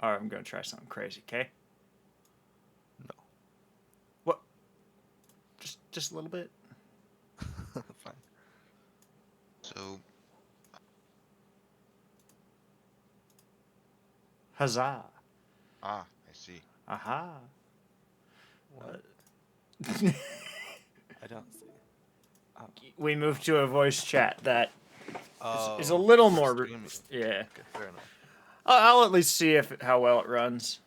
All right, I'm gonna try something crazy. Okay. No. What? Just a little bit. Fine. So, Huzzah! I see. Aha! What? I don't see. We moved to a voice chat that Oh, is a little for more. streaming. Yeah. Okay, fair enough. I'll at least see how well it runs.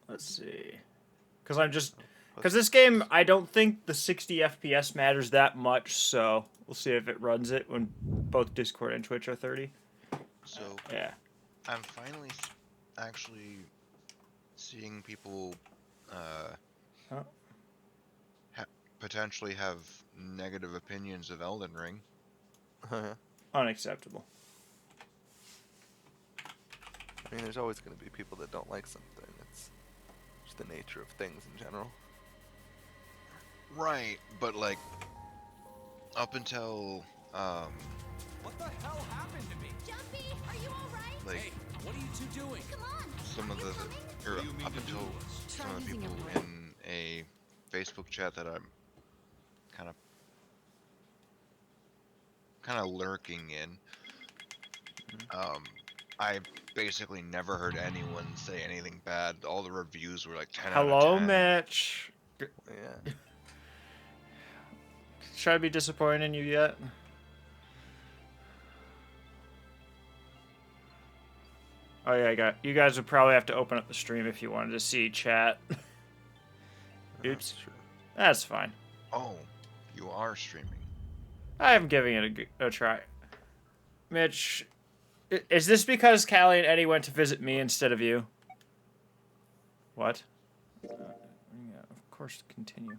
Let's see. Because this game, I don't think the 60 FPS matters that much, so we'll see if it runs it when both Discord and Twitch are 30. So, Yeah. I'm finally actually seeing people Huh? potentially have negative opinions of Elden Ring. Unacceptable. I mean, there's always going to be people that don't like something. It's just the nature of things in general. Right, but like up until What the hell happened to me? Jumpy, are you alright? like Hey, what are you two doing? Come on. some of the or What do you mean up to do until to us? some Try of the using people a brick. in a Facebook chat that I'm kind of lurking in. I basically never heard anyone say anything bad. All the reviews were like 10 out Hello, of 10. Mitch. Yeah. Should I be disappointing you yet? Oh yeah, you guys would probably have to open up the stream if you wanted to see chat. Oops. That's true. That's fine. Oh, you are streaming. I'm giving it a try. Mitch, is this because Callie and Eddie went to visit me instead of you? What? Yeah, of course, continue.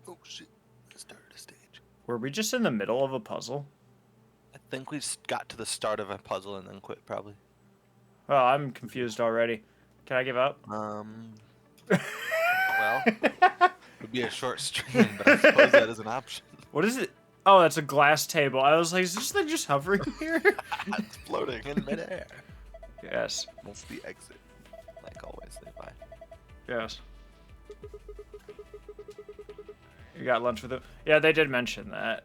Oh shit! I started a stage. Were we just in the middle of a puzzle? I think we just got to the start of a puzzle and then quit, probably. Well, I'm confused already. Can I give up? Well, it would be a short stream, but I suppose that is an option. What is it? Oh, that's a glass table. I was like, is this thing just hovering here? It's floating in midair. Yes. That's the exit. Like always, they buy. Yes. You got lunch with it? Yeah, they did mention that.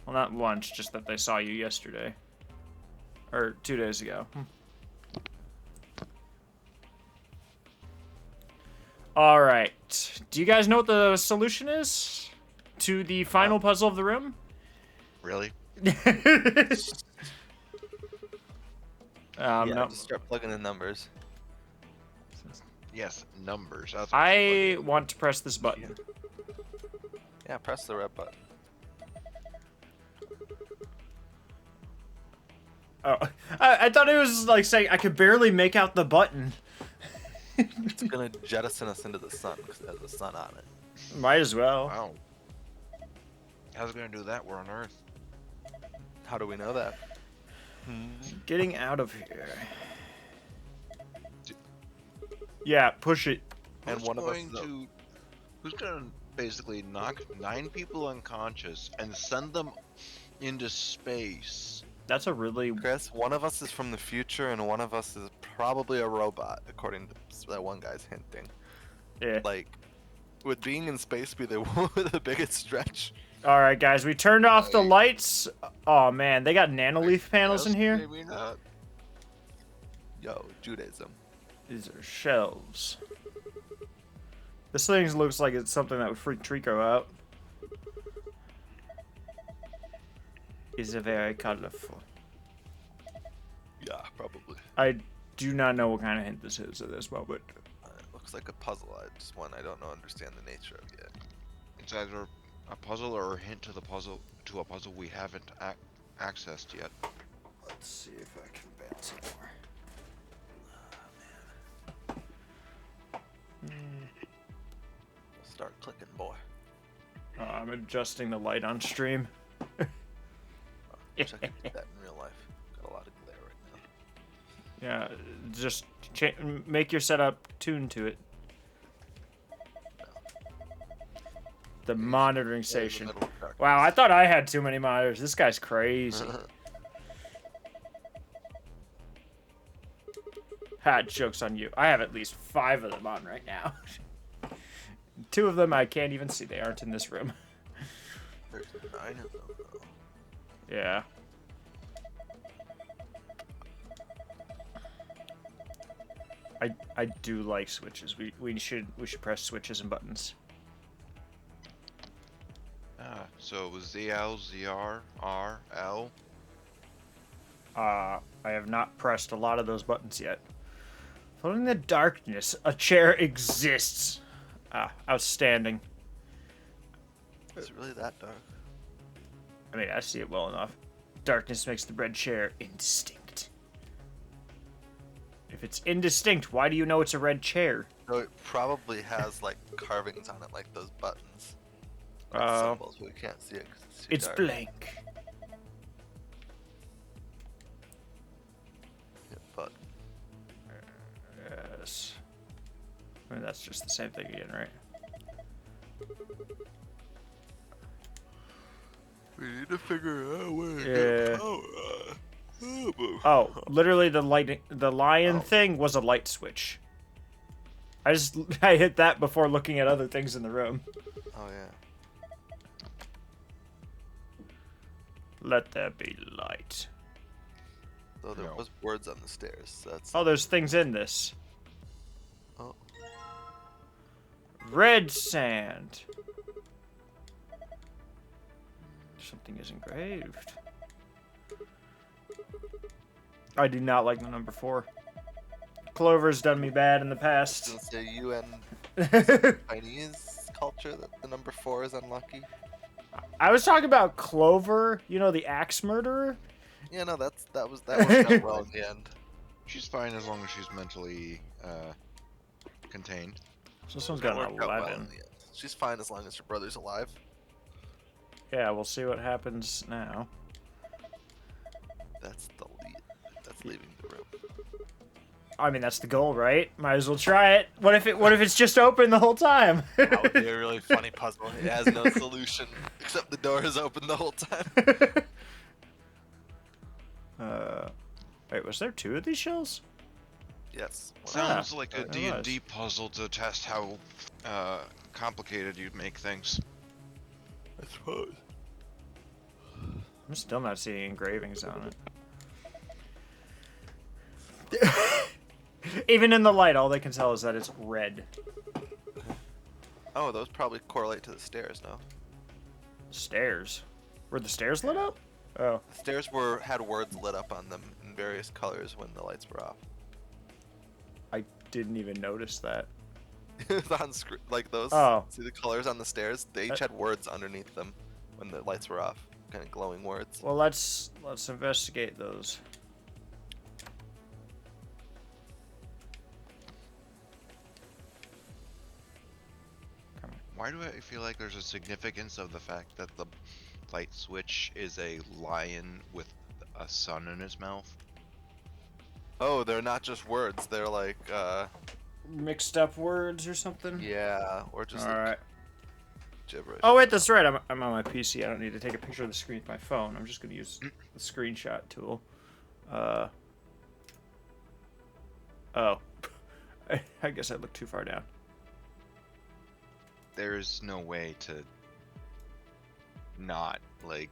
Well, not lunch, just that they saw you yesterday. Or 2 days ago. Alright. Do you guys know what the solution is? To the final puzzle of the room? Really? Yeah, no. just start plugging in numbers. Yes, numbers. That's what I want to press this button. Yeah, press the red button. Oh, I thought it was like saying I could barely make out the button. It's gonna jettison us into the sun because it has the sun on it. Might as well. Wow. How's it gonna do that? We're on Earth. How do we know that? Getting out of here. Yeah, push it. And Who's one of us going is to? Who's gonna basically knock 9 people unconscious and send them into space? That's a really Chris, one of us is from the future and one of us is probably a robot, according to that one guy's hinting. yeah. Like, would being in space be the the biggest stretch? All right, guys, we turned off the lights. Oh man, they got nanolief panels in Yes, here. Maybe not. Yo, Judaism. These are shelves. This thing looks like it's something that would freak Trico out. Is very colorful. Yeah, probably. I do not know what kind of hint this is at this moment. It looks like a puzzle. Just one I don't know understand the nature of yet. It's either a puzzle or a hint to a puzzle we haven't accessed yet. Let's see if I can bend some more. Start clicking, boy. Oh, I'm adjusting the light on stream. Wish I could do that in real life. Got a lot of glare right now. Yeah, just make your setup tuned to it. The monitoring Yeah, in the station. middle of darkness. Wow, I thought I had too many monitors. This guy's crazy. Ha, joke's on you. I have at least 5 of them on right now. 2 of them I can't even see. They aren't in this room. There's 9 of them, though. Yeah. I do like switches. We should press switches and buttons. So it was ZL, ZR, R, L. I have not pressed a lot of those buttons yet. Following the darkness, a chair exists. Outstanding. Is it really that dark? I mean, I see it well enough. Darkness makes the red chair indistinct. If it's indistinct, why do you know it's a red chair? So it probably has like carvings on it, like those buttons. Like Oh. symbols, but we can't see it 'cause it's too It's dark. blank. Yeah, but Yes. I mean, that's just the same thing again, right? we need to figure out where to Yeah. get power. Oh, literally the lion Oh. thing was a light switch. I hit that before looking at other things in the room. Oh yeah. Let there be light. So there No. was words on the stairs. So that's Oh, there's things in this. oh. Red sand. Something is engraved. I do not like the number 4. Clover's done me bad in the I was past. gonna say UN Chinese culture that the number 4 is unlucky. I was talking about Clover, you know, the axe murderer. Yeah, no, that worked out well in the end. She's fine as long as she's mentally contained. So this one's That got an worked out well 11. in the end. She's fine as long as her brother's alive. Yeah, we'll see what happens now. That's leaving the room. I mean, that's the goal, right? Might as well try it. What if it's just open the whole time? That would be a really funny puzzle. It has no solution except the door is open the whole time. Wait, was there 2 of these shells? Yes. Sounds like a there was. D&D puzzle to test how complicated you'd make things. I suppose. I'm still not seeing engravings on it. Even in the light, all they can tell is that it's red. Oh, those probably correlate to the stairs, no? Stairs. Were the stairs lit up? Oh. The stairs had words lit up on them in various colors when the lights were off. I didn't even notice that. It was on screen, like those. Oh. See the colors on the stairs? They each had words underneath them when the lights were off, kind of glowing words. Well, let's investigate those. Why do I feel like there's a significance of the fact that the light switch is a lion with a sun in his mouth? Oh, they're not just words. They're like, Mixed up words or something? yeah, or just All like right. gibberish. Oh wait, that's right. I'm on my PC. I don't need to take a picture of the screen with my phone. I'm just gonna use the screenshot tool. Oh. I guess I looked too far down. There's no way to not, like,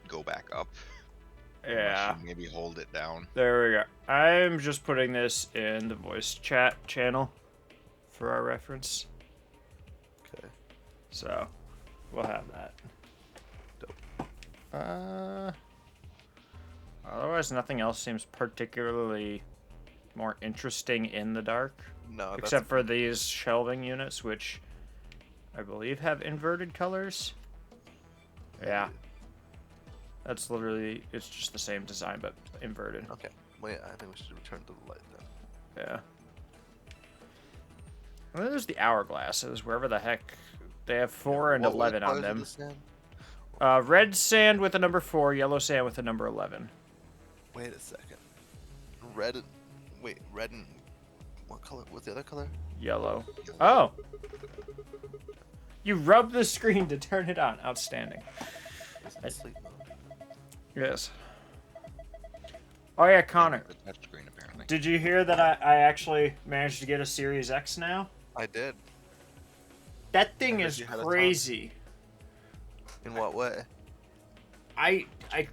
go back up. Unless Yeah. you maybe hold it down. There we go. I'm just putting this in the voice chat channel for our reference. Okay. So, we'll have that. Otherwise, nothing else seems particularly more interesting in the dark. No, Except for these shelving units, which I believe have inverted colors. Yeah. That's literally, it's just the same design, but inverted. Okay. Well, yeah, I think we should return to the light then. Yeah. And then there's the hourglasses, wherever the heck. They have 4 and What 11 on colors are them. the sand? Red sand with a number 4, yellow sand with a number 11. Wait a second. Red and... Wait, red and... What color? What's the other color? Yellow. Oh! You rub the screen to turn it on. Outstanding. It's in sleep mode. Yes. Oh yeah, Connor. The touchscreen apparently. Did you hear that I actually managed to get a Series X now? I did. That thing I heard is you had a ton. crazy. In what way? I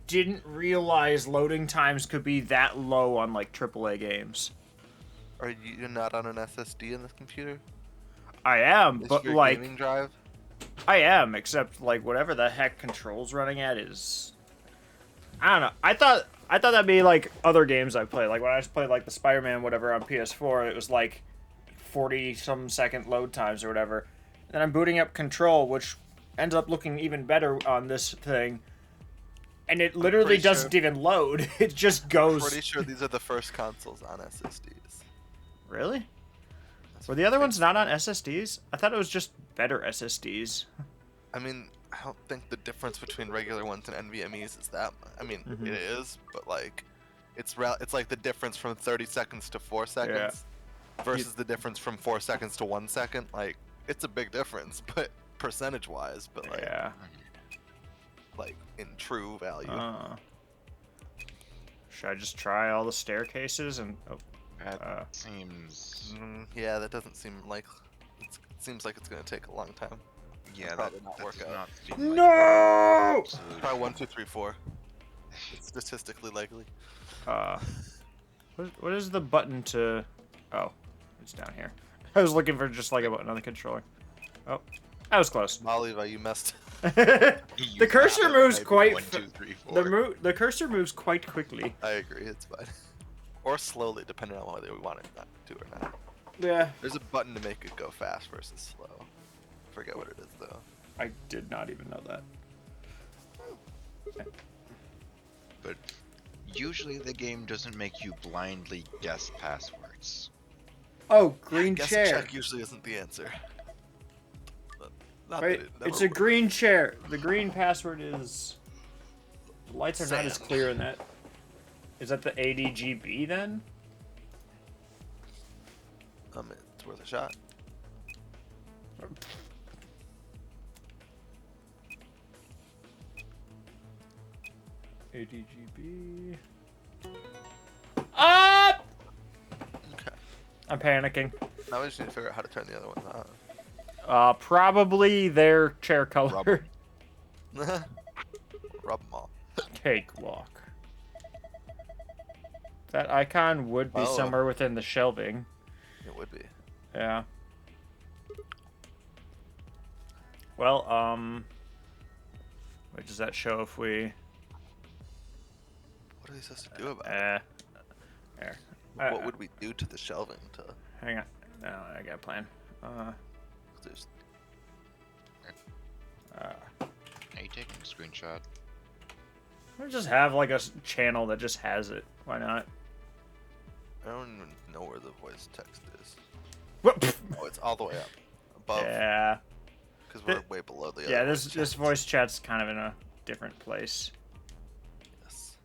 didn't realize loading times could be that low on like AAA games. Are you not on an SSD in this computer? I am, Is but your like gaming drive? I am, except like whatever the heck controls running at is. I don't know. I thought that'd be like other games I played. Like when I just played like the Spider-Man whatever on PS4, it was like 40-some second load times or whatever. Then I'm booting up Control, which ends up looking even better on this thing. And it literally pretty sure- doesn't even load. It just goes. Pretty sure these are the first consoles on SSDs. Really? That's Were what the I other think. ones not on SSDs? I thought it was just better SSDs. I mean, I don't think the difference between regular ones and NVMe's is that. I mean, Mhm. it is, but like, it's like the difference from 30 seconds to 4 seconds versus the difference from 4 seconds to 1 second. Like, it's a big difference, but percentage-wise, but like, Yeah. like in true value. Should I just try all the staircases and? Oh, That seems. Yeah, that doesn't seem like. It seems like it's gonna take a long time. Yeah, probably that, not that work does out. not seem like no! absolute- Try 1, 2, 3, 4. It's statistically likely. What is the button to? Oh, it's down here. I was looking for just like a button on the controller. Oh, that was close. Maliva, you messed. The You cursor got it, moves maybe quite. 1, 2, 3, 4. The cursor moves quite quickly. I agree, it's fine. Or slowly, depending on whether we want it not to or not. Yeah. There's a button to make it go fast versus slow. Forget what it is though. I did not even know that. But usually the game doesn't make you blindly guess passwords. Oh, green Guess chair. check usually isn't the answer. But not Right, that it never it's a works. green chair. The green password is. The lights are not as Sand. clear in that. Is that the ADGB then? It's worth a shot. ADGB. Ah! Okay. I'm panicking. Now we just need to figure out how to turn the other ones on. Probably their chair color. Rub. Rub them all. Cakewalk. That icon would be Oh. somewhere within the shelving. It would be. Yeah. Well, what does that show if we? What are they supposed to do about it? There. What would we do to the shelving to? Hang on. No, I got a plan. There's, Are you taking a screenshot? We'll just have like a channel that just has it. Why not? I don't even know where the voice text is. What? Oh, it's all the way up above. Yeah. Because we're way below the other. Yeah. voice This chats. voice chat's kind of in a different place. Yes.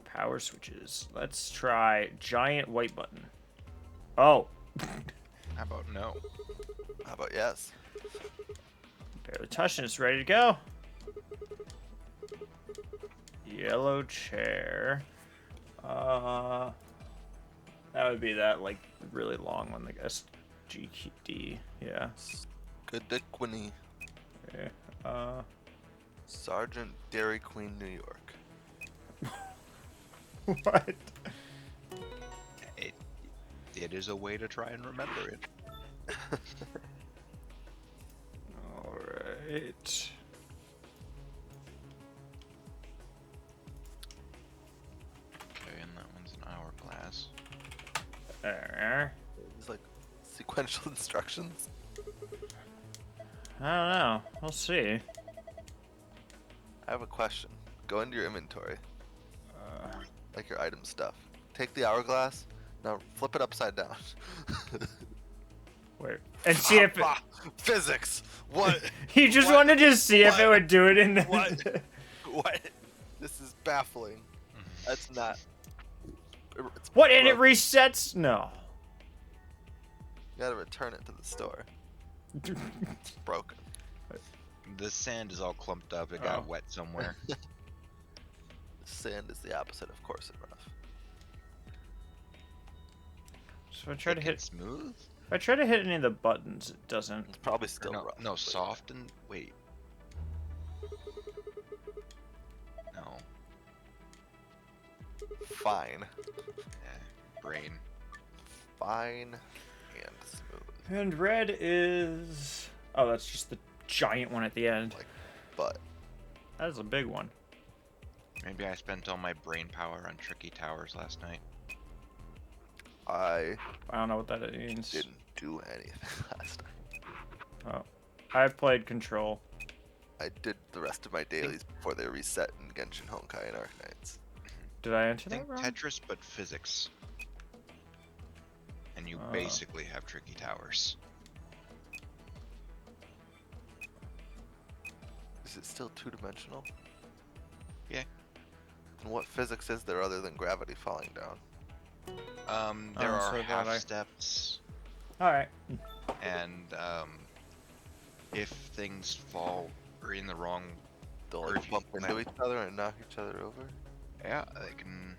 Power switches. Let's try giant white button. Oh. How about no? How about yes? Barely touching. It's ready to go. Yellow chair. That would be that like really long one, I guess. GD. Yeah. Good Dick Winnie. Okay. Sergeant Dairy Queen, New York. What? It is a way to try and remember it. All right. Okay, and that one's an hourglass. There. It's like sequential instructions. I don't know. We'll see. I have a question. Go into your inventory, Uh, like your item stuff. Take the hourglass. Now flip it upside down. where? And see if it, Physics. What? he just What? wanted to see if it What? would do it in. What? What? This is baffling. That's not. It's What? And it broken. resets? No. gotta return it to the store. It's broken. The sand is all clumped up. It Oh. got wet somewhere. The sand is the opposite of coarse and rough. So I try to Thick and hit. smooth. If I try to hit any of the buttons, it doesn't. It's probably Or still no, rough. no, but soft and wait. No, Fine. brain. Fine and smooth. And red is. Oh, that's just the giant one at the end. But That is a big one. Maybe I spent all my brain power on tricky towers last night. I I don't know what that means. didn't do anything last night. Oh, I've played Control. I did the rest of my dailies before they reset in Genshin Honkai and Arknights. Did I enter Think that wrong? Tetris, but physics. And you basically have tricky towers. Is it still two-dimensional? Yeah. And what physics is there other than gravity falling down? There Oh, are so half glad I- steps, All right. and if things fall or in the wrong, They'll Or like if you bump into land- each other and knock each other over? yeah, they can.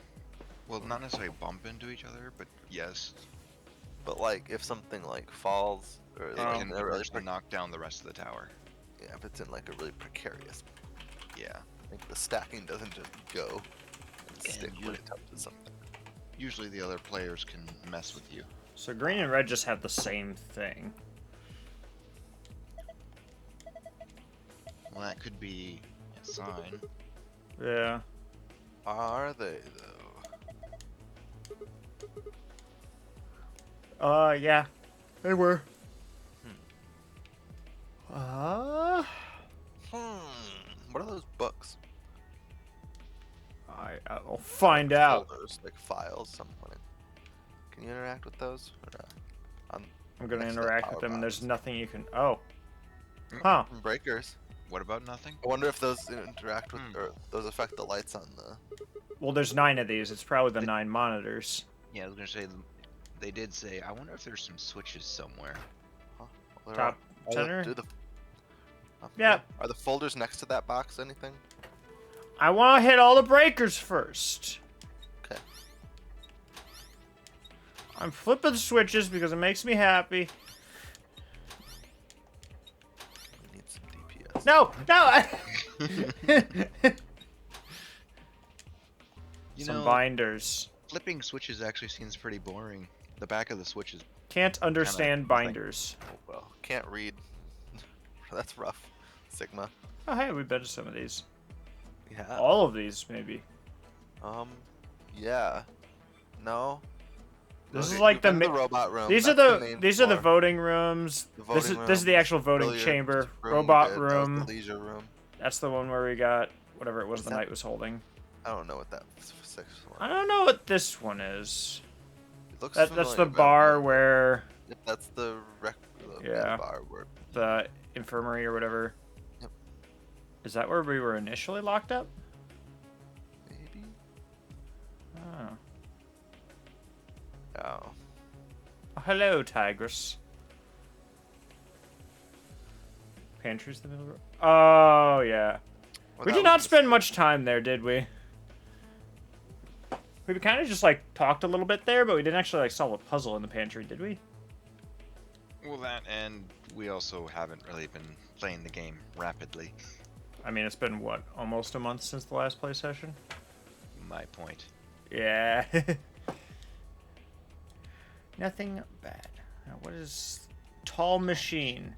Well, not necessarily bump into each other, but yes, But like if something like falls or it like, can in a really eventually knock down the rest of the tower. yeah, if it's in like a really precarious, Yeah. like the stacking doesn't just go and And stick you- when it touches something. Usually the other players can mess with you. So green and red just have the same thing. Well, that could be a sign. Yeah. Are they though? Yeah. They were. What are those books? I'll find out. Folders, like files, something. Can you interact with those? Or, I'm gonna next to the interact power with them, and there's box? nothing you can. Oh. Huh. Breakers. What about nothing? I wonder if those interact with, or those affect the lights on the. Well, there's 9 of these. It's probably the 9 monitors. Yeah, I was gonna say they did say. I wonder if there's some switches somewhere. They're Top on- center? Yeah. Yeah. Are the folders next to that box anything? I want to hit all the breakers first. Okay. I'm flipping switches because it makes me happy. We need some DPS. No, no. You Some know, binders. flipping switches actually seems pretty boring. The back of the switch is Can't understand nothing. binders. Oh, well, can't read. That's rough. Sigma. Oh, hey, we've been to some of these. Yeah. All of these, maybe. Yeah. No. This is Okay, like we've the been to ma- robot room. These are That's the main these are the floor. voting rooms. The This voting is the room, actual voting billiards chamber. room, Robot that was room. The leisure room. That's the one where we got whatever it was Is the that- knight was holding. I don't know what that sixth one. I don't know what this one is. It looks That's familiar, the but- bar where Yep, that's the the Yeah. bar where. the infirmary or whatever. Yep. Is that where we were initially locked up? Maybe. Oh. Oh. Oh, hello, Tigress. Pantry's the middle room. Oh, yeah. Well, We that did was not just- spend much time there, did we? We kind of just, like, talked a little bit there, but we didn't actually, like, solve a puzzle in the pantry, did we? well that, and we also haven't really been playing the game rapidly. I mean, it's been, what, almost a month since the last play session? My point. Yeah. Nothing bad. Now, what is tall machine?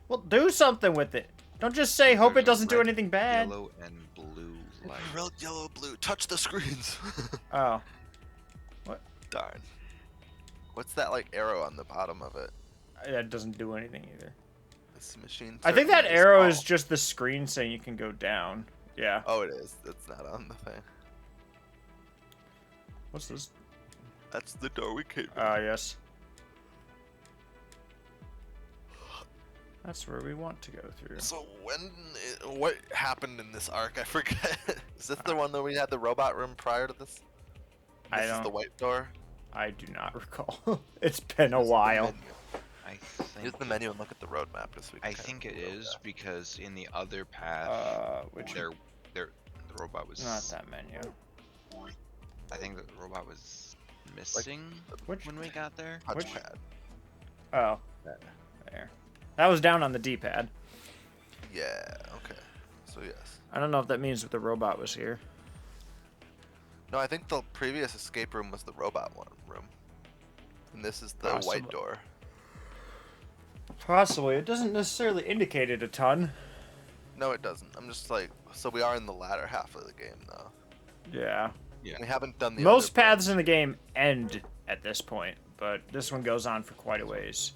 Well, do something with it. Don't just say, hope There's it a doesn't do red, anything bad. Yellow and blue light. Red, yellow, blue. Touch the screens. Oh. Darn. What's that like arrow on the bottom of it? That doesn't do anything either. This machine. I think that certainly arrow small. is just the screen saying you can go down. Yeah. Oh, it is. That's not on the thing. What's this? That's the door we came. Yes. That's where we want to go through. So what happened in this arc? I forget. Is this the one that we had the robot room prior to this? I This is don't- the white door. I do not recall. It's been a Use the while. menu. I Use think the menu and look at the roadmap this week. I think it is because in the other path, Which the robot was. not that menu. I think the robot was missing Which? when we got there. Which- Touchpad. Oh, there. That was down on the D-pad. Yeah. Okay. So yes. I don't know if that means that the robot was here. No, I think the previous escape room was the robot room, and this is the Possibly. white door. Possibly. It doesn't necessarily indicate it a ton. No, it doesn't. I'm just like, so we are in the latter half of the game though. Yeah. Yeah. We haven't done the Most other paths in the game end at this point, but this one goes on for quite a ways.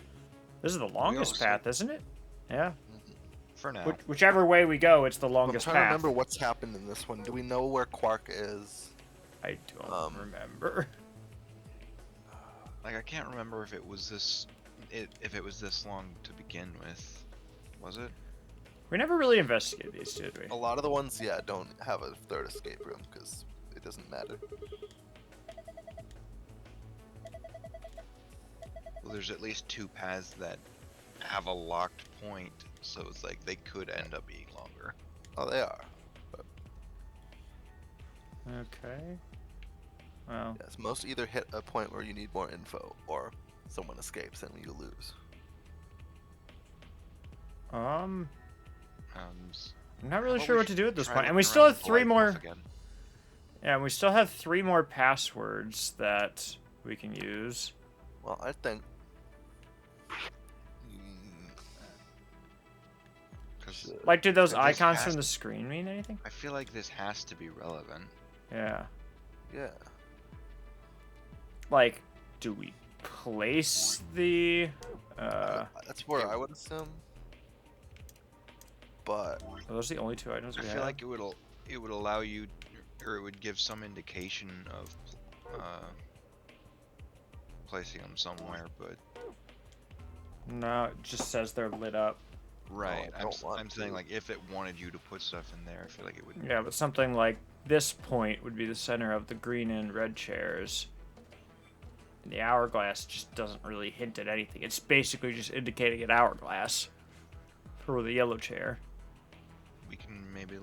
This is the longest also- path, isn't it? Yeah. For now. Whichever way we go, it's the I'm longest trying to path. remember what's happened in this one. Do we know where Quark is? I don't remember. Like I can't remember if it was this, if it was this long to begin with. Was it? We never really investigated these, did we? A lot of the ones, yeah, don't have a third escape room because it doesn't matter. Well, there's at least 2 paths that have a locked point, so it's like they could end up being longer. Oh, they are. Okay. Well, Yes, most either hit a point where you need more info, or someone escapes and you lose. I'm not really Well, sure we what to do at this try point. And looking we still around have with the 3 light more. off again. Yeah, and we still have 3 more passwords that we can use. Well, I think. 'Cause Like, do those Like, this icons has from to- the screen mean anything? I feel like this has to be relevant. Yeah. Yeah. Like, do we place the? That's where I would assume. But Are those the only 2 items I we feel have? like it would allow you, or it would give some indication of placing them somewhere, but No, it just says they're lit up. right. I don't want I'm saying to. like if it wanted you to put stuff in there, I feel like it would. Yeah, but something like this point would be the center of the green and red chairs. And the hourglass just doesn't really hint at anything. It's basically just indicating an hourglass for the yellow chair. We can maybe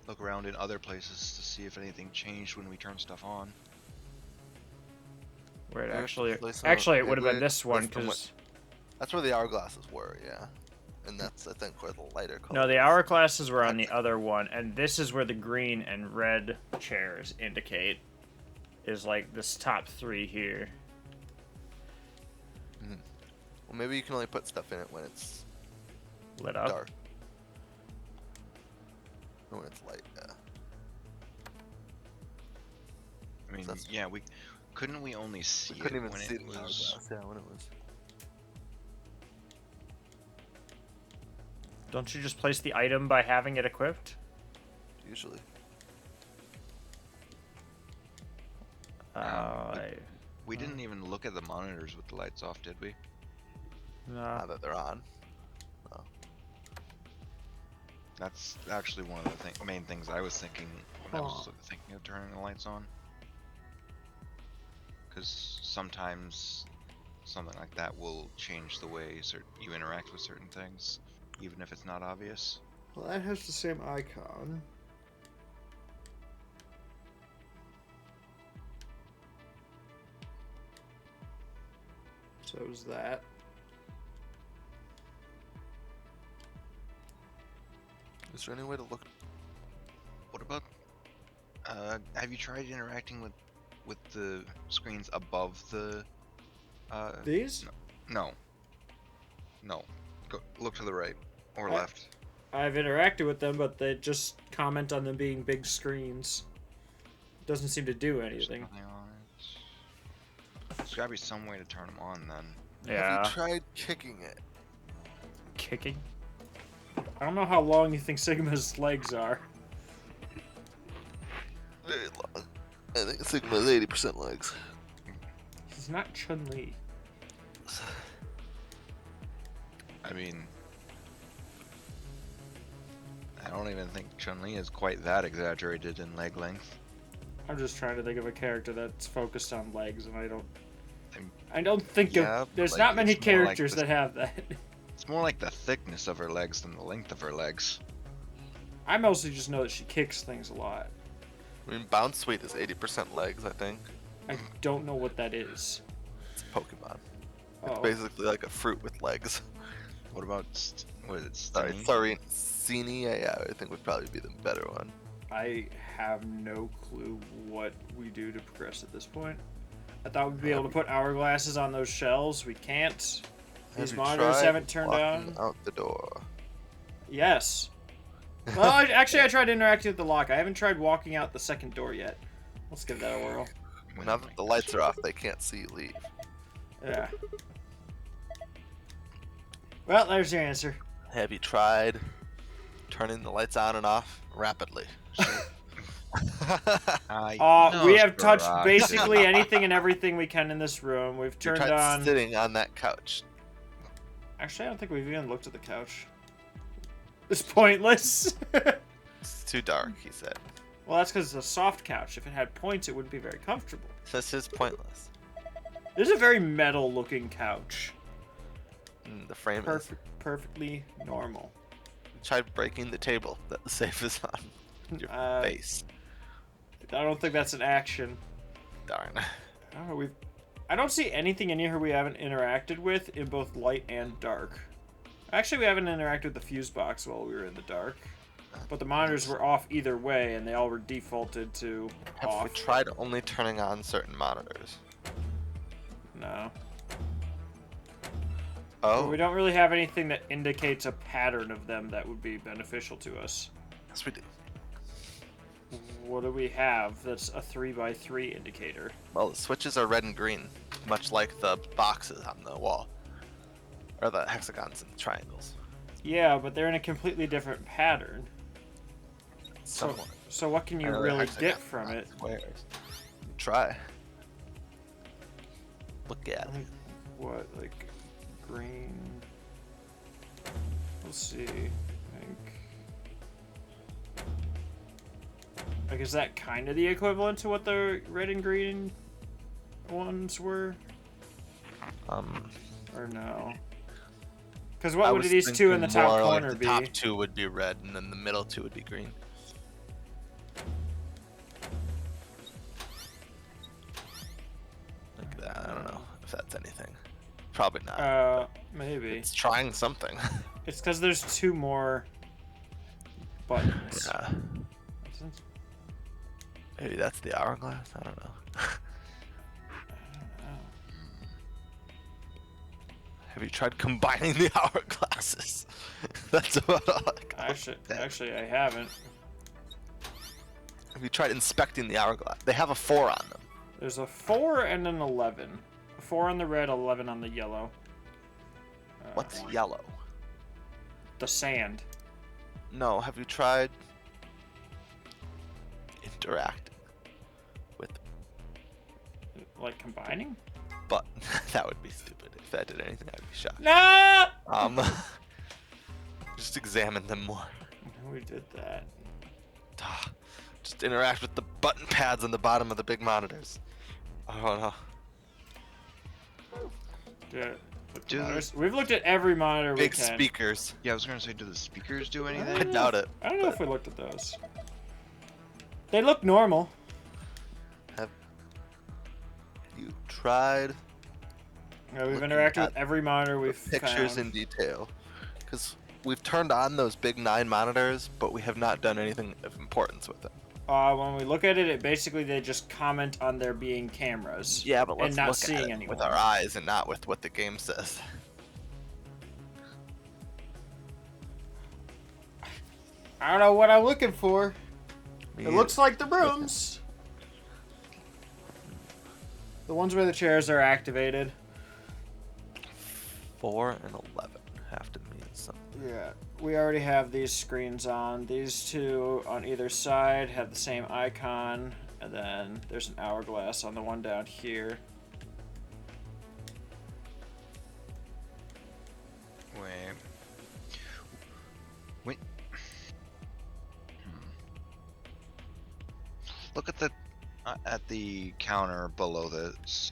look around in other places to see if anything changed when we turn stuff on. Where it Yeah, actually, place it actually, on- it would have it been would- this one that's the because that's where the hourglasses were, yeah. And that's, I think, where the lighter color no, the is. hourglasses were on the other one, and this is where the green and red chairs indicate. Is like this top 3 here. Well, maybe you can only put stuff in it when it's Lit up. dark. Or when it's light, yeah. I mean, That's- yeah, couldn't we only see We couldn't it even when see it the was. hourglass, yeah, when it was. Don't you just place the item by having it equipped? Usually. We didn't even look at the monitors with the lights off, did we? Nah. Now that they're on. That's actually one of the main things I was thinking when I was Huh. thinking of turning the lights on. Because sometimes something like that will change the way you interact with certain things, even if it's not obvious. Well, that has the same icon. So is that. Is there any way to look? What about? Have you tried interacting with the screens above the? These? No. Look to the right or I- left. I've interacted with them, but they just comment on them being big screens. Doesn't seem to do There's anything. nothing on it. There's gotta be some way to turn them on then. Yeah. Have you tried kicking it? Kicking? I don't know how long you think Sigma's legs are. Very long. I think Sigma's 80% legs. He's not Chun-Li. I mean, I don't even think Chun-Li is quite that exaggerated in leg length. I'm just trying to think of a character that's focused on legs, and I don't think Yeah, of. but, There's like, not many it's more like characters this- that have that. It's more like the thickness of her legs than the length of her legs. I mostly just know that she kicks things a lot. I mean, Bounce Sweet is 80% legs, I think. I don't know what that is. It's a Pokemon. Oh, Basically like a fruit with legs. What about what is it? Sorry, Stingy? Sini, yeah, I think would probably be the better one. I have no clue what we do to progress at this point. I thought we'd be able to put hourglasses on those shells. We can't. These Have you monitors tried haven't turned walking on. out the door. Yes. Well, actually, I tried interacting with the lock. I haven't tried walking out the second door yet. Let's give that a whirl. Now that the lights are off, they can't see you leave. Yeah. Well, there's your answer. Have you tried turning the lights on and off rapidly? We have touched basically anything and everything we can in this room. We've You turned tried on. sitting on that couch. Actually, I don't think we've even looked at the couch. It's pointless. It's too dark, he said. Well, that's because it's a soft couch. If it had points, it wouldn't be very comfortable. This is pointless. This is a very metal-looking couch. The frame is. Perfectly normal. Tried breaking the table that the safe is on. Your face. I don't think that's an action. Darn. Oh, I don't see anything in here we haven't interacted with in both light and dark. Actually, we haven't interacted with the fuse box while we were in the dark. But the monitors were off either way, and they all were defaulted to Have off. we tried only turning on certain monitors? No. Oh, We don't really have anything that indicates a pattern of them that would be beneficial to us. yes we do. What do we have that's a 3x3 indicator? Well, the switches are red and green, much like the boxes on the wall. Or the hexagons and triangles. Yeah, but they're in a completely different pattern. Somewhat. So what can you I know they're really get hexagons, from not it? Squares. Try. Look at it. What, like green? Let's see. I think. Like, is that kind of the equivalent to what the red and green ones were? Or no? Because what I would was these two in the thinking top more like corner the be? top two would be red, and then the middle two would be green. Like that. I don't know if that's anything. Probably not. Maybe. It's trying something. It's because there's two more buttons. Yeah. Maybe that's the hourglass. I don't know. Have you tried combining the hourglasses? That's about all I got. Actually, I haven't. Have you tried inspecting the hourglass? They have a 4 on them. There's a 4 and an 11. A 4 on the red, 11 on the yellow. What's yellow? The sand. No, have you tried interacting with Like combining? but that would be stupid. If that did anything, I'd be shocked. No! Just examine them more. We did that. Just interact with the button pads on the bottom of the big monitors. Oh no. We've looked at every monitor Big we can. speakers. Yeah, I was gonna say, do the speakers do I anything? doubt it. I don't know if we looked at those. They look normal. Have you tried Yeah, we've Looking interacted at with every monitor we've pictures in found. detail? Because we've turned on those big 9 monitors, but we have not done anything of importance with them. When we look at it, basically they just comment on there being cameras. Yeah, but let's and not look seeing at it anyone. with our eyes and not with what the game says. I don't know what I'm looking for. Me It looks like the rooms. The ones where the chairs are activated. 4 and 11 have to mean something. Yeah, we already have these screens on. These two on either side have the same icon, and then there's an hourglass on the one down here. Wait. Look at the at the counter below this.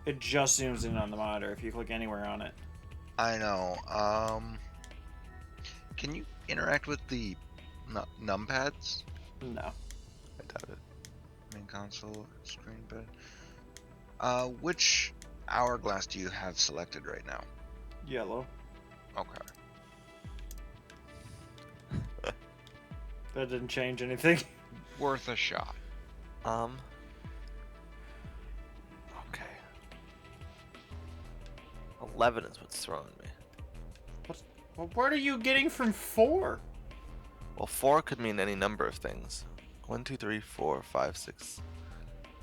It just zooms in on the monitor if you click anywhere on it. I know. Can you interact with the numpads? No. I doubt it. Main console screen bed. Which hourglass do you have selected right now? Yellow. Okay. That didn't change anything. Worth a shot. Okay. 11 is what's throwing me. Well, what are you getting from 4? Well, 4 could mean any number of things. 1, 2, 3, 4, 5, 6.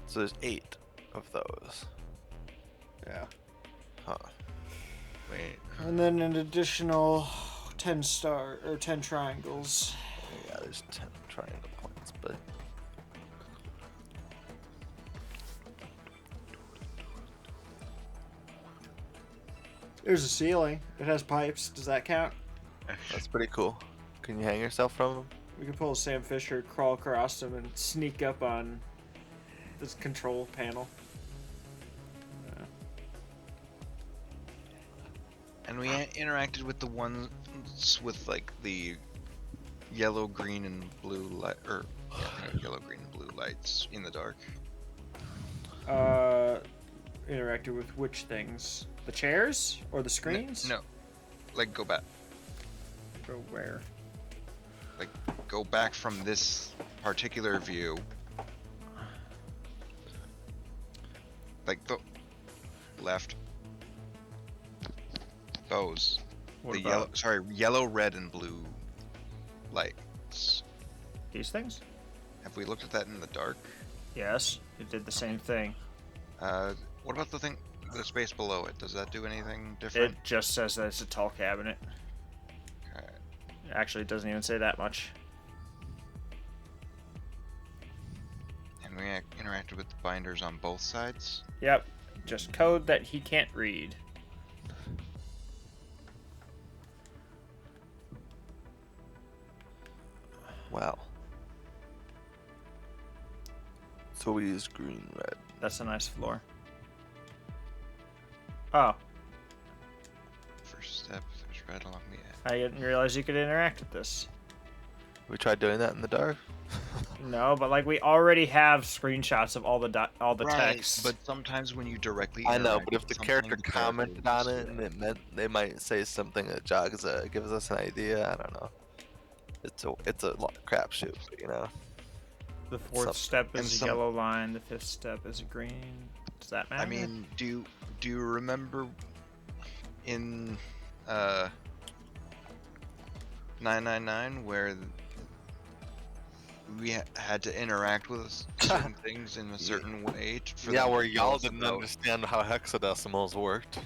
So there's 8 of those. Yeah. Huh. Wait. And then an additional 10 triangles. Yeah, there's 10 triangle points, but There's a ceiling. It has pipes. Does that count? that's pretty cool. Can you hang yourself from them? We could pull a Sam Fisher, crawl across them, and sneak up on this control panel. Yeah. And we interacted with the ones with like the yellow, green, and blue light, or yeah, yellow, green, and blue lights in the dark. Interacted with which things? The chairs or the screens? No, like go back. Go where? Like go back from this particular view. Like the left. Those. What the about yellow, sorry, yellow, red, and blue lights. these things? Have we looked at that in the dark? Yes, it did the same thing. What about the space below it? Does that do anything different? It just says that it's a tall cabinet. Okay. Actually, it doesn't even say that much. And we interacted with the binders on both sides. Yep, just code that he can't read. Wow. So we use green, red. That's a nice floor. Oh, First step, there's red along the edge. I didn't realize you could interact with this. We tried doing that in the dark. No, but like we already have screenshots of all the Right, text. but sometimes when you directly I know, interact but if with the something, character the commented will on see it and it meant they might say something that gives us an idea. I don't know. It's a crapshoot, you know. The fourth Some- step and is a some- yellow line. The fifth step is a green. Does that matter? I mean, do you remember in 999 where we had to interact with certain things in a certain way for Yeah, them where to tell y'all us didn't about- understand how hexadecimals worked.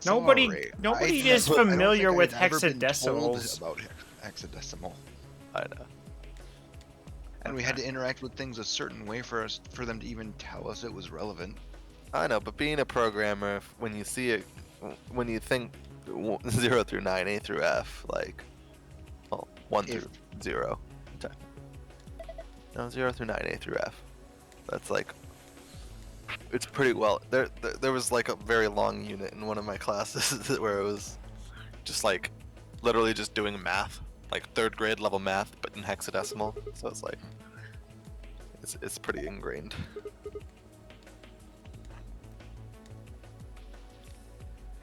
nobody Sorry. is I don't familiar think with I've ever been told hexadecimals. about hexadecimal. I know. And we had to interact with things a certain way for them to even tell us it was relevant. I know, but being a programmer, when you see it, when you think 0 through 9, A through F, like, well, 1 If- through 0. No, 0 through 9, A through F. That's like, it's pretty well. There was like a very long unit in one of my classes where it was just like, literally just doing math, like 3rd grade level math, but in hexadecimal. So it's like, it's pretty ingrained.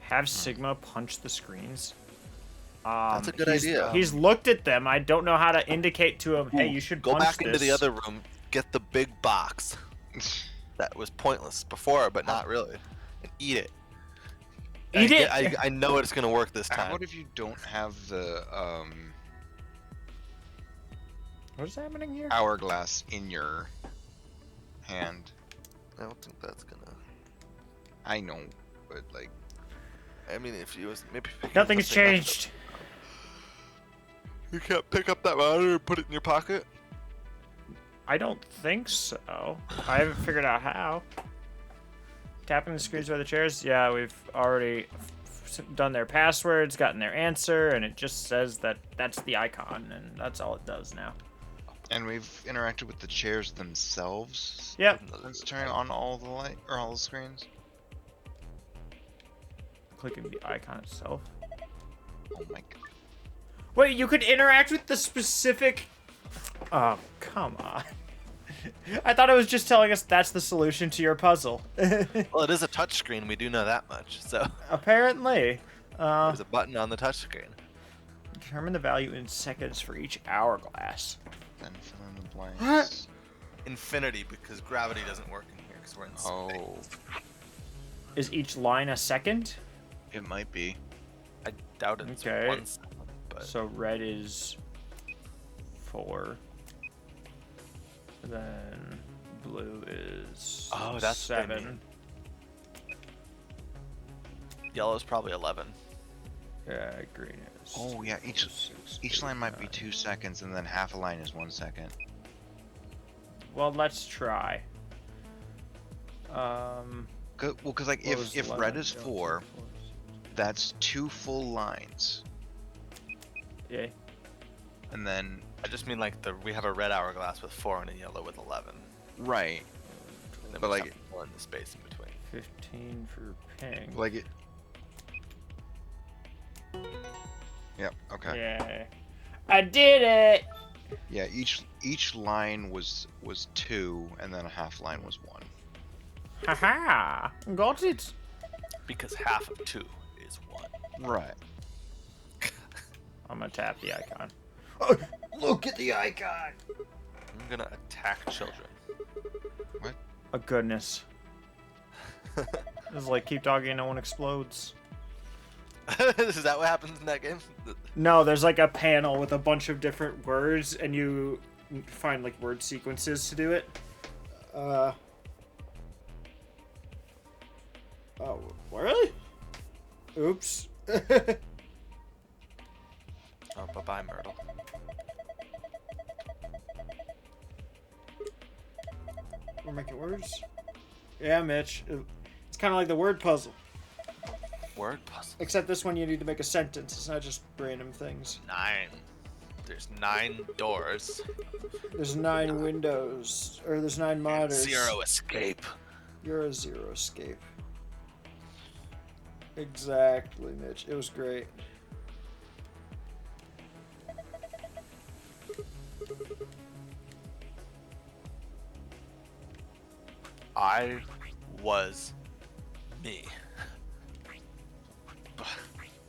Have Sigma punch the screens. That's a good he's- idea. He's looked at them. I don't know how to indicate to him, hey, you should Go punch back into the this. other room, get the big box that was pointless before, but not really, and eat it. Eat it? I know it's gonna work this How time. about if you don't have the What's happening here? hourglass in your hand? I don't think that's gonna. I know, but like, I mean, if you was maybe pick Nothing's something up- changed. You can't pick up that monitor and put it in your pocket. I don't think so. I haven't figured out how. Tapping the screens by the chairs? Yeah, we've already done their passwords, gotten their answer, and it just says that that's the icon, and that's all it does now. And we've interacted with the chairs themselves. Yep. Since turning on all the light or all the screens. Clicking the icon itself. Oh my god. Wait, you could interact with the specific... Oh, come on. I thought it was just telling us that's the solution to your puzzle. Well, it is a touchscreen. We do know that much. So Apparently. there's a button on the touchscreen. Determine the value in seconds for each hourglass. Then fill in the blanks. What? Infinity, because gravity doesn't work in here because we're in space. Oh, Is each line a second? it might be. I doubt it's Okay. 1 second, but So red is 4. Then blue is Oh, that's what I 7. mean. yellow's probably 11. Yeah, green is. Oh yeah, each 6, line might be 9. 2 seconds, and then half a line is 1 second. Well, let's try. Well, because like what was if 11? red is Yeah, 4, that's 2 full lines, Yeah. and then I just mean like we have a red hourglass with 4 and a yellow with 11. right, And then But, we like- have one in the space in between. 15 for pink. like it. Yep. Okay. Yeah. I did it! Yeah. Each line was 2, and then a half line was 1. Haha! Got it! Because half of 2 is 1. Right. I'm gonna tap the icon. Oh, look at the icon! I'm gonna attack children. Oh, goodness. This is like keep talking and no one explodes. Is that what happens in that game? No, there's like a panel with a bunch of different words, and you find like word sequences to do it. Oh, really? Oops. Oh, bye-bye, Myrtle. We're making words? Yeah, Mitch. It's kind of like the word puzzle. Word puzzle. Except this one you need to make a sentence. It's not just random things. 9. There's 9 doors. There's 9 windows. Or there's 9 monitors. 0 escape. You're a 0 escape. Exactly, Mitch. It was great. I was me.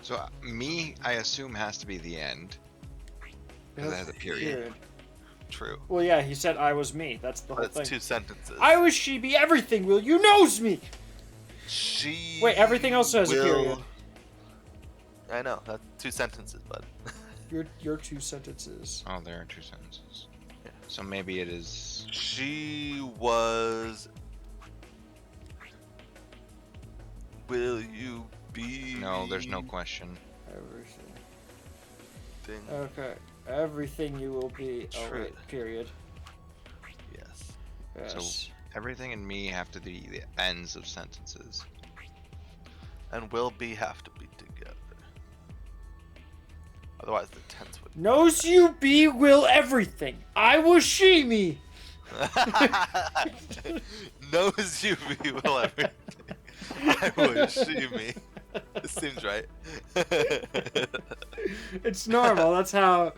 So me, I assume, has to be the end. 'Cause it has a period. True. Well, yeah, he said I was me. That's the whole That's thing. 2 sentences. I was she be everything, will you knows me? She. Wait, everything else has a will- period. I know. That's 2 sentences, bud. Your 2 sentences. Oh, there are 2 sentences. Yeah. So maybe it is. She was. Will you be? No, there's no question. Everything. Thing. Okay. Everything you will be. Oh True. wait. Period. Yes. Yes. Everything and me have to be the ends of sentences. And will be have to be together. Otherwise, the tense would. Knows you be will everything. I was she me. Knows you be will everything. I would she me. This seems right. It's normal. That's how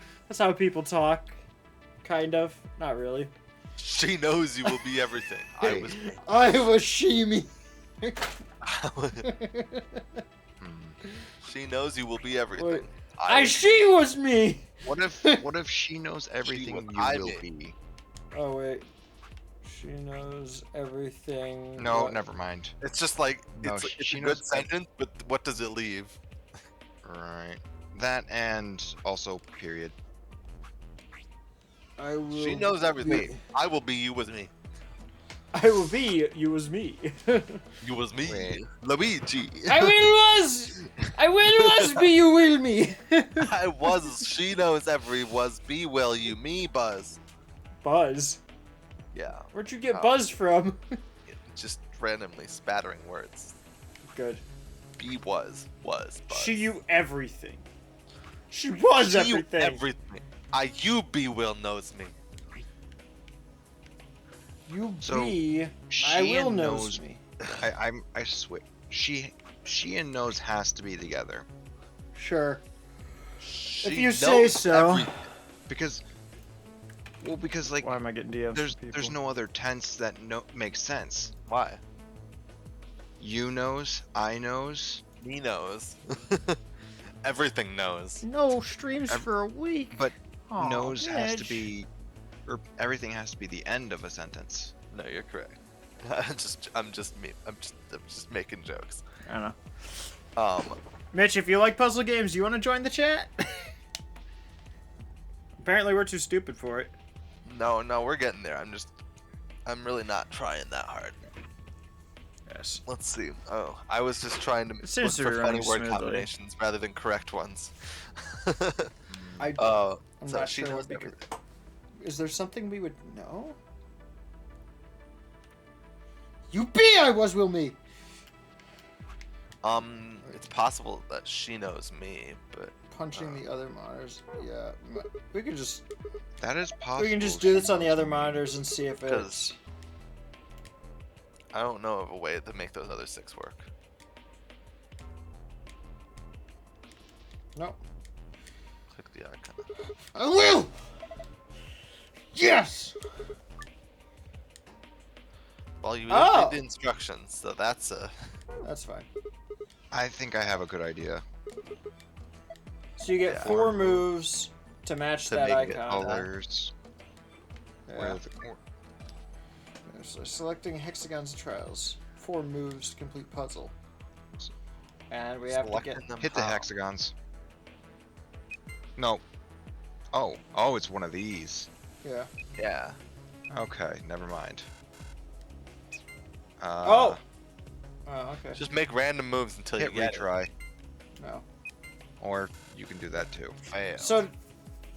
people talk. Kind of. Not really. She knows you will be everything. I was. I was she me. She knows you will be everything. Wait. She was me. What if she knows everything was you I will me. be? Oh wait. She knows everything. No, what- never mind. It's just like No, it's she a good knows sentence, but what does it leave? Right. That and also period. I will. She knows everything. be- I will be you with me. I will be you was me. You was me, Wait. Luigi. I will was be you will me. I was. She knows every was. Be will you me Buzz. Buzz. Yeah, Where'd you get Oh. Buzz from? just randomly spattering words. Good. Be was Buzz. She you everything. She was She you everything. everything. I you be will knows me. You So, be. I She will and knows Nose. me. I swear. She and Nose has to be together Sure. She If you say knows so. everything. because. Well, because like Why am I getting DMs? there's no other tense that make sense. Why? You knows, I knows. He knows. Everything knows. no streams Ev- for a week. but Aw, Knows has to bitch. be, or everything has to be the end of a sentence. No, you're correct. I'm just making jokes. I don't know. Um, Mitch, if you like puzzle games, you want to join the chat? Apparently, we're too stupid for it. no, we're getting there. I'm really not trying that hard. Yes. Let's see. Oh, I was just trying to It look seems to for be funny running word smoothly. combinations rather than correct ones. I'm So not she sure knows what be. everything. Is there something we would know? You be I was will me. It's possible that she knows me, but Punching the other monitors. Yeah, we could just That is possible. we can just do this on the other monitors and see if it's. because I don't know of a way to make those other 6 work. No. Click the icon. I will. Yes. Well, you Oh! read the instructions, so that's a. That's fine. I think I have a good idea. So you get Yeah. 4 moves to match To that make it icon. Colors. Yeah. Where the cor- So selecting hexagons and trials. 4 moves to complete puzzle. And we have to get. Selecting them Hit the how? hexagons. No. Oh, it's one of these. Yeah. Yeah. Okay, never mind. Oh! Oh, okay. Just make random moves until Hit you get retry, No. or you can do that too. it. Fail. So,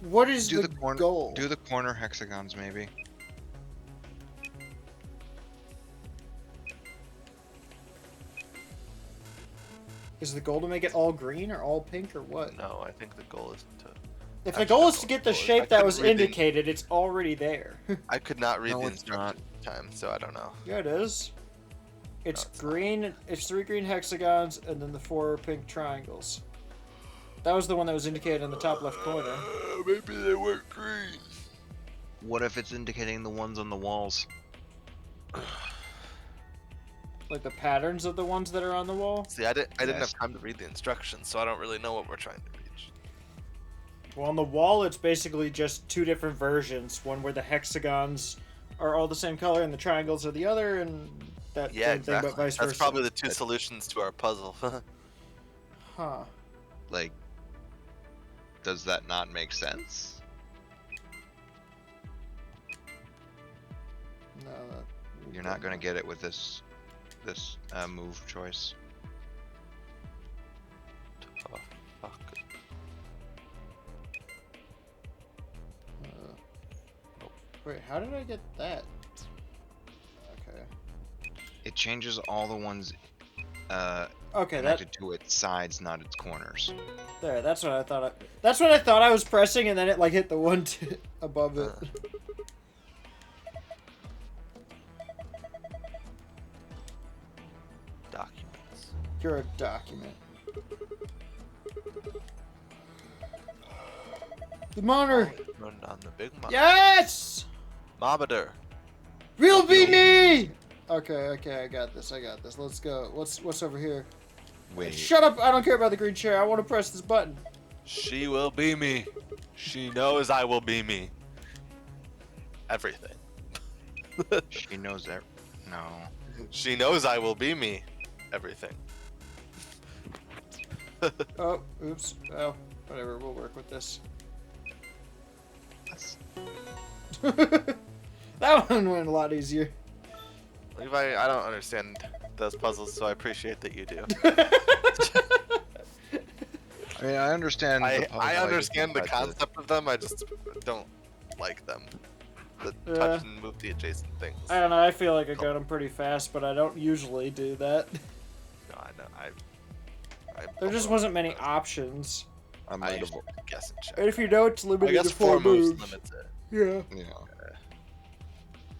what is Do the, the corner. goal? Do the corner hexagons maybe. Is the goal to make it all green or all pink or what? No, I think the goal is to. If the Actually, goal no, is to get the the goal is- I shape that couldn't was read the- indicated, it's already there. I could not read No, the it's not. instructions at the time, so I don't know. Yeah, it is. It's it's green. It's 3 green hexagons and then the 4 pink triangles. That was the one that was indicated in the top left corner. Maybe they weren't green. What if it's indicating the ones on the walls? Like the patterns of the ones that are on the wall. See, I didn't Yes. have time to read the instructions, so I don't really know what we're trying to reach. Well, on the wall, it's basically just 2 different versions. One where the hexagons are all the same color and the triangles are the other, and that Yeah, same exactly. thing, but vice That's versa. probably the 2 solutions to our puzzle. Huh. Like, does that not make sense? No, You're not gonna get it with this move choice. Oh, fuck. Wait, how did I get that? Okay. It changes all the ones Okay, that connected to its sides, not its corners. there. That's what I thought. That's what I thought I was pressing, and then it like hit the one above it. Documents. You're a document. The monitor. Running on the big monitor. Yes. Monitor. Will be me. Okay, I got this. Let's go. What's over here? Wait. Shut up! I don't care about the green chair. I want to press this button. She will be me. She knows I will be me. Everything. She knows that. No. She knows I will be me. Everything. Oh, oops. Oh, whatever. We'll work with this. That's- That one went a lot easier. Levi, I don't understand those puzzles, so I appreciate that you do. I mean, I understand. I the puzzle, I just understand the don't like concept of them. I just don't like them. The Yeah. touch and move the adjacent things. I don't know. I feel like I got them pretty fast, but I don't usually do that. No, I know. There just wasn't many options. I I might have. usually guess and check. And if you know it's I limited guess to 4 4 moves moves. limits it. Yeah. Yeah.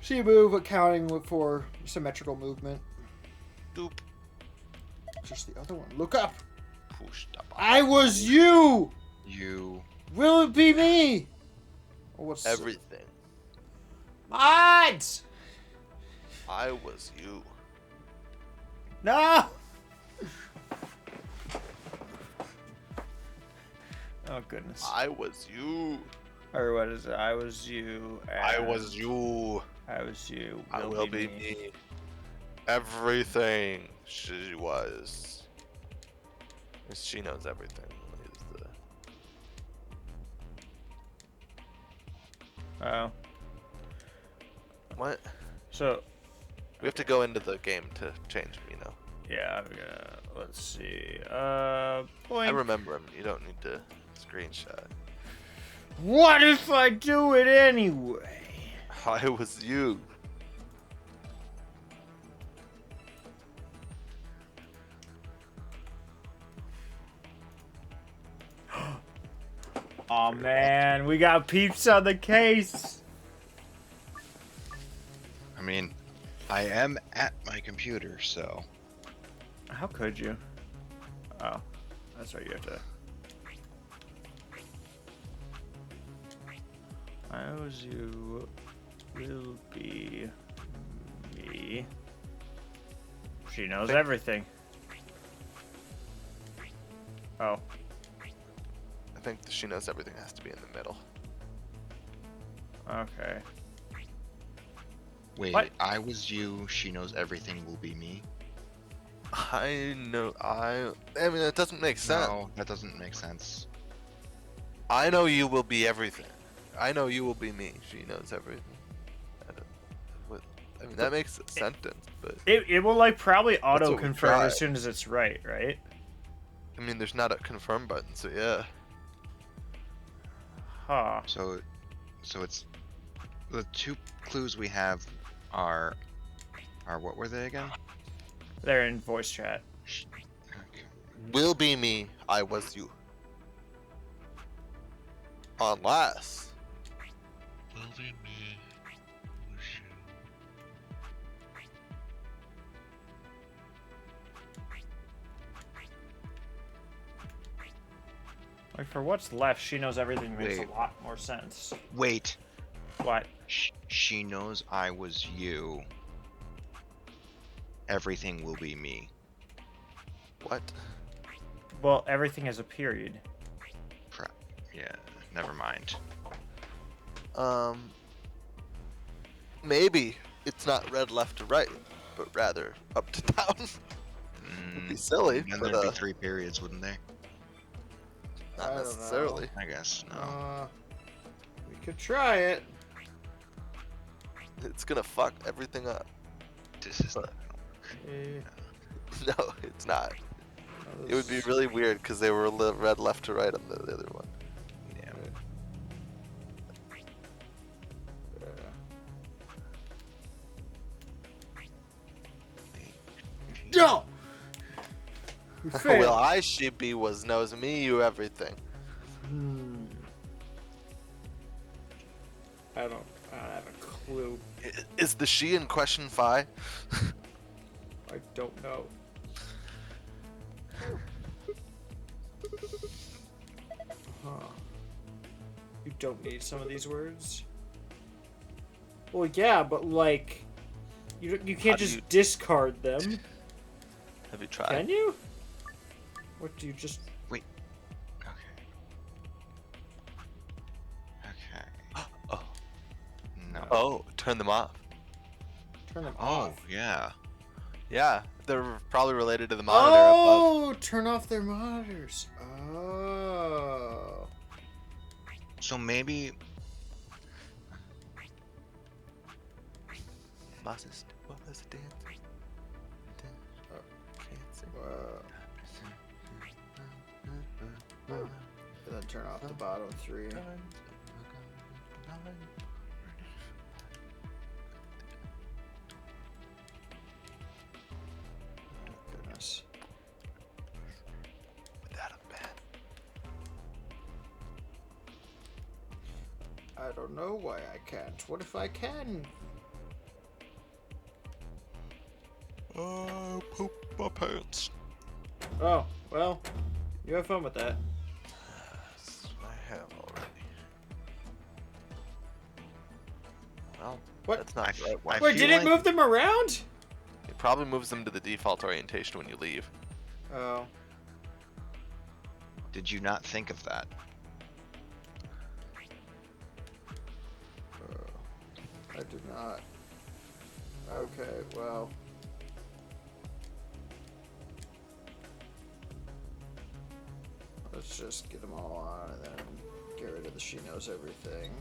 C move accounting for symmetrical movement. Doop. Just the other one. Look up. Push the button. I was you. You. Will it be me? Or what's Everything. Mods? I was you. No. Oh goodness. I was you. Or what is it? I was you. I was you. I was you. I will be me. Everything she was. She knows everything. Is the... Oh. What? So. We have to go into the game to change him, you know. Yeah. Let's see. I Boink. remember him. You don't need to screenshot. What if I do it anyway? I was you. Oh man, we got peeps on the case. I mean, I am at my computer, so. How could you? Oh, that's right. You have to. I was you. Will be me. She knows everything. Oh. I think the she knows everything has to be in the middle. Okay. Wait, What? I was you, she knows everything will be me? I know. I mean, it doesn't make sense. No, that doesn't make sense. I know you will be everything. I know you will be me. She knows everything. I mean, that makes a sentence, but It will like probably auto what we confirm tried. as soon as it's right, right? I mean, there's not a confirm button, so yeah. Huh. So it's the two clues we have are what were they again? They're in voice chat. Okay. Will be me. I was you. Unless. Will be me. Was you. Like for what's left, she knows everything makes Wait. a lot more sense. Wait. What? She knows I was you. Everything will be me. What? Well, everything has a period. Yeah, never mind. Maybe it's not read left to right, but rather up to down. It'd be silly, Then but there'd be 3 periods, wouldn't there? I not don't necessarily. I guess no. We could try it. It's gonna fuck everything up. This is not. No, it's not. It would be really weird because they were read left to right on the other one. Yeah. No. We Will failed. I she be was knows me you everything. I don't have a clue. Is the she in question Phi? I don't know. Huh. You don't need some of these words? Well, yeah, but like, you How can't do just you- discard them, Have you tried? can you? What do you just? Okay. Okay. Oh, No. oh, turn them off. Turn them Oh, off. yeah. Yeah, they're probably related to the monitor above. Oh, turn off their monitors. Oh. So maybe. Moses, what was it, dance? And then turn off the bottom 3. Goodness. Without a pen. I don't know why I can't. What if I can? Poop my pants. Oh, well, you have fun with that. Yes, I have already. Well, What? that's not the right I one. Wait, feel did it like- move them around? It probably moves them to the default orientation when you leave. Oh. Did you not think of that? I did not. Okay, well. Let's just get them all on and then get rid of the she knows everything.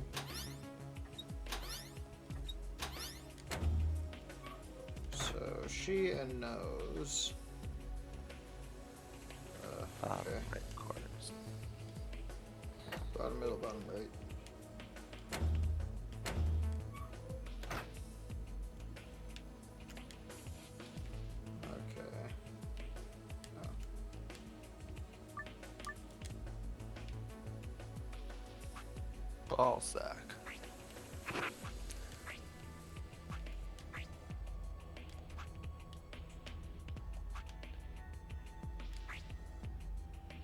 So she and knows. Okay. Right corners. Bottom middle, bottom right. Okay. Ball sack.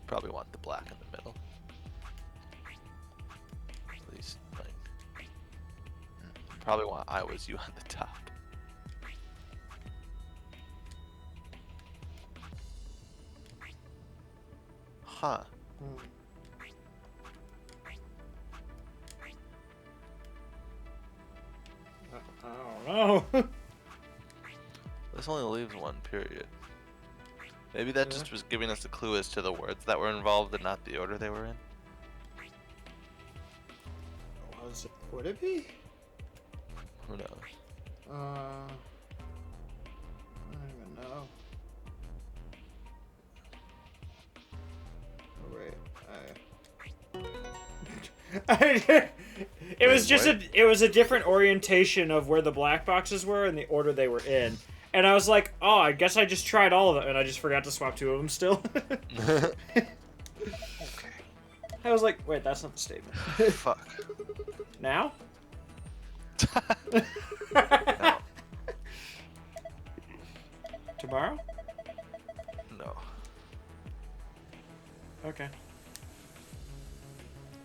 Probably want the black in the middle. At least, like, probably want I was you on the top. Huh. I don't know. This only leaves one period. Maybe that just was giving us a clue as to the words that were involved and not the order they were in. Was it? Would it be? Who knows? I don't even know. Oh, wait, it was just a different orientation of where the black boxes were and the order they were in. And I was like, oh, I guess I just tried all of them, and I just forgot to swap 2 of them still. Okay. I was like, wait, that's not the statement. Fuck. Now? No. Tomorrow? No. Okay.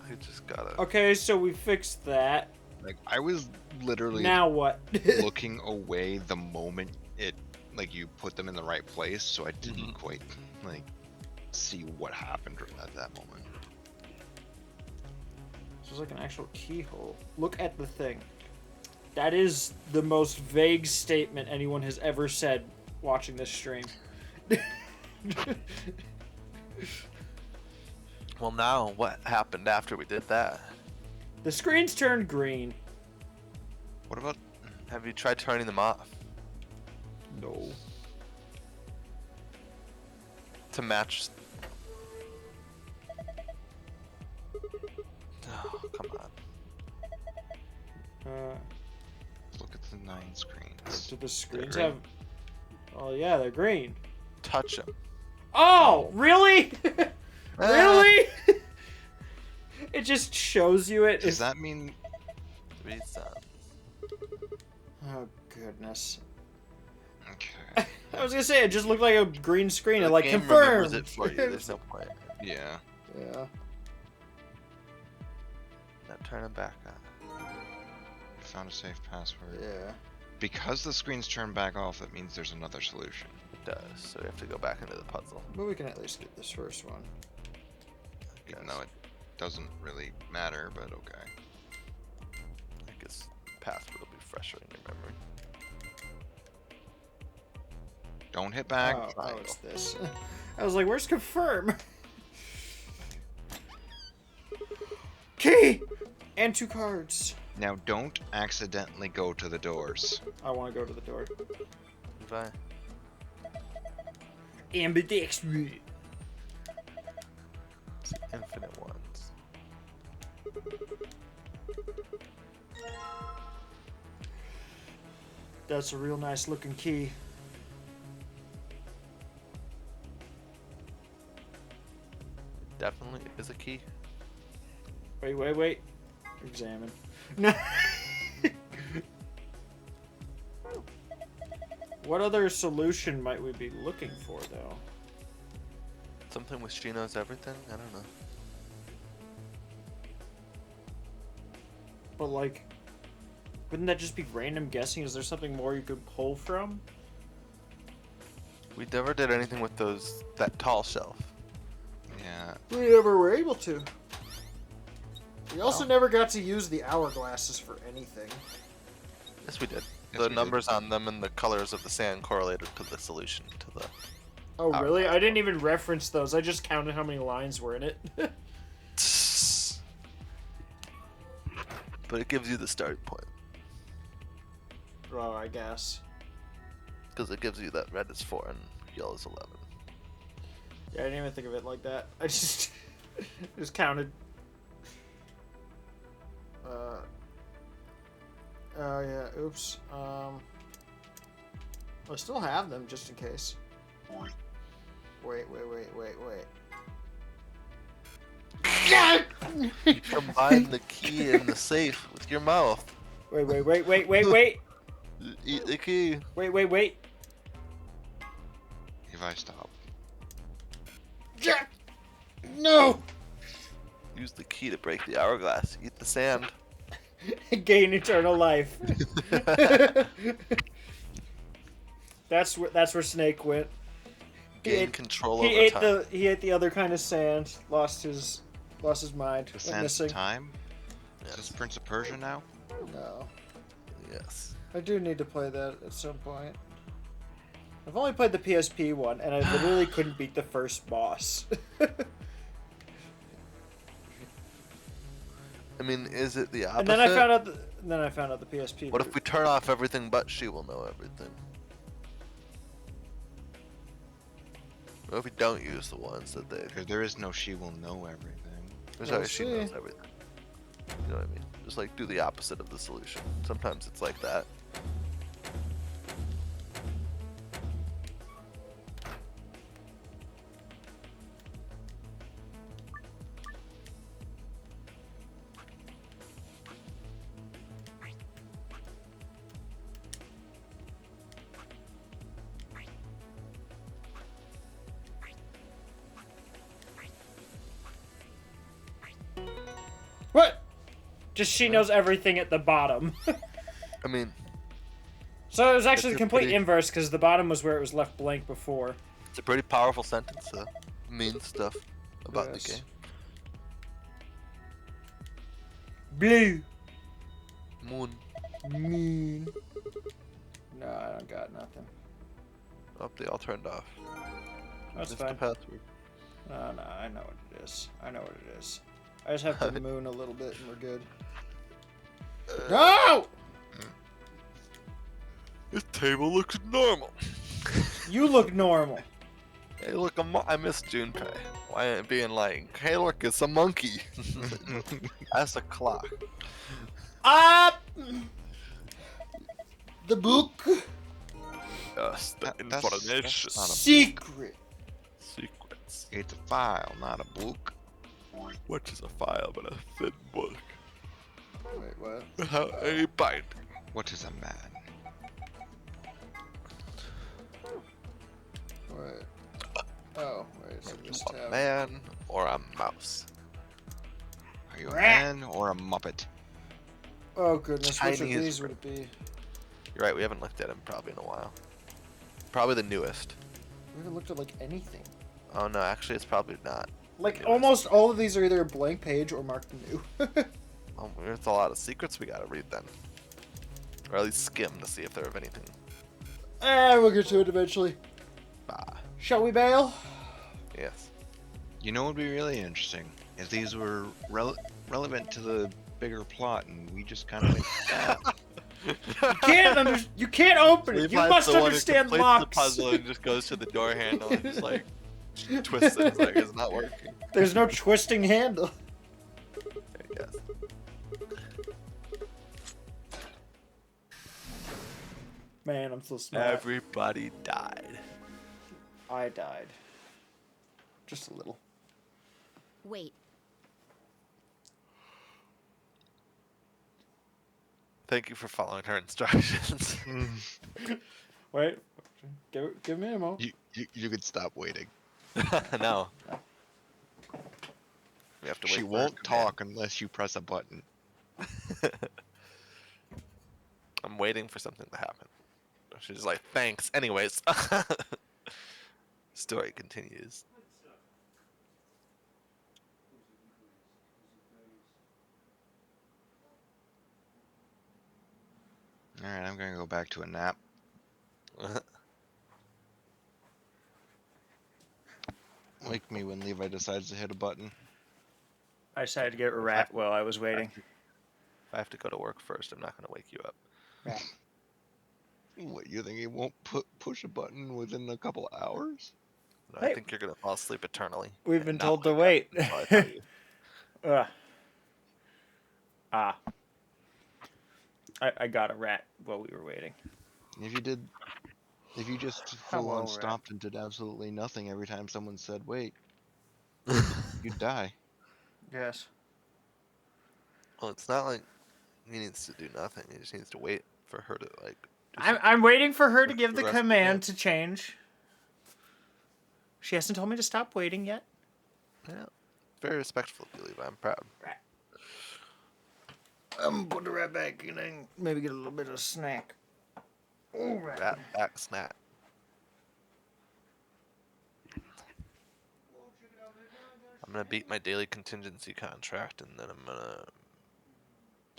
I just gotta. Okay, so we fixed that. Like I was literally Now what? looking away the moment it like you put them in the right place, so I didn't quite like see what happened at that moment. This is like an actual keyhole. Look at the thing. That is the most vague statement anyone has ever said watching this stream. Well, now what happened after we did that? The screen's turned green. What about Have you tried turning them off No. to match? Oh, come on. look at the 9 screens? Do the screens green. have... Oh yeah, they're green. Touch them. Oh, really? Really? It just shows you it. Does that mean 3 suns. Oh, goodness. okay? I was gonna say, it just looked like a green screen. The And like, game confirmed. remembers it for you. There's no point. Yeah. Yeah. Now turn them back on. Found a safe password. Yeah. Because the screens turn back off, that means there's another solution. It does. So we have to go back into the puzzle. But we can at least get this first one. Even though it doesn't really matter, but okay. I guess password will be fresher in your memory. Don't hit back. Oh, it's this. I was like, where's confirm? Key! And 2 cards. Now don't accidentally go to the doors. I want to go to the door. Bye. Ambidextrous. It's infinite ones. That's a real nice looking key. Definitely is a key. Wait. Examine. No. What other solution might we be looking for, though? Something with She Knows Everything? I don't know. But, like, wouldn't that just be random guessing? Is there something more you could pull from? We never did anything with that tall shelf. Yeah. We never were able to. We also Oh. never got to use the hourglasses for anything. Yes, we did. Yes, The we numbers on them and the colors of the sand correlated to the solution, to the... Oh, really? I didn't even reference those. I just counted how many lines were in it. But it gives you the starting point. Oh, I guess. Because it gives you that red is 4 and yellow is 11. Yeah, I didn't even think of it like that. I just just counted. Oh yeah, oops. I still have them just in case. Wait. Combine the key and the safe with your mouth. Wait. Eat the key. Wait. If I stop. Jack! No! Use the key to break the hourglass. Eat the sand. Gain eternal life. That's where Snake went. Gain control He over ate time. he ate the other kind of sand. Lost his mind. The Went Sands missing. of Time? Is Yes. this Prince of Persia now? No. Yes. I do need to play that at some point. I've only played the PSP one, and I literally couldn't beat the first boss. I mean, is it the opposite? and then I found out. The PSP. What if we turn off everything but She Will Know Everything? What if we don't use the ones that they... Because there is no She Will Know Everything. There's We'll always She see. Knows Everything. You know what I mean? Just like do the opposite of the solution. Sometimes it's like that. What? Just she knows everything at the bottom. I mean, So it was actually the It's a complete pretty- inverse because the bottom was where it was left blank before. it's a pretty powerful sentence that means stuff about Yes. the game. Blue. Moon. Mean. No, I don't got nothing. Oh, they all turned off. That's Missed the fine. password. No, I know what it is. I know what it is. I just have to moon a little bit and we're good. No! This table looks normal. You look normal. Hey, look, I miss Junpei. Why ain't it being like, hey, look, it's a monkey. That's a clock. Up! The book. Yes, the That's information. not a Secret. Secrets. It's a file, not a book. What is a file but a thin book? Wait, what? Without any binding. What is a man? Wait. Oh, wait, so this A tab. man or a mouse? Are you a man or a muppet? Oh goodness, which of Tiny as these would it be? You're right, we haven't looked at him probably in a while. Probably the newest. We haven't looked at like anything. Oh no, actually it's probably not. Like Newest. almost all of these are either a blank page or marked new. There's a lot of secrets we gotta read then. Or at least skim to see if there are anything. We'll get to it eventually. Bah. Shall we bail? Yes. You know what would be really interesting? If these were relevant to the bigger plot and we just kind of went, yeah. You can't open it. You Levi's must the one who understand completes locks. the puzzle and just goes to the door handle and just like twists it. It's like it's not working. There's no twisting handle. Yes. Man, I'm so smart. Everybody died. I died. Just a little. Wait, Thank you for following her instructions. Wait, Give me ammo. You could stop waiting. No. We have to wait She for her won't command. talk unless you press a button. I'm waiting for something to happen. She's just like, thanks. Anyways. Story continues. Alright, I'm gonna go back to a nap. Wake me when Levi decides to hit a button. I decided to get a rat while I was waiting. If I have to go to work first, I'm not going to wake you up. What, you think he won't push a button within a couple hours? No, Hey. I think you're going to fall asleep eternally. We've and been not told to wake wait. up until I tell you. I got a rat while we were waiting. If you just Hello, full on rat. stopped and did absolutely nothing every time someone said wait, you'd die. Yes. Well, it's not like he needs to do nothing. He just needs to wait for her to, like... do I'm waiting for her to Push give the the rest of command it. to change. She hasn't told me to stop waiting yet. something. Yeah. Very respectful of you, Levi. I'm proud. I'm gonna put the rat back in and maybe get a little bit of a snack. Oh, Rat back snap. I'm gonna beat my daily contingency contract, and then I'm gonna...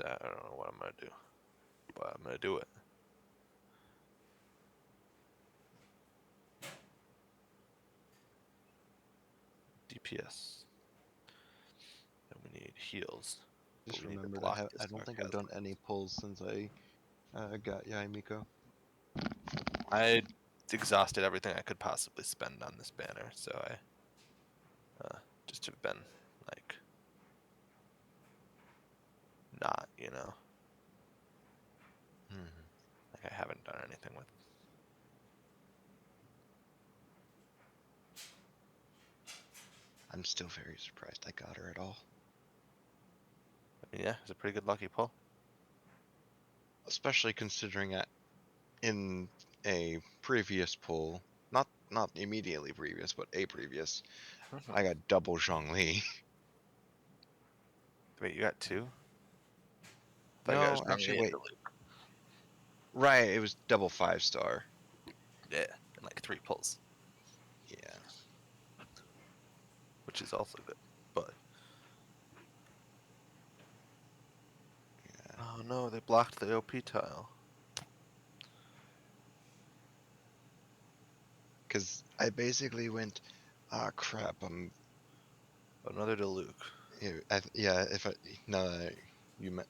I don't know what I'm gonna do. But I'm gonna do it. DPS. And we need heals. Just But we need to remember, block I this don't think I've sarcasm. done any pulls since I got Yai Miko. I exhausted everything I could possibly spend on this banner, so I just have been like not, you know, like I haven't done anything with. I'm still very surprised I got her at all. I mean, yeah, it's a pretty good lucky pull. Especially considering in a previous pull, not immediately previous, but a previous, I got double Zhongli. Wait, you got two? Thought you No, got Zhongli actually, and wait. Diluc. Right, it was double 5-star. Yeah, and like 3 pulls, Yeah. which is also good. But Yeah. oh no, they blocked the OP tile. Because I basically went, ah, crap, Another Diluc. yeah, now that you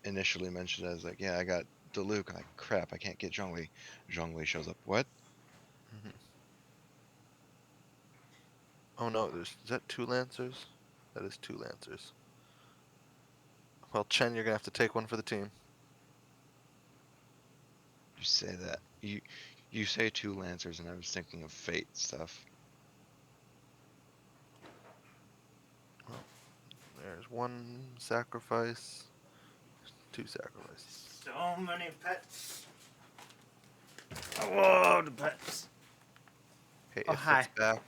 initially mentioned it, I was like, yeah, I got Diluc, I'm like, crap, I can't get Zhongli. Zhongli shows up, what? Oh no, is that 2 Lancers? That is 2 Lancers. Well, Chen, you're gonna have to take one for the team. You say that. You say 2 Lancers, and I was thinking of Fate stuff. There's 1 sacrifice, 2 sacrifices. So many pets. I love the pets. Okay, Oh, if hi. it's back.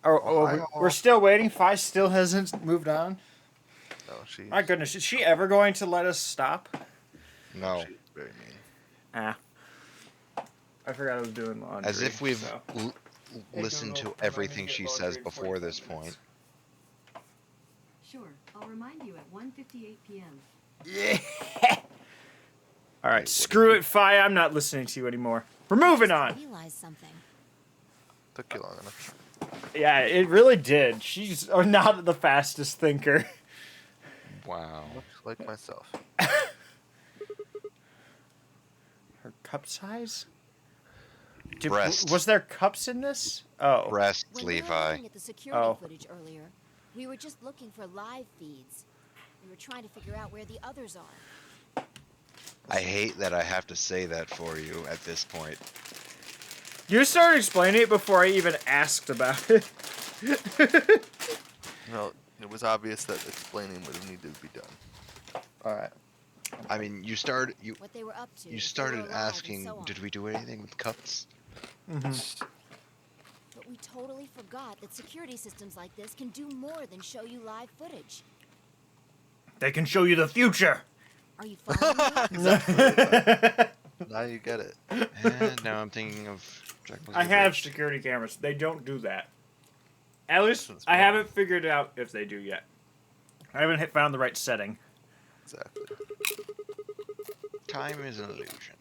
We're still waiting. Fi still hasn't moved on. No, she. My goodness, is she ever going to let us stop? No. She's very mean. Ah. I forgot I was doing laundry. As if we've so. listened to everything she says before this point. Sure, I'll remind you at 1:58 p.m. Yeah. All right, screw it, Fi. I'm not listening to you anymore. We're moving on. Realize something. Took you long enough. Yeah, it really did. She's not the fastest thinker. Wow. Much like myself. Her cup size? Breast. Was there cups in this? Oh. Breast, When we were Levi. looking at the security Oh. footage earlier, we were just looking for live feeds. We were trying to figure out where the others are. I hate that I have to say that for you at this point. You started explaining it before I even asked about it. No, it was obvious that explaining would have needed to be done. All right. I mean, you what they were up to. you if they started were alive, and asking, so on. did we do anything with cuts? But we totally forgot that security systems like this can do more than show you live footage. They can show you the future. Are you following me? Now you get it. And now I'm thinking of Jack I have security cameras. They don't do that. At least Since I when? haven't figured out if they do yet. I haven't found the right setting. Exactly. Time is an illusion.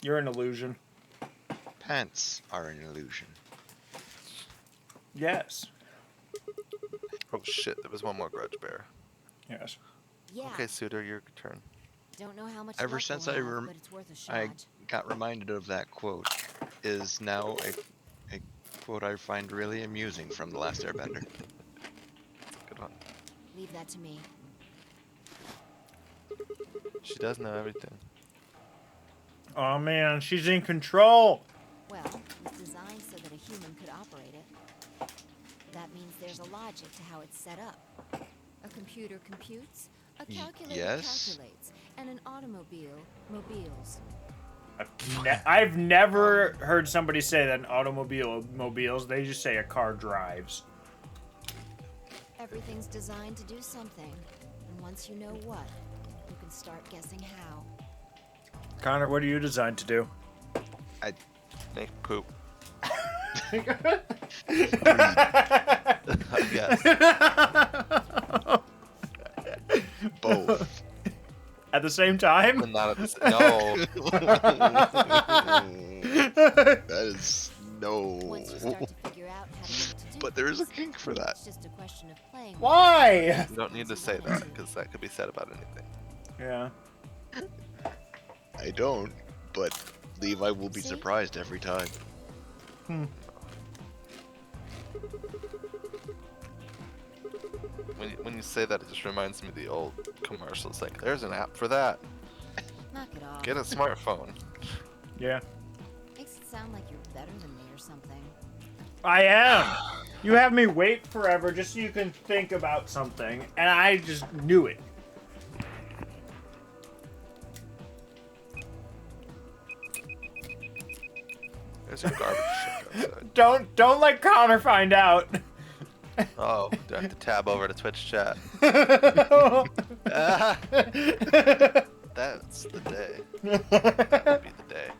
You're an illusion. Pants are an illusion. Yes. Oh shit, there was one more grudge bear. Yes. Yeah. Okay, Suitor, your turn. Don't know how much Ever luck since we'll I have, but it's worth a shot. I got reminded of that quote is now a quote I find really amusing from The Last Airbender. Good one. Leave that to me. She does know everything. Oh man, she's in control. Well, it was designed so that a human could operate it. That means there's a logic to how it's set up. A computer computes, a calculator yes. calculates, and an automobile mobiles. I've never heard somebody say that an automobile mobiles. They just say a car drives. Everything's designed to do something, and once you know what, you can start guessing how. Connor, what are you designed to do? Make poop. Breathe. I guess. Both. At the same time? But not at the same. No. That is no. Once you start to figure out how to get it to do But there is a things, kink for that. It's just a question of playing. Why? You don't need to say that because that could be said about anything. Yeah. I don't, but Levi will be See? surprised every time. When you say that, it just reminds me of the old commercials. Like, there's an app for that. Knock it off. Get a smartphone. Yeah. Makes it sound like you're better than me or something. I am. You have me wait forever just so you can think about something, and I just knew it. There's a garbage truck outside. Don't let Connor find out. Oh, do I have to tab over to Twitch chat? Oh. That's the day. That'd be the day.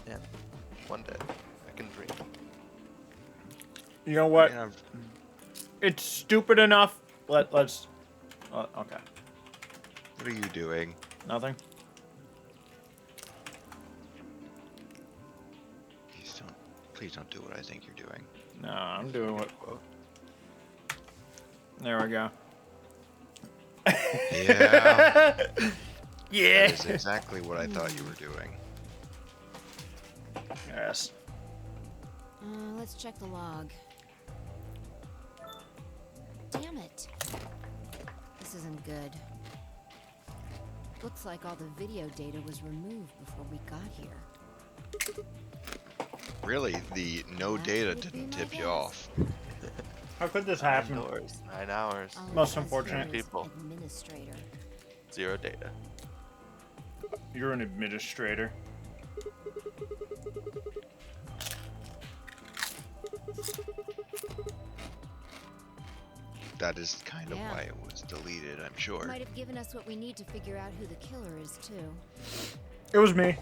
Yeah. One day. I can dream. You know what? Yeah, It's stupid enough. Let's. Okay. what are you doing? Nothing. Please don't do what I think you're doing. No, I'm doing what. There we go. Yeah. Yeah. That is exactly what I thought you were doing. Yes. Let's check the log. Damn it. This isn't good. Looks like all the video data was removed before we got here. Really, the no That data would be didn't my tip you guess. off. How could this 9 happen? hours. 9 hours. All Most it says unfortunate here is people. Administrator. 0 data. You're an administrator. That is kind of Yeah. why it was deleted, I'm sure. Might have given us what we need to figure out who the killer is too. It was me.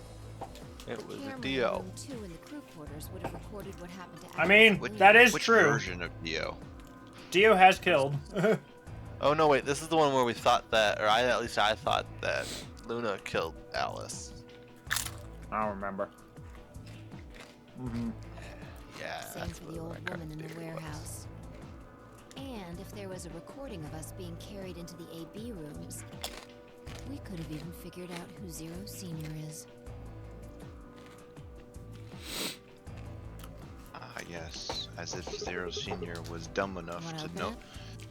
It The was a camera in Dio. room 2 in the crew quarters would have recorded what happened to I mean, Alex and that William. is Which true. version of Dio? Dio has killed. Oh no, wait. This is the one where we thought that, or at least I thought that Luna killed Alice. I don't remember. Yeah. Same that's for what the old record woman in the data was. warehouse. And if there was a recording of us being carried into the AB rooms, we could have even figured out who Zero Senior is. Ah, yes. As if Zero Senior was dumb enough Wanna to open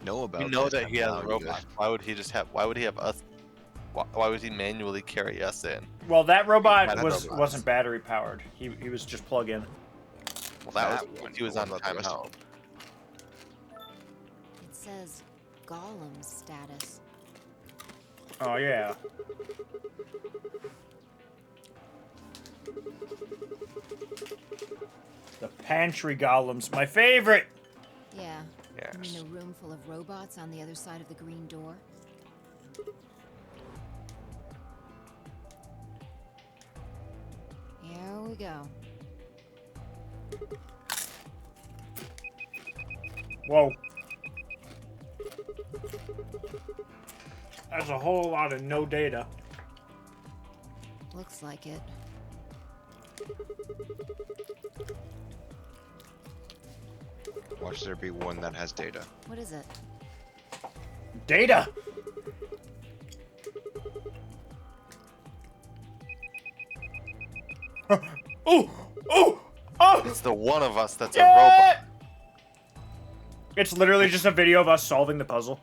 know about You know this that he has a technology. robot. Why would he just have? Why would he have us? Why would he manually carry us in? Well, that robot Might have robots. wasn't battery powered. He was just plug in. Well, that That was when one. he was What on about the time rest of out. It says Gollum's status. Oh yeah. The pantry golems, my favorite. Yeah. You mean Yes. the room full of robots on the other side of the green door? Here we go. Whoa. That's a whole lot of no data. Looks like it. Watch there be one that has data. What is it? Data. Oh, oh, oh! It's the one of us that's a Yeah! robot. It's literally just a video of us solving the puzzle.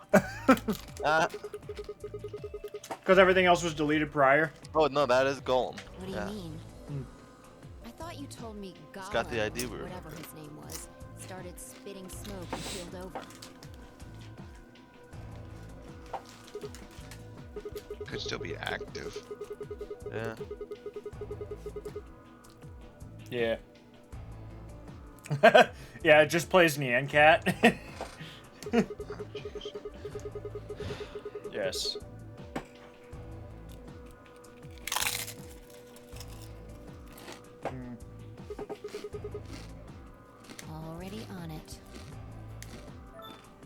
Because everything else was deleted prior. Oh no, that is Golem. What do Yeah. you mean? I thought you told me Gollum, He's got the ID we whatever remember. his name was, started spitting smoke and keeled over. Could still be active. Yeah. Yeah. Yeah, it just plays Nyan Cat. Oh, jeez. Yes. Already on it.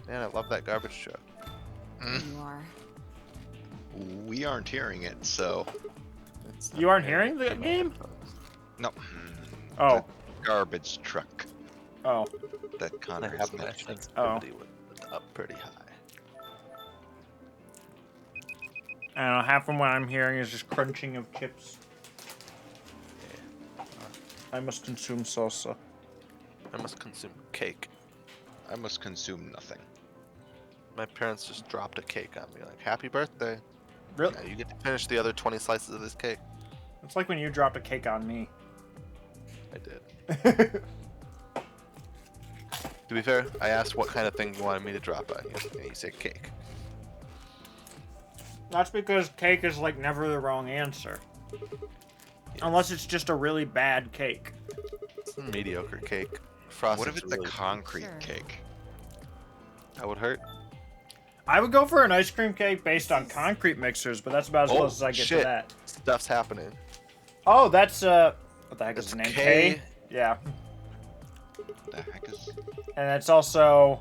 Man, I love that garbage truck. You are. We aren't hearing it, so It's You aren't hearing the game? no. Oh. The garbage truck Oh. that I Connor have is my mentioning. sensitivity with up pretty high. I don't know, half of what I'm hearing is just crunching of chips. I must consume salsa. I must consume cake. I must consume nothing. My parents just dropped a cake on me, like, happy birthday. Really? Yeah, you get to finish the other 20 slices of this cake. It's like when you dropped a cake on me. I did. To be fair, I asked what kind of thing you wanted me to drop on you, and you said cake. That's because cake is like never the wrong answer. Unless it's just a really bad cake. It's a mediocre cake. Frosting's What if it's a really- concrete Sure. cake? That would hurt. I would go for an ice cream cake based on concrete mixers, but that's about as close as I get shit. to that. Stuff's happening. Oh, that's what the heck is It's his name? K. Yeah. What the heck is? And it's also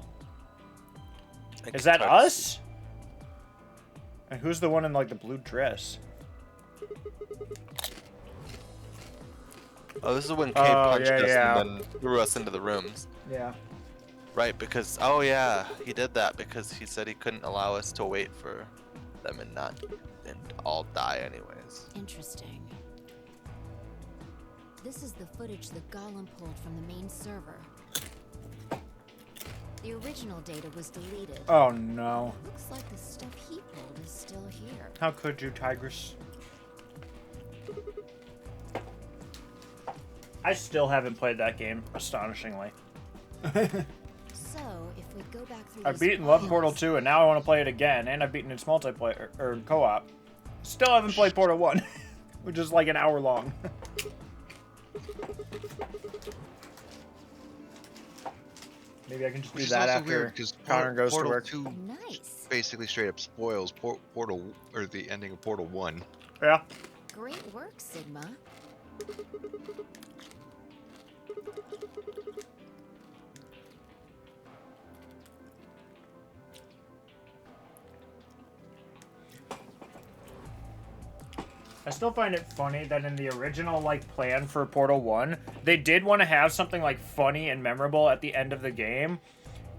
I is can that start to us? And who's the one in like the blue dress? Oh, this is when Kay Oh, punched yeah, us yeah. and then threw us into the rooms. Yeah. Right, because, oh yeah, he did that because he said he couldn't allow us to wait for them and all die anyways. Interesting. This is the footage that Gollum pulled from the main server. The original data was deleted. Oh no. Looks like the stuff he pulled is still here. How could you, Tigress? I still haven't played that game, astonishingly. So, if we go back through I've these beaten Love files- Portal 2, and now I want to play it again, and I've beaten its multiplayer, or co-op. Still haven't played Portal 1, which is like an hour long. Maybe I can just Which do is that also after weird because Connor goes to Portal work. 2 Nice. basically straight up spoils Portal or the ending of Portal 1. Yeah. Great work, Sigma. I still find it funny that in the original like plan for Portal 1, they did want to have something like funny and memorable at the end of the game.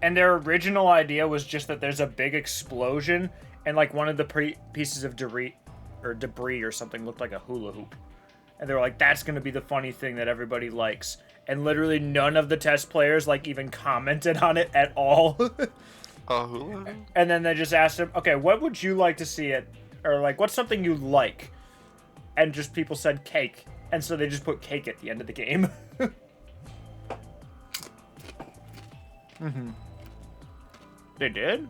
And their original idea was just that there's a big explosion and like one of the pieces of debris or something looked like a hula hoop. And they were like, that's going to be the funny thing that everybody likes. And literally none of the test players like even commented on it at all. Oh, who? And then they just asked him, okay, what would you like to see it? Or like, what's something you like? And just people said cake. And so they just put cake at the end of the game. Mm-hmm. They did?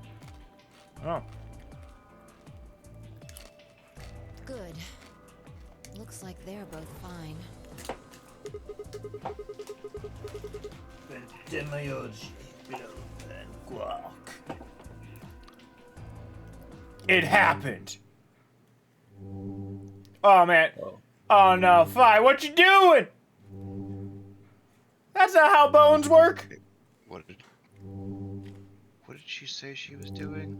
Oh. Good. Looks like they're both fine. It happened. Oh man. Oh no, Fi, what you doing? That's not how bones work. What did she say she was doing?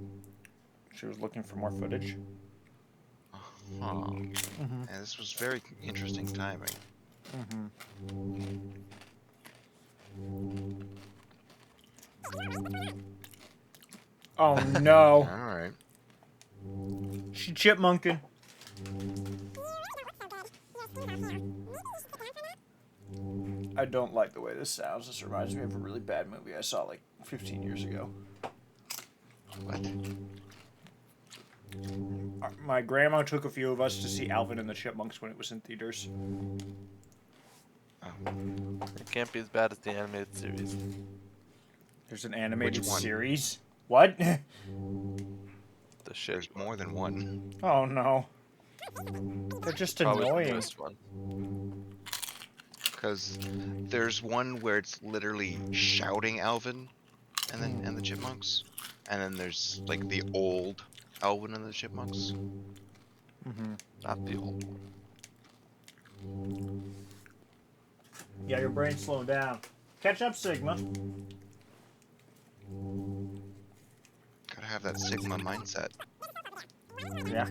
She was looking for more footage. Huh. Yeah, this was very interesting timing. Oh no. Alright. She chipmunking. I don't like the way this sounds. This reminds me of a really bad movie I saw like 15 years ago. What? My grandma took a few of us to see Alvin and the Chipmunks when it was in theaters. Oh. It can't be as bad as the animated series. There's an animated Which one? series? What? The shit. There's more than one. Oh no. They're just Probably the annoying. newest one. Because there's one where it's literally shouting Alvin and the Chipmunks. And then there's like the old Alvin and the Chipmunks. Not the old one. Yeah, your brain's slowing down. Catch up, Sigma. Gotta have that Sigma mindset. Yeah.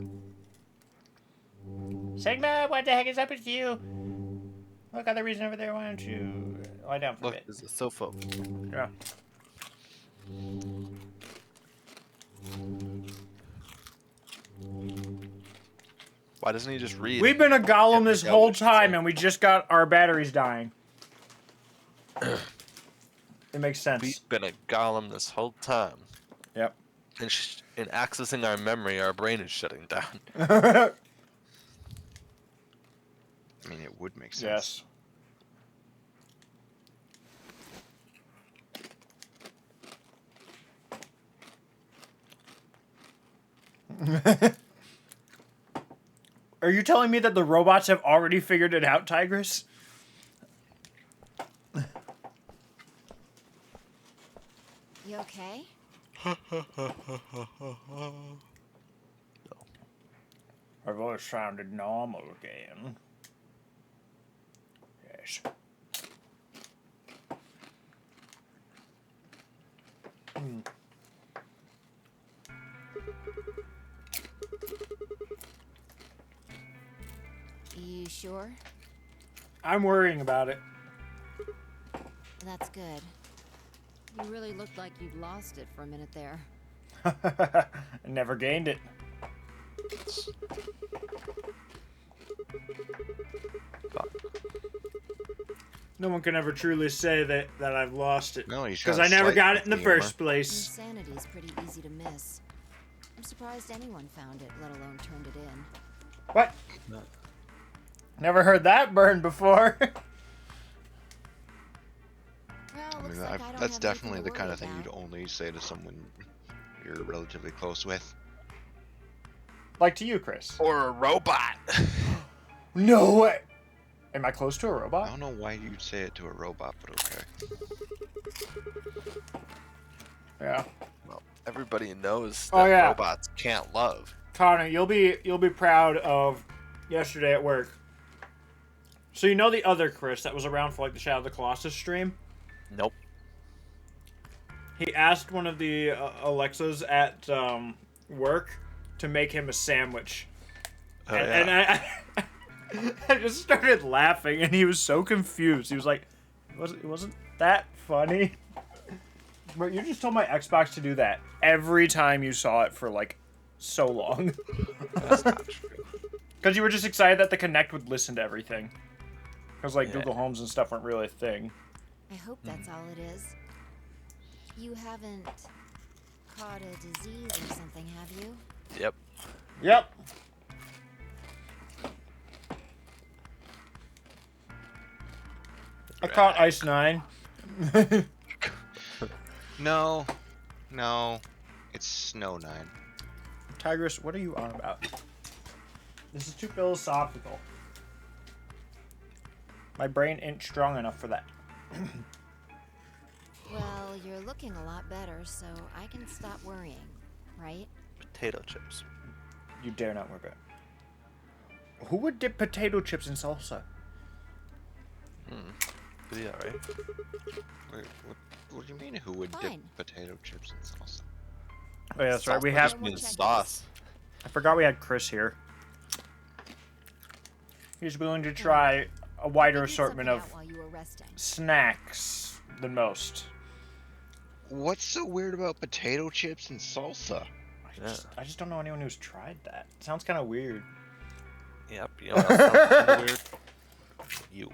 Sigma, what the heck is up with you? Look, other reason over there. Why don't you lie down for a Look, bit? there's a sofa. Yeah. Why doesn't he just read? We've been a golem this Yeah, whole what you time, say. and we just got our batteries dying. It makes sense. We've been a golem this whole time. Yep. And in accessing our memory, our brain is shutting down. I mean, it would make sense. Yes. Are you telling me that the robots have already figured it out, Tigress? You okay? Her voice sounded normal again. Yes. You sure? I'm worrying about it. That's good. You really looked like you'd lost it for a minute there. I never gained it. No one can ever truly say that I've lost it. No, you Because I never got it in the first place. Insanity's pretty easy to miss. I'm surprised anyone found it, let alone turned it in. What? Never heard that burn before. Well, I looks mean, like I don't that's have definitely anything the to kind worry of thing you'd about. only say to someone you're relatively close with. Like to you, Chris. Or a robot. No way. Am I close to a I robot? don't know why you'd say it to a robot, but okay. Yeah. Well, everybody knows Oh, that yeah. robots can't love. Connor, you'll be proud of yesterday at work. So you know the other Chris that was around for like the Shadow of the Colossus stream? Nope. He asked one of the Alexas at work to make him a sandwich. Oh, And I just started laughing, and he was so confused. He was like, it wasn't that funny. But you just told my Xbox to do that every time you saw it for like so long. That's not true. Because you were just excited that the Kinect would listen to everything. Because like Yeah. Google Homes and stuff weren't really a thing. I hope that's all it is. You haven't caught a disease or something, have you? Yep. Yep. I caught Ice 9. No, it's It's Snow 9. Tigress, what are you on about? This is too philosophical. My brain ain't strong enough for that. Well, you're looking a lot better, so I can stop worrying, right? Potato chips. You dare not work it. Who would dip potato chips in salsa? Yeah, right. Wait, what do you mean? Who would Fine. dip potato chips in salsa? Oh yeah, that's right. We Salsa have. just means Check this. sauce. I forgot we had Chris here. He's willing to try a wider Figured assortment something of out while you were resting. snacks than most. What's so weird about potato chips and salsa? I just don't know anyone who's tried that. Sounds kind of weird. Yep. You know what else sounds weird? You.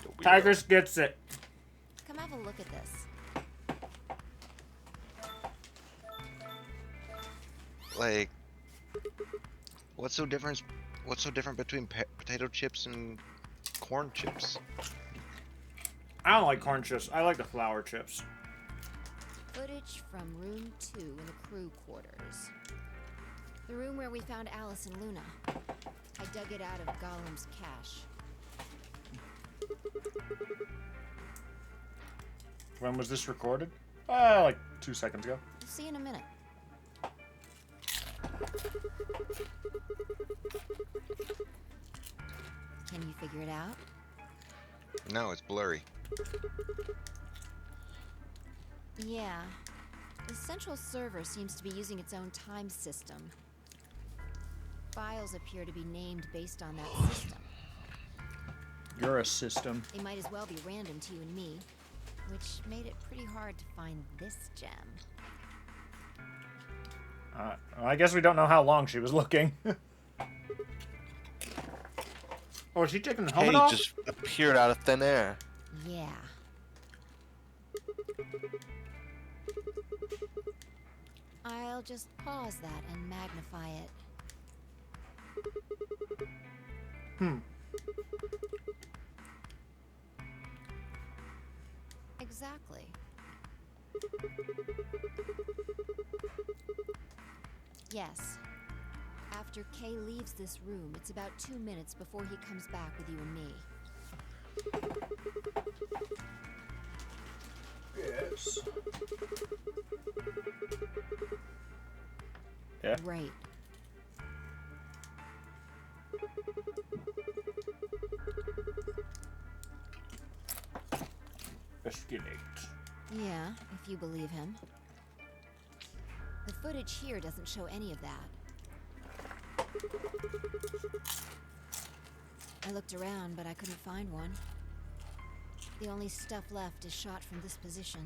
The weirdo. Tigress gets it. Come have a look at this. Like, what's so different between potato chips and corn chips? I don't like corn chips. I like the flour chips. Footage from room 2 in the crew quarters. The room where we found Alice and Luna. I dug it out of Gollum's cache. When was this recorded? Like 2 seconds ago. We'll see in a minute. Can you figure it out? No, it's blurry. Yeah. The central server seems to be using its own time system. Files appear to be named based on that system. You're a system. They might as well be random to you and me, which made it pretty hard to find this gem. I guess we don't know how long she was looking. Oh, is she taking the helmet Hey, off? just appeared out of thin air. Yeah. I'll just pause that and magnify it. Exactly. Yes. After Kay leaves this room, it's about 2 minutes before he comes back with you and me. Yes. Yeah. Right. Escalate. Yeah, if you believe him. The footage here doesn't show any of that. I looked around, but I couldn't find one. The only stuff left is shot from this position.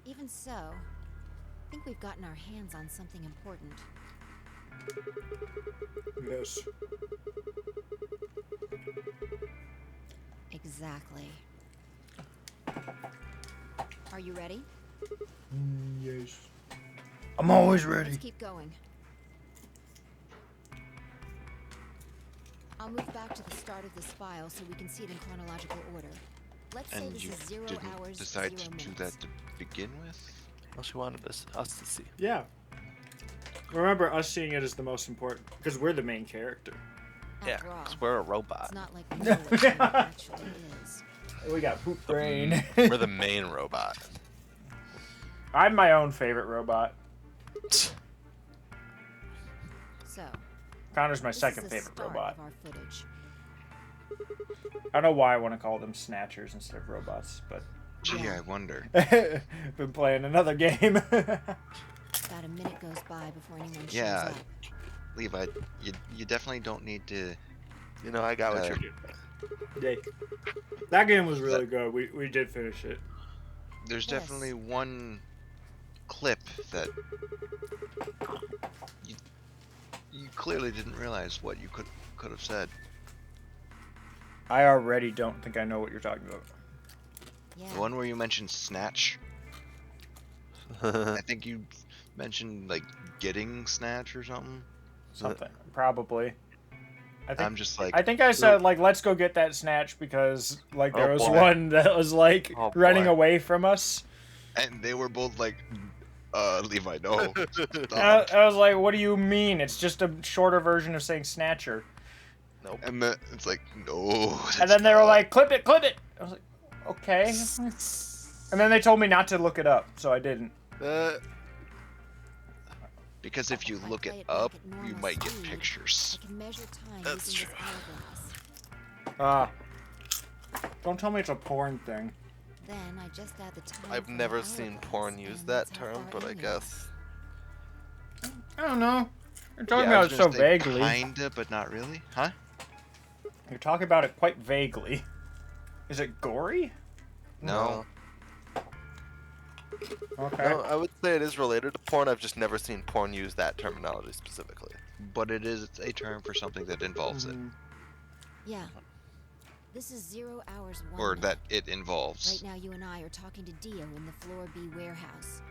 Even so, I think we've gotten our hands on something important. Yes. Exactly. Are you ready? Yes. I'm always ready. Let's keep going. I'll move back to the start of this file so we can see it in chronological order. Let's say And this you is 0 didn't hours, decide 0 to do minutes. that to begin with? Well, she wanted us to see. Yeah. Remember, us seeing it is the most important because we're the main character. Yeah, After all, because we're a robot. it's not like we know what it actually is. We got poop brain. We're the main robot. I'm my own favorite robot. So, Connor's my this second is the favorite start robot. of our footage. I don't know why I want to call them snatchers instead of robots, but Gee, Yeah. I wonder. been playing another game. About a minute goes by before anyone shows Yeah. up. Levi, you definitely don't need to. You know, I got what Uh, you're doing. Yay. That game was really good. We did finish it. There's Yes. definitely one clip that you clearly didn't realize what you could have said. I already don't think I know what you're talking about. Yeah. The one where you mentioned snatch. I think you mentioned like getting snatch or something. Something. Probably. I think I'm just like, I think I said like let's go get that snatch because like there Oh, was boy. one that was like Oh, running boy. away from us. and they were both like, Levi, no. And Stop. I was like, what do you mean? It's just a shorter version of saying snatcher. Nope. And then it's like, no. And then they were like, clip it, clip it. I was like, okay. And then they told me not to look it up, so I didn't. because if you If I look play it back up, at you normal might get speed, pictures. I can measure time That's using true. this hourglass. Don't tell me it's a porn thing. Then I just add the time. I've from never the seen hourglass, porn use and that that's how term, far but I in you are. guess. I don't know. You're talking Yeah, I about was it so gonna say vaguely. Kinda, but not really. Huh? You're talking about it quite vaguely. Is it gory? No. Okay. No, I would say it is related to porn. I've just never seen porn use that terminology specifically. But it is a term for something that involves it. Mhm. Yeah. This is 0 hours 1 Or minute. that it involves. Right now, you and I are talking to Dio in the Floor B warehouse.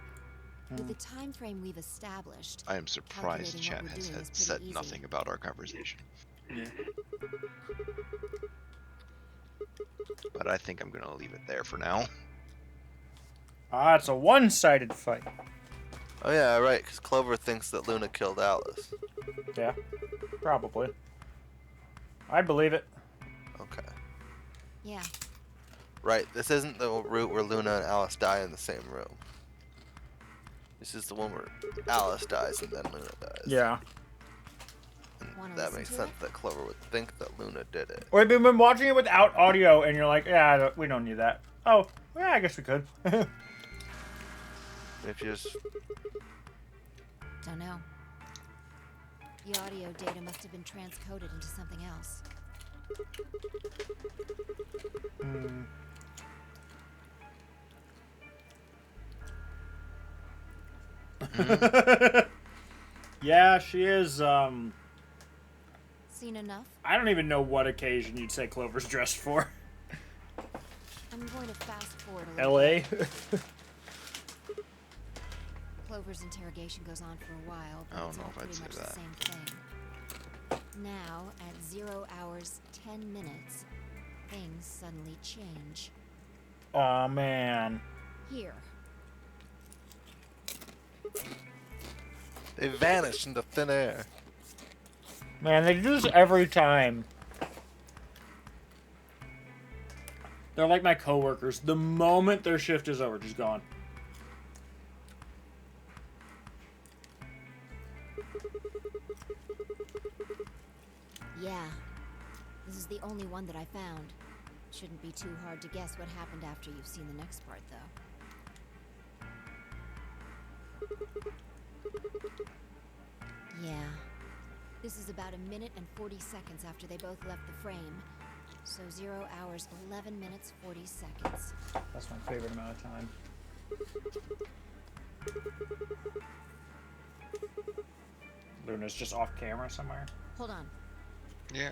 With the time frame we've established, I am surprised Calculating Chat what we're has doing had is pretty said easy. nothing about our conversation. But I think I'm gonna leave it there for now. Ah, it's a one-sided fight. Oh yeah, right. Because Clover thinks that Luna killed Alice. Yeah, probably. I believe it. Okay. yeah, Right. This isn't the route where Luna and Alice die in the same room. This is the one where Alice dies and then Luna dies. Yeah. And Wanna that listen makes to sense it? that Clover would think that Luna did it. We've been watching it without audio, and you're like, yeah, we don't need that. Oh, yeah, I guess we could. If you just don't know. The audio data must have been transcoded into something else. Hmm. Yeah, she is, Seen enough? I don't even know what occasion you'd say Clover's dressed for. I'm going to fast forward a little. LA? Clover's interrogation goes on for a while, I but don't it's know all if I'd pretty say much that. the same thing. Now, at 0 hours 10 minutes, things suddenly change. Aw, man. Here, they vanish into thin air. Man, they do this every time. They're like my coworkers. The moment their shift is over, just gone. yeah. This is the only one that I found. Shouldn't be too hard to guess what happened after you've seen the next part, though. Yeah. This is about 1 minute and 40 seconds after they both left the frame. So 0 hours, 11 minutes, 40 seconds. That's my favorite amount of time. Luna's just off camera somewhere. Hold on. Yeah.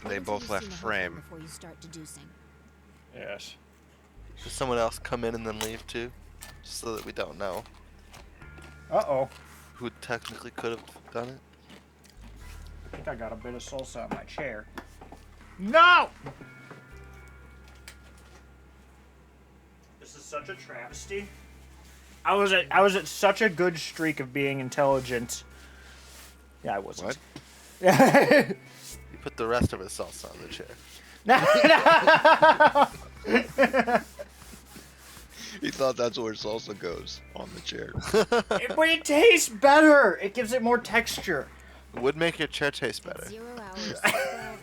Wait They until both you've left seen the whole frame. thing before you start deducing. Yes. Does someone else come in and then leave too? Just so that we don't know Uh-oh. who technically could have done it. I think I got a bit of salsa on my chair. No! This is such a travesty. I was at such a good streak of being intelligent. Yeah, I wasn't. What? Yeah. You put the rest of his salsa on the chair. He thought that's where salsa goes, on the chair. But it tastes better. It gives it more texture. Would make your chair taste At better. 0 hours, 12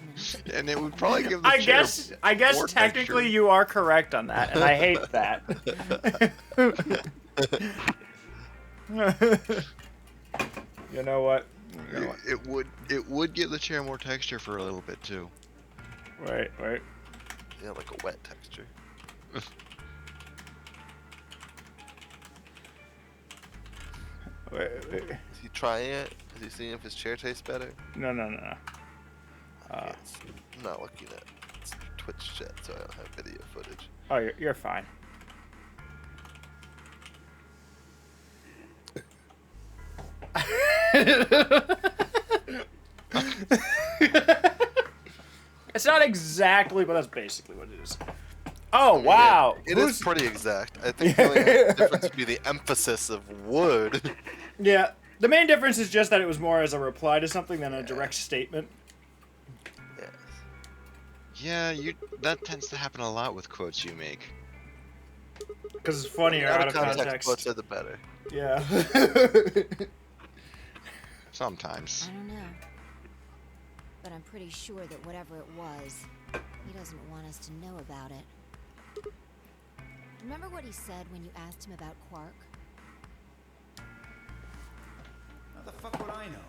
minutes. And it would probably give the I chair guess more technically texture. you are correct on that, and I hate that. You know what? It would give the chair more texture for a little bit too. Wait. Yeah, like a wet texture. Wait. Is he trying it? Is he seeing if his chair tastes better? No. Yes. I'm not looking at Twitch chat, so I don't have video footage. Oh, you're fine. It's not exactly, but that's basically what it is. Oh, wow. It is pretty exact. I think the only difference would be the emphasis of wood. Yeah, the main difference is just that it was more as a reply to something than a direct statement. Yes. Yeah, that tends to happen a lot with quotes you make. Because it's funnier out of context. Quotes are the better. Yeah. Sometimes. I don't know. But I'm pretty sure that whatever it was, he doesn't want us to know about it. Remember what he said when you asked him about Quark? How the fuck would I know?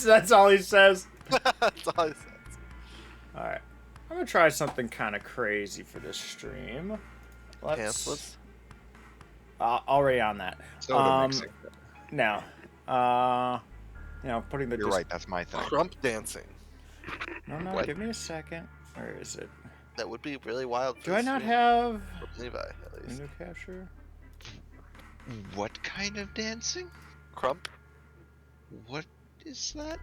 that's all he says. That's all he says. Alright. I'm gonna try something kind of crazy for this stream. Pantsless? Already on that. Soda mixing. No. You know, putting the... You're right, that's my thing. Crump dancing. No, What? give me a second. Where is it? That would be really wild. Do I not have... From Levi, at least. Window capture? What kind of dancing? Crump? What is that?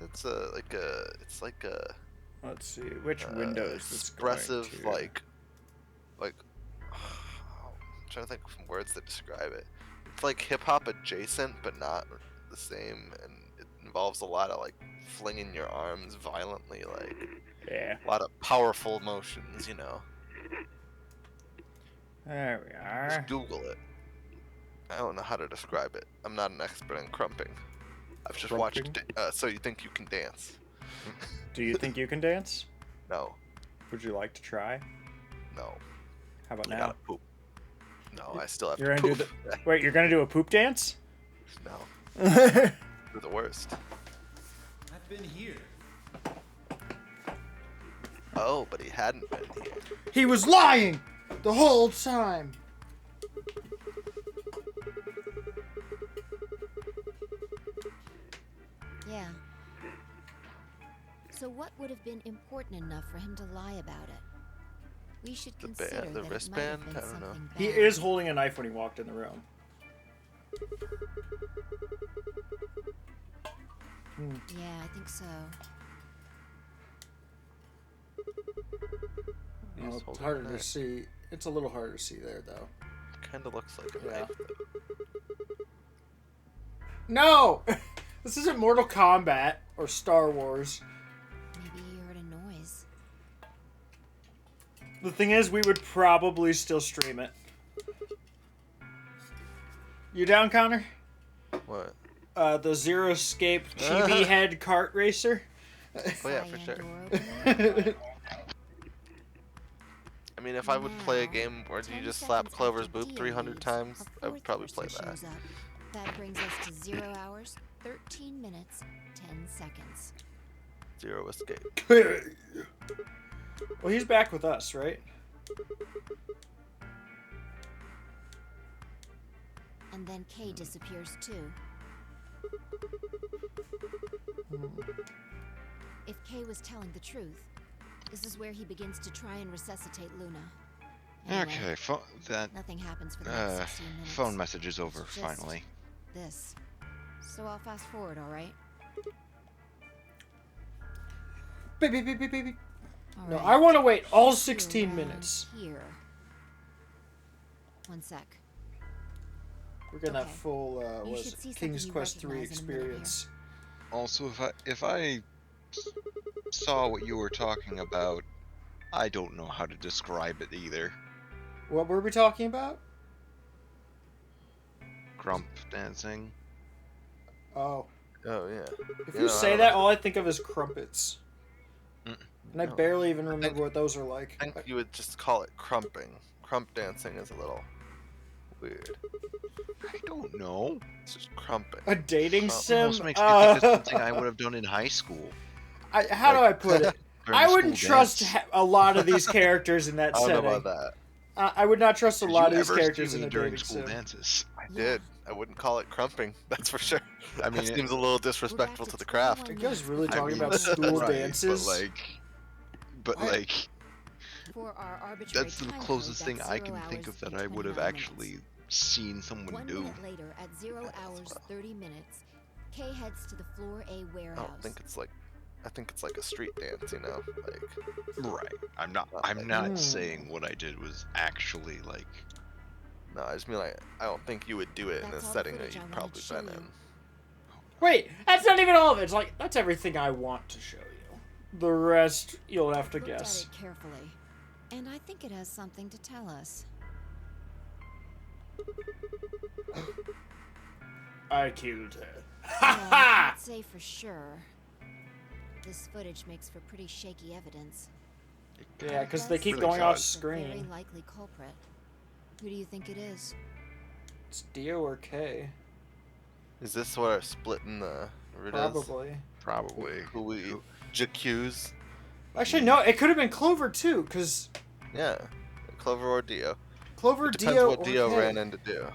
It's like a Let's see. Which window is this expressive, going to? like I'm trying to think of some words that describe it. It's like hip hop adjacent, but not the same, and it involves a lot of like flinging your arms violently, like Yeah. a lot of powerful motions, you know. There we Just are. Google it. I don't know how to describe it. I'm not an expert in crumping. I've just watched. So you think you can dance? Do you think you can dance? No, Would you like to try? no. How about I now? gotta poop. No, I still have You're to gonna do poop. the... Wait, you're gonna do a poop dance? No, you're the worst. I've been here. Oh, but he hadn't been here. He was lying the whole time. Yeah. So what would have been important enough for him to lie about it? We should The consider band- the that wristband? it might have been I don't know. something He bad. is holding a knife when he walked in the room. Yeah, I think so. You know, He's it's holding harder a to knife. see. It's a little harder to see there, though. Kind of looks like a Yeah. knife. No! This isn't Mortal Kombat or Star Wars. Maybe he heard a noise. The thing is, we would probably still stream it. You down, Connor? What? The Zero Escape TV head kart racer? Oh yeah, for Cyan sure. door opener. I mean, if I would play a Now, game where you 10 just slap seconds Clover's after boob Dia 300 leaves, times, a I would probably play fourth that. person shows up. That brings us to 0 hours, 13 minutes, 10 seconds. Zero escape. Well, he's back with us, right? And then Kay disappears too. If Kay was telling the truth, this is where he begins to try and resuscitate Luna. Anyway, Okay, nothing happens for the next 16 minutes. phone message is over It's just finally. This. So I'll fast forward, alright? Baby. No, Alright. I want to wait all Here 16 around minutes. Here. One sec. We're getting that Okay. full, You what is should it? see King's something you Quest 3 recognize in a minute here. experience. Also, if I saw what you were talking about, I don't know how to describe it either. What were we talking about? Grump dancing. Oh. Oh yeah. If Yeah, you no, I say don't that, know. all I think of is crumpets. Mm. And I No. barely even remember what those are like. I think you would just call it crumping. Crump dancing is a little weird. I don't know. It's just crumping. A dating Oh, sim? Almost makes me think of something I would have done in high school. How do I put it? during I the wouldn't school trust dance. a lot of these characters in that I don't know setting. about that. I would not trust a Did lot you of these ever characters see in me a during dating school sim. dances? I Yeah. did. I wouldn't call it crumping. That's for sure. I mean, that seems a little disrespectful to the craft. You guys really I talking mean, about school right, dances? But I- like, For our arbitrary that's the time closest code, thing that's I 0 can think hours of that and I would have 29 actually minutes. seen someone 1 do. minute later, at 0 hours, 30 minutes, Kay heads to the Floor A I warehouse. don't think it's like. I think it's like a street dance, you know, like. Right. I'm not saying what I did was actually like. No, I just mean like I don't think you would do it in a That's all the setting that footage I you've wanted probably to show been you. in. Wait, that's not even all of it. It's like, that's everything I want to show you. The rest, you'll have to Looked guess. at it carefully, and I think it has something to tell us. I killed her. Well, I can't say for sure. This footage makes for pretty shaky evidence. Yeah, because they Does keep Really going off does. The very screen. likely culprit. Who do you think it is? It's Dio or K. Is this what our split in the root is? Probably. Probably. Who we accuse? Actually, no, it could have been Clover too, because Yeah, Clover or Dio. Clover, It depends Dio, what or Dio K. ran in to do.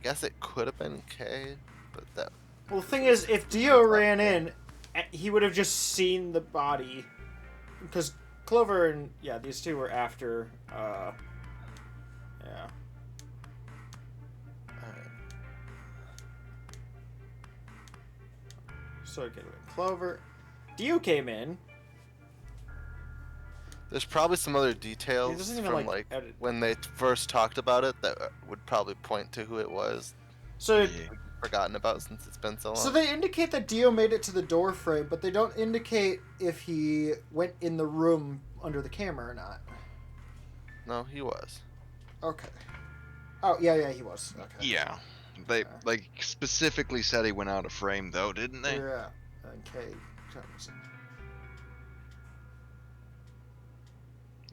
Guess it could have been K, but that. Well, the thing is, if Dio ran in, he would have just seen the body. Because Clover and, yeah, these two were after, yeah. Alright. So it could have been Clover. Dio came in. There's probably some other He details doesn't even, from like, edit. when they first talked about it that would probably point to who it was. So, Yeah. Forgotten about since it's been so long. so they indicate that Dio made it to the door frame, but they don't indicate if he went in the room under the camera or not. No, he was. Okay. Oh, yeah, he was. Okay. Yeah. They like specifically said he went out of frame though, didn't they? Yeah. Okay. Comes.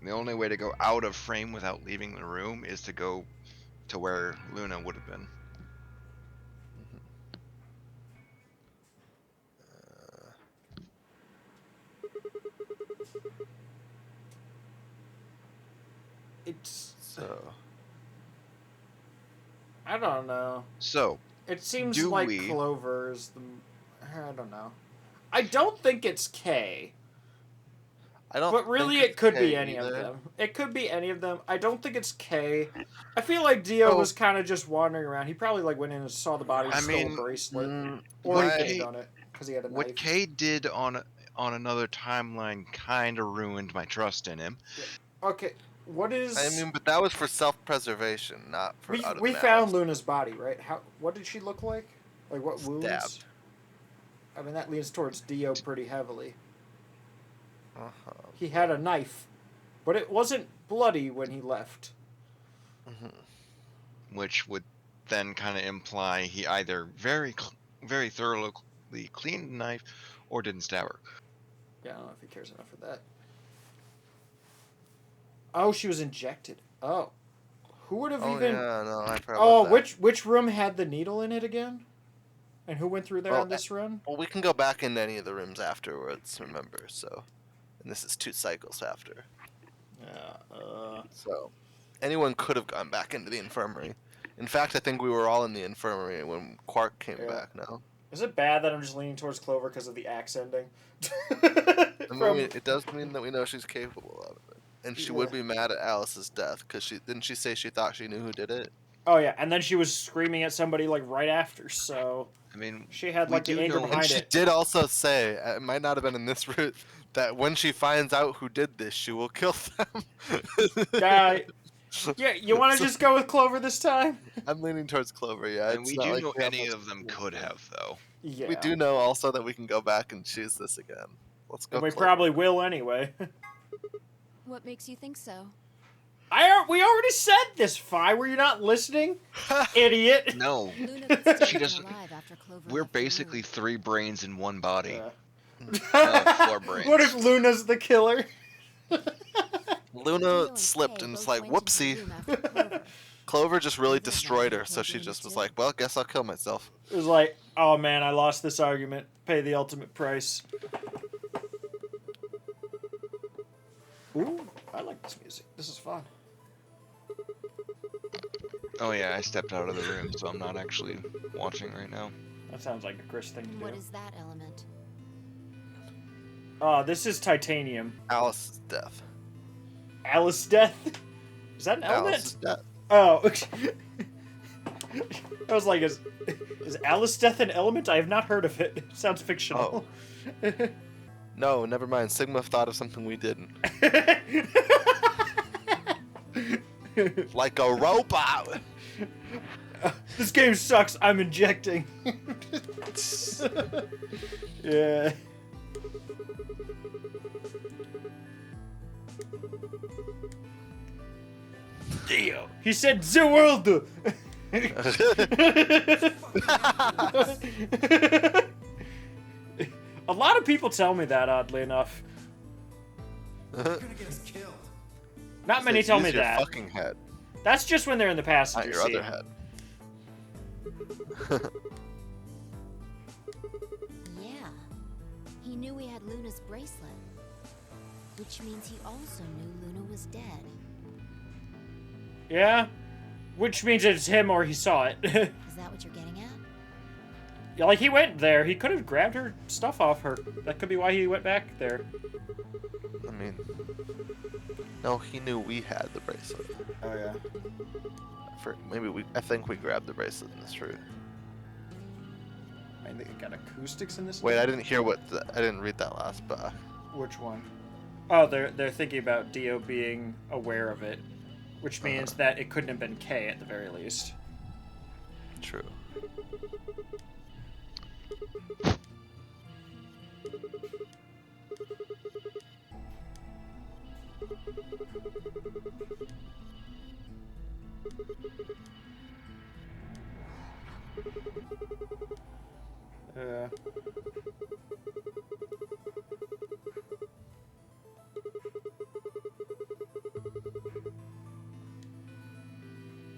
The only way to go out of frame without leaving the room is to go to where Luna would have been. It's. So I don't know. So, It seems Do like we- Clover's the. I don't know. I don't think it's K, I don't. but really think it could it's be K any of either. them. It could be any of them. I don't think it's K. I feel like Dio Oh. was kind of just wandering around. He probably like went in and saw the body, I stole mean, a bracelet, Mm, or he what could have K- done it because he had a what knife. Kay did on another timeline kind of ruined my trust in him. Okay, what is? I mean, but that was for self-preservation, not for. out of we malice. found Luna's body, right? How? What did she look like? Like what wounds? Stabbed. I mean, that leans towards Dio pretty heavily. Uh-huh. He had a knife, but it wasn't bloody when he left. Which would then kind of imply he either very thoroughly cleaned the knife or didn't stab her. Yeah, I don't know if he cares enough for that. Oh, she was injected. Oh, who would have Oh even? yeah, no, I forgot Oh, about that. which room had the needle in it again? And who went through there Well, on this run? Well, we can go back into any of the rooms afterwards. Remember, so, and this is 2 cycles after. Yeah. So, anyone could have gone back into the infirmary. In fact, I think we were all in the infirmary when Quark came Yeah. back. No, Is it bad that I'm just leaning towards Clover because of the axe ending? I mean, From- it does mean that we know she's capable of it, and she would be mad at Alice's death because didn't she say she thought she knew who did it? Oh yeah, and then she was screaming at somebody like right after, so I mean, she had We like the do anger know- And behind she it. did also say, it might not have been in this route, that when she finds out who did this, she will kill them. Yeah, you want to just go with Clover this time? I'm leaning towards Clover, yeah. and it's we not do like know we have any much of them to could do. have though. Yeah. We do know also that we can go back and choose this again. Let's go. And we Clover. probably will anyway. What makes you think so? We already said this, Fi. Were you not listening, idiot? No, Luna could still She be doesn't- alive after Clover we're left the room. basically 3 brains in one body. Yeah. 4 brains. What if Luna's the killer? Luna Dio and slipped Kay and was both like, went into the "Whoopsie." room after Clover. Clover just really This is destroyed why her, I so can't she do just this was too. like, "Well, guess I'll kill myself." It was like, oh man, I lost this argument. Pay the ultimate price. Ooh, I like this music. This is fun. Oh yeah, I stepped out of the room, so I'm not actually watching right now. That sounds like a Chris thing to What do. is that element? This is titanium. Alice's death. Alice death. Is that an element? Alice's death. Oh. I was like, is Alice death an element? I have not heard of it. It sounds fictional. No, never mind. Sigma thought of something we didn't. Like a robot. This game sucks. I'm injecting. Yeah. Dio. He said the world. A lot of people tell me that, oddly enough. You're gonna get us killed. Not many tell me Use your that. fucking head, That's just when they're in the passenger not your seat. other head. Yeah. He knew he had Luna's bracelet. Which means he also knew Luna was dead. Yeah? Which means it's him or he saw it. Is that what you're getting at? Yeah, like, he went there. He could have grabbed her stuff off her. That could be why he went back there. I mean, no, he knew we had the bracelet. Oh, yeah. I think we grabbed the bracelet in this route. I think it got acoustics in this. Wait, game? I didn't hear I didn't read that last bar. Which one? Oh, they're thinking about Dio being aware of it, which means that it couldn't have been K at the very least. True. Yeah.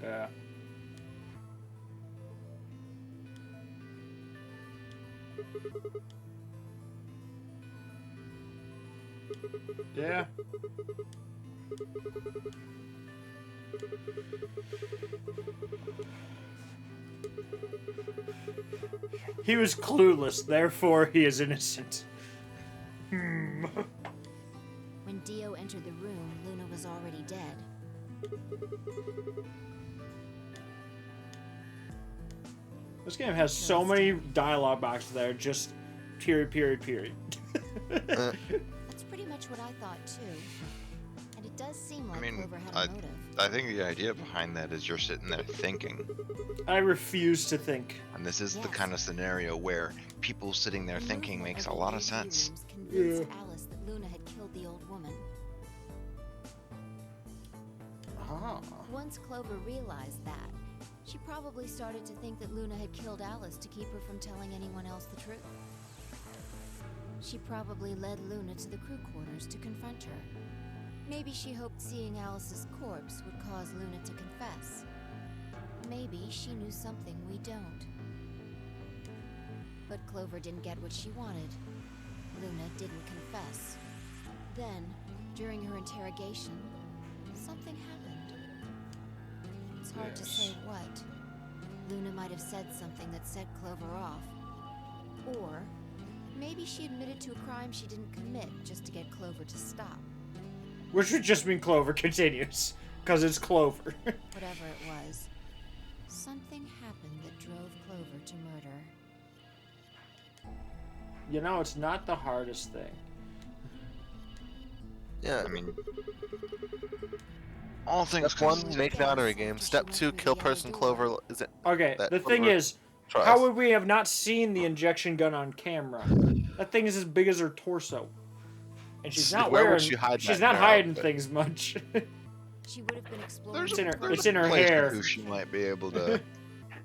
Yeah. Yeah. He was clueless, therefore he is innocent. When Dio entered the room, Luna was already dead. This game has so many dialogue boxes there, just period, period, period. That's pretty much what I thought too. And it does seem like Clover had a motive. I think the idea behind that is you're sitting there thinking, I refuse to think. and this is the Yes. kind of scenario where people sitting there The thinking movement makes of a the lot of AV sense. rooms convinced Alice that Luna had killed the old woman. Ah. Once Clover realized that, she probably started to think that Luna had killed Alice to keep her from telling anyone else the truth. She probably led Luna to the crew quarters to confront her. Maybe she hoped seeing Alice's corpse would cause Luna to confess. Maybe she knew something we don't. But Clover didn't get what she wanted. Luna didn't confess. Then, during her interrogation, something happened. It's hard to say what. Luna might have said something that set Clover off. Or maybe she admitted to a crime she didn't commit just to get Clover to stop. Which would just mean Clover continues, because it's Clover. Whatever it was, something happened that drove Clover to murder. You know, it's not the hardest thing. Yeah. I mean, all things Step 1, considered, make battery game. Step 2, kill person Clover. Is it? Okay, That the thing Clover is, trust. how would we have not seen the injection gun on camera? That thing is as big as her torso. And she's not Where would wearing. she hide she's that not in her hiding outfit? things much. She would have been exploring. there's It's in her- a, there's it's a in her place hair. where she might be able to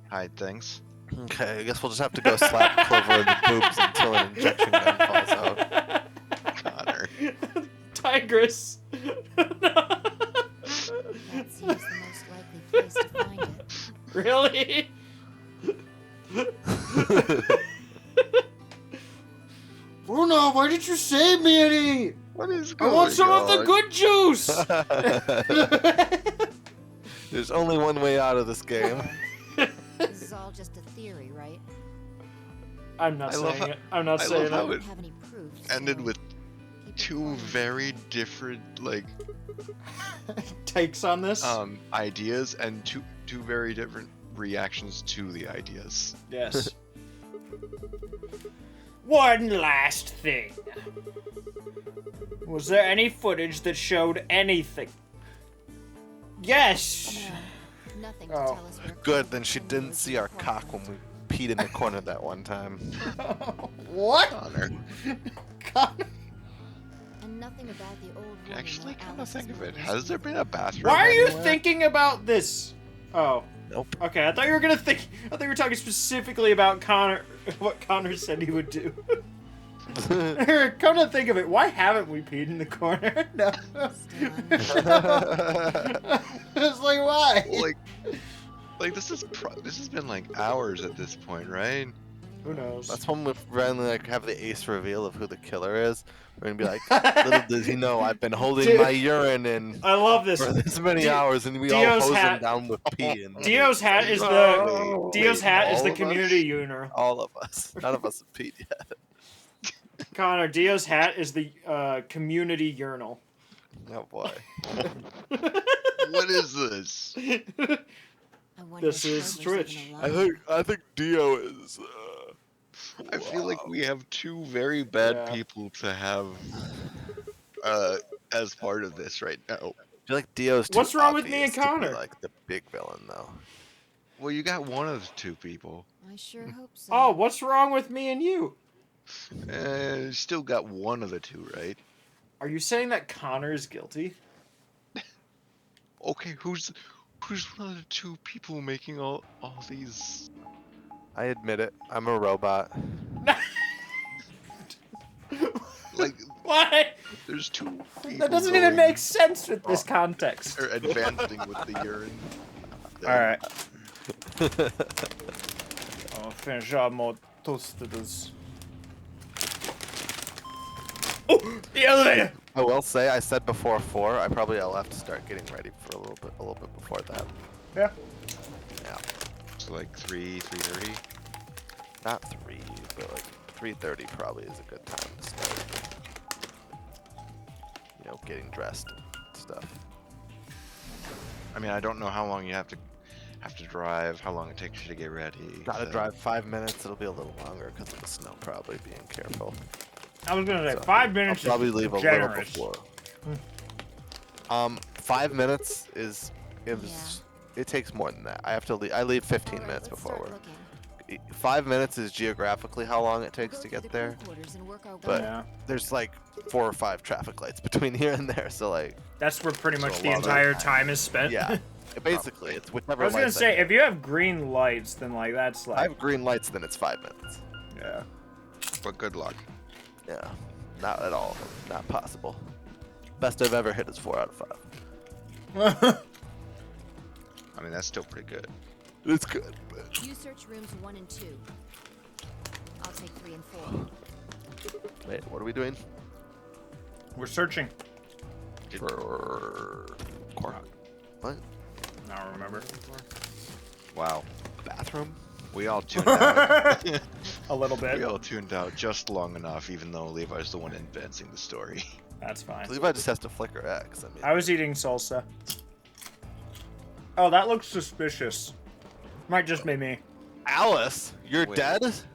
hide things. Okay, I guess we'll just have to go slap Clover in the boobs until an injection gun falls out. Connor. Tigress. That seems the most likely place to find it. Really? Bruno, why did you save me any? What is I going want some of the on? good juice. There's only one way out of this game. This is all just a theory, right? I'm not I love saying how- it. I'm not I saying love how I it. don't it have any proof. Ended so with keep it two quiet. very different Takes on this. ideas and two very different reactions to the ideas. Yes. One last thing. Was there any footage that showed anything? Yes. No, nothing to Oh. tell us where Good, Connor then she was didn't see our before. cock when we peed in the corner that one time. What? Connor. And nothing about the old woman Actually, or come to Alice's think of it, murders has there either. been a bathroom? Why are you anywhere? thinking about this? Oh. Nope. Okay, I thought you were gonna think. I thought you were talking specifically about Connor. What Connor said he would do. Come to think of it, why haven't we peed in the corner? No. Still unknown. It's like why? Well, like this has been like hours at this point, right? Who knows? That's when we finally like have the ace reveal of who the killer is. We're gonna be like, little does he know I've been holding Dude. my urine in I love this. for this many hours, and we Dio's all hose hat- him down with pee. And Dio's hat is the Oh, Dio's wait, hat is all the of us? community urinal. All of us. None of us have peed yet. Connor, Dio's hat is the community urinal. Oh boy. What is this? I wonder This if is Clover's Twitch. even alive. I think Dio is. I feel like we have two very bad Yeah. people to have as part of this right now. I feel like Dio's too What's wrong with me obvious and to be, Connor? like the big villain though. Well, you got one of the two people. I sure hope so. Oh, what's wrong with me and you? Still got one of the two, right? Are you saying that Connor is guilty? Okay, who's one of the two people making all these? I admit it. I'm a robot. Like, Why? there's two people. That doesn't even going- make sense with this context. Or advancing with the urine. All right. Oh, fingiamo tostados. Oh, the elevator. I will say I said before 4. I probably will have to start getting ready for a little bit before that. Yeah. Yeah. So like 3:30. Not 3, but like 3:30 probably is a good time to start. You know, getting dressed and stuff. I mean, I don't know how long you have to drive, how long it takes you to get ready. Gotta so- drive 5 minutes. It'll be a little longer because of the snow. Probably being careful. I was gonna say So, 5 I'll minutes. probably is leave a generous. little before. 5 minutes is it takes more than that. I have to leave. I leave 15 Alright, minutes let's before start work. looking. 5 minutes is geographically how long it takes Go to through get the there. crew quarters and work our way But Yeah. there's like 4 or 5 traffic lights between here and there, so like That's where pretty So much a the lot of entire time. time is spent. yeah, basically it's whichever. I was gonna lights say, hit. if you have green lights, then like that's I like, have green lights, then it's 5 minutes. yeah. But good luck. Yeah, not at all, not possible. Best I've ever hit is 4 out of 5. I mean, that's still pretty good. It's good, but You search rooms 1 and 2. I'll take 3 and 4. wait, what are we doing? We're searching. For what? I don't remember. Wow. Bathroom? We all tuned out. A little bit. We all tuned out just long enough, even though Levi's the one advancing the story. That's fine. Levi just has to flicker X. I mean, I was eating salsa. Oh, that looks suspicious. Might just be me. Alice, you're Wait. dead? Is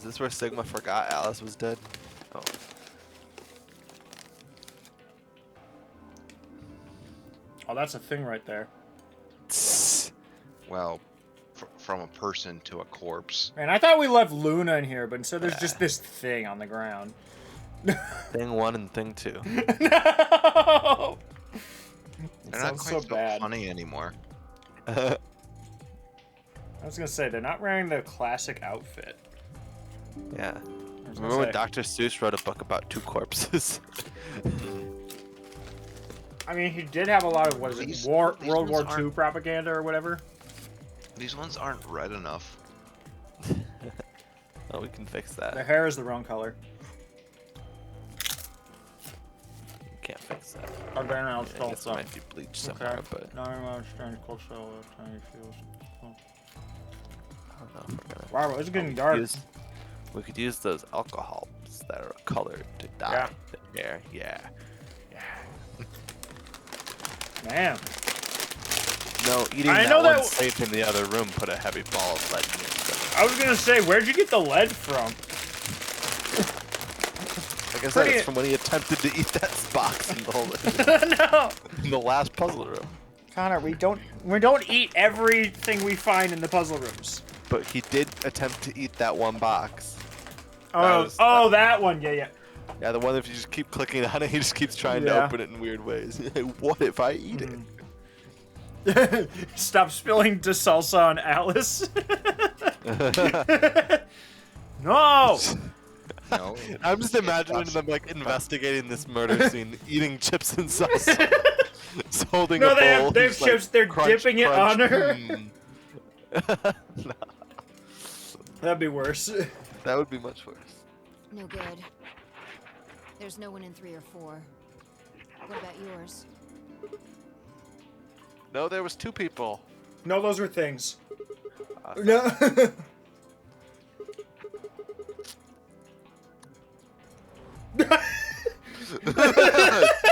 this where Sigma forgot Alice was dead? Oh. Oh, that's a thing right there. Well, from a person to a corpse. Man, I thought we left Luna in here, but instead there's just this thing on the ground. Thing 1 and thing 2. No! It They're not sounds quite so bad. funny anymore. I was gonna say, they're not wearing the classic outfit. Yeah. I was gonna Remember when say- Dr. Seuss wrote a book about 2 corpses? I mean, he did have a lot of, what is it, These World ones War II aren't- propaganda or whatever. These ones aren't red enough. Oh, we can fix The that. hair is the wrong color. We can't fix that. Or then I'll I stall guess it some. might be bleached somewhere, but Not even much trying to close cell, tiny feels. I don't know if we're gonna. Wow, it's getting dark. We could use those alcohols that are colored to dye the hair. Yeah. Man. No, eating I that know one that- safe in the other room put a heavy ball of lead in your stomach. I was gonna say, where'd you get the lead from? Like I said, Pretty- it's from when he attempted to eat that box in No, the last puzzle room. Connor, we don't eat everything we find in the puzzle rooms. But he did attempt to eat that one box. Oh, was- that one. Yeah. Yeah, the one if you just keep clicking on it, he just keeps trying to Yeah. open it in weird ways. What if I eat it? Stop spilling the salsa on Alice. No. No. I'm just imagining them like investigating this murder scene, eating chips and salsa. Just holding No, a bowl. they have just like, chips, they're crunch, dipping it crunch, on her. No, That'd be worse. that would be much worse. No good. There's no one in 3 or 4. What about yours? No, there was 2 people. No, those are things. No.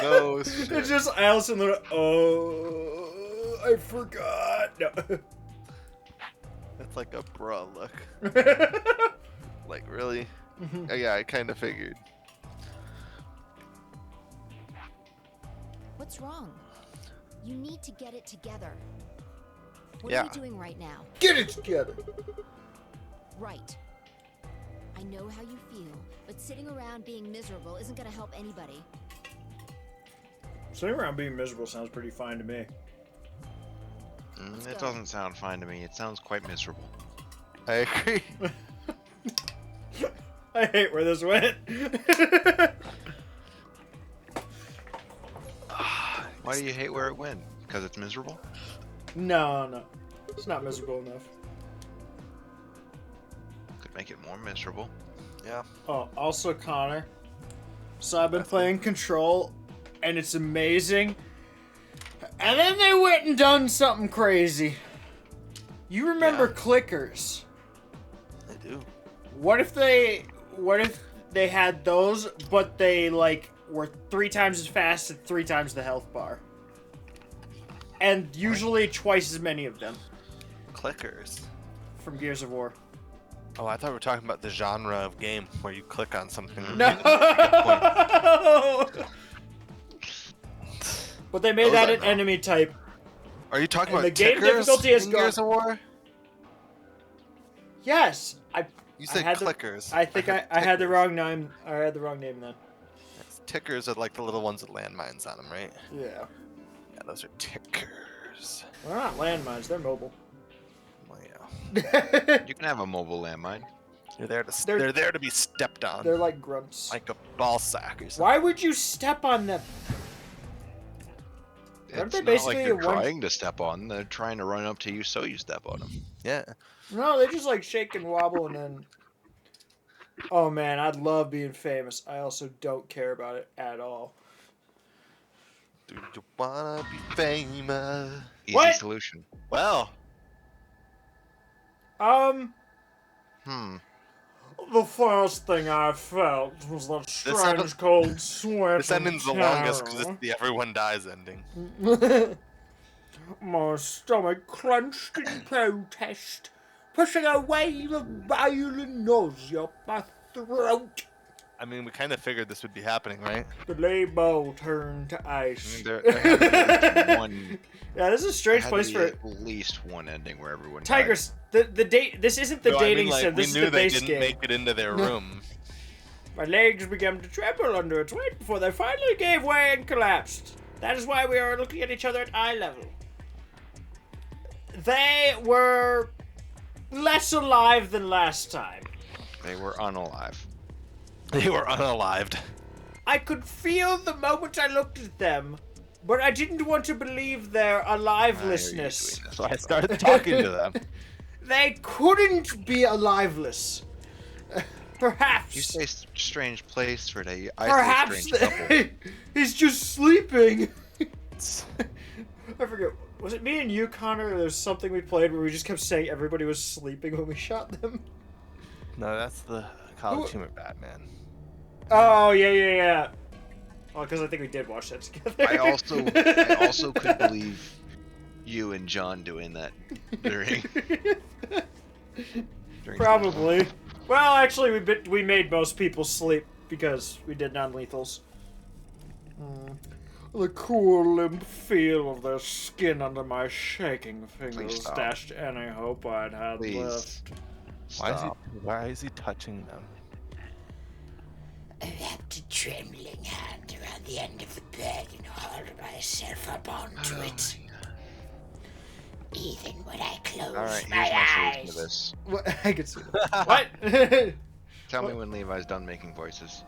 No shit. It's just Alice in the. Oh, I forgot. No. That's like a bruh look. Like, really? Yeah, I kind of figured. What's wrong? You need to get it together. What Yeah. are you doing right now? Get it together. Right. I know how you feel, but sitting around being miserable isn't gonna help anybody. Sitting around being miserable sounds pretty fine to me. It doesn't sound fine to me. It sounds quite miserable. I agree. I hate where this went. Why do you hate where it went? Because it's miserable? No. It's not miserable enough. Could make it more miserable. Yeah. Oh, also Connor. So I've been playing Control, and it's amazing. And then they went and done something crazy. You remember clickers? I do. What if they had those, but they like were 3 times as fast and 3 times the health bar, and usually twice as many of them Clickers. from Gears of War. Oh, I thought we were talking about the genre of game where you click on something. No. But they made Those that I an know. enemy type. Are you talking And about the game tickers difficulty has in Gears gone- of War? Yes, You said had the- clickers. I think I had the wrong name. I had the wrong name then. Tickers are like the little ones with landmines on them, right? Yeah. Yeah, those are tickers. Well, they're not landmines. They're mobile. Well, yeah. You can have a mobile landmine. They're They're- there to be stepped on, They're like grunts. like a ball sack or something. Why would you step on them? Aren't It's they not basically like you're one- trying to step on. They're trying to run up to you, so you step on them. Yeah. No, they just like shake and wobble and then. Oh man, I'd love being famous. I also don't care about it at all. Do you wanna be famous? Easy What? solution. Well, The first thing I felt was that This strange ep- cold sweat. this ending's the and longest because terror. it's the everyone dies ending. My stomach clenched in protest, pushing a wave of violent nausea up my throat. I mean, we kind of figured this would be happening, right? The label turned to I ice. mean, there had to be at least one. Yeah, this is a There strange had place to for be at least one ending where everyone died. Tigers. The date. This isn't the No, dating I mean, sim. like, This we is knew the they base didn't game. make it into their room. My legs began to tremble under its weight before they finally gave way and collapsed. That is why we are looking at each other at eye level. They were less alive than last time. They were unalive. They were unalived. I could feel the moment I looked at them, but I didn't want to believe their alivelessness. So I started talking to them. They couldn't be aliveless. Perhaps. You say strange place for day. I Perhaps say strange couple. he's just sleeping. I forget. Was it me and you, Connor? Or there's something we played where we just kept saying everybody was sleeping when we shot them. No, that's the College Humor Batman. Oh yeah. Oh, because I think we did watch that together. I also could believe you and John doing that during. during Probably. Well, actually, we made most people sleep because we did non-lethals. The cool limp feel of their skin under my shaking fingers stop. dashed any hope I'd had Please. left. Stop. Why is he touching them? I wrapped a trembling hand around the end of the bed and hauled myself up onto it. Even when I closed All right, my here's my solution eyes. to this. What? I can see that. What? Tell me when Levi's done making voices.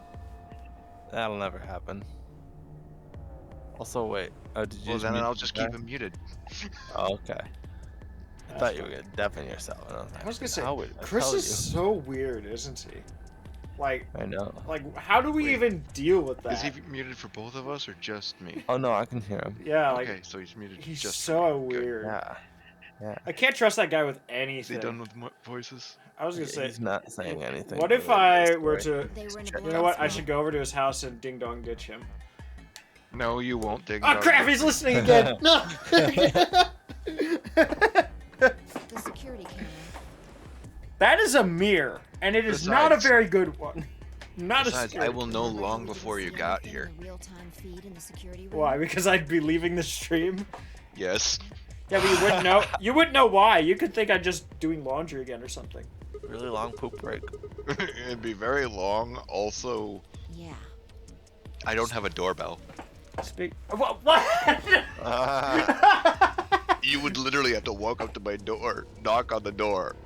That'll never happen. Also, wait. Oh, did you Well, then mute I'll the just guy? keep him muted. Oh, okay. I thought you were gonna deafen yourself. And I was gonna say, how would I Chris tell is you? so weird, isn't he? Like, I know. how do we Wait. even deal with that? Is he muted for both of us or just me? Oh no, I can hear him. Yeah, like, Okay, so he's muted he's just so for me. Good. weird. Yeah. I can't trust that guy with Is anything. he done with voices? I was gonna say, He's not saying anything. what if related I to were the story. to, They were in a Check- you know what? I blind should spot. go over to his house and ding dong ditch him. No, you won't dig. Oh crap! He's listening again. No. The security camera. That is a mirror, and it is not a Besides- very good one. Not Besides, a I scary. will know Remember how long we before didn't you see got anything here. in the real-time feed in the security room? Why? Because I'd be leaving the stream. Yes. Yeah, but you wouldn't know. You wouldn't know why. You could think I'm just doing laundry again or something. Really long poop break. It'd be very long. Also, Yeah. I don't have a doorbell. Speak. What? What? You would literally have to walk up to my door, knock on the door,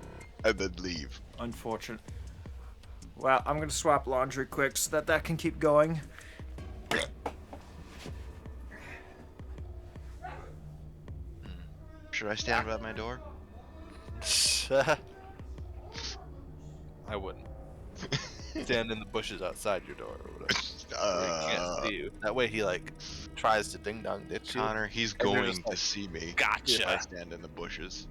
and then leave. Unfortunate. Well, I'm gonna swap laundry quick so that can keep going. Should I stand by my door? I wouldn't. Stand in the bushes outside your door or whatever. Where he can't see you. That way he like tries to ding dong ditch you. Connor, he's And you're going just to like, see me. "Gotcha." If I stand in the bushes.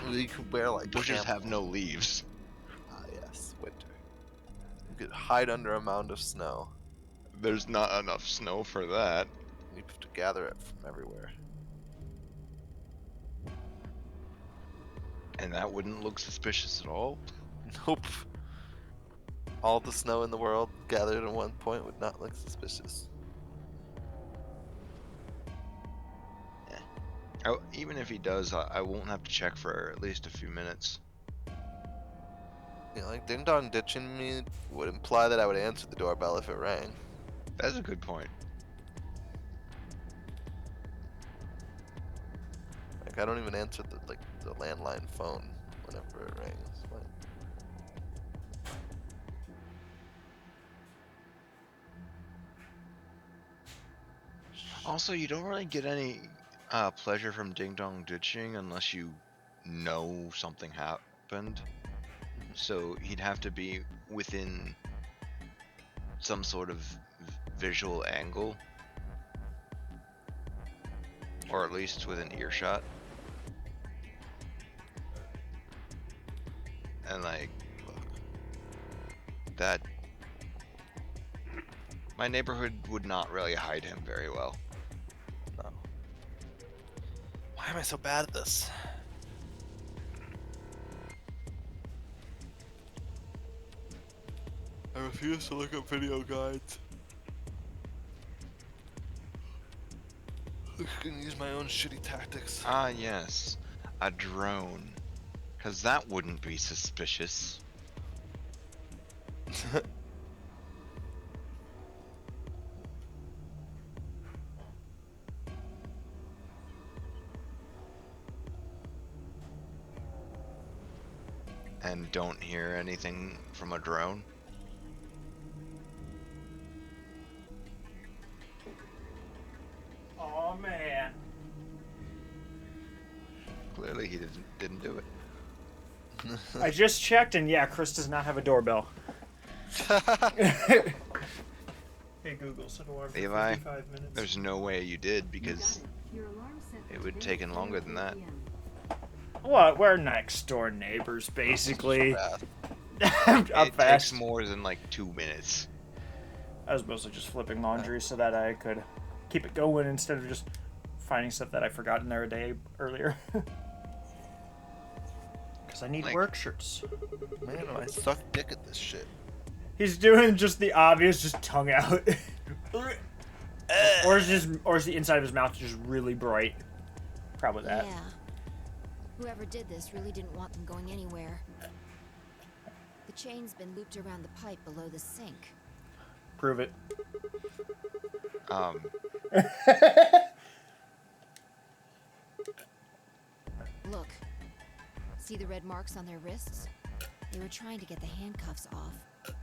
You could wear like Bushes camp- have no leaves. Ah, yes, winter. You could hide under a mound of snow. There's not enough snow for that. You have to gather it from everywhere. And that wouldn't look suspicious at all. Nope. All the snow in the world gathered at one point would not look suspicious. Even if he does, I won't have to check for at least a few minutes. You know, like ding dong ditching me would imply that I would answer the doorbell if it rang. That's a good point. Like I don't even answer the landline phone whenever it rings. Like, Also, you don't really get any pleasure from ding dong ditching unless you know something happened. So he'd have to be within some sort of visual angle, or at least within earshot. And like that, my neighborhood would not really hide him very well. no. Why am I so bad at this? I refuse to look up video guides. I can use my own shitty tactics. Ah, yes, a drone. Cause that wouldn't be suspicious. And don't hear anything from a drone? Oh man. Clearly he didn't do it. I just checked, and yeah, Chris does not have a doorbell. Hey Google, set alarm for Levi, 55 minutes. There's no way you did because it would have taken longer than that. What? We're next door neighbors, basically. I'm It fast. takes more than like 2 minutes. I was mostly just flipping laundry so that I could keep it going instead of just finding stuff that I forgot in there a day earlier. Because I need Like- work shirts. Man, I suck dick at this shit. He's doing just the obvious, just tongue out. or is the inside of his mouth just really bright? Probably that. Yeah. Whoever did this really didn't want them going anywhere. The chain's been looped around the pipe below the sink. Prove it. Look. See the red marks on their wrists? They were trying to get the handcuffs off.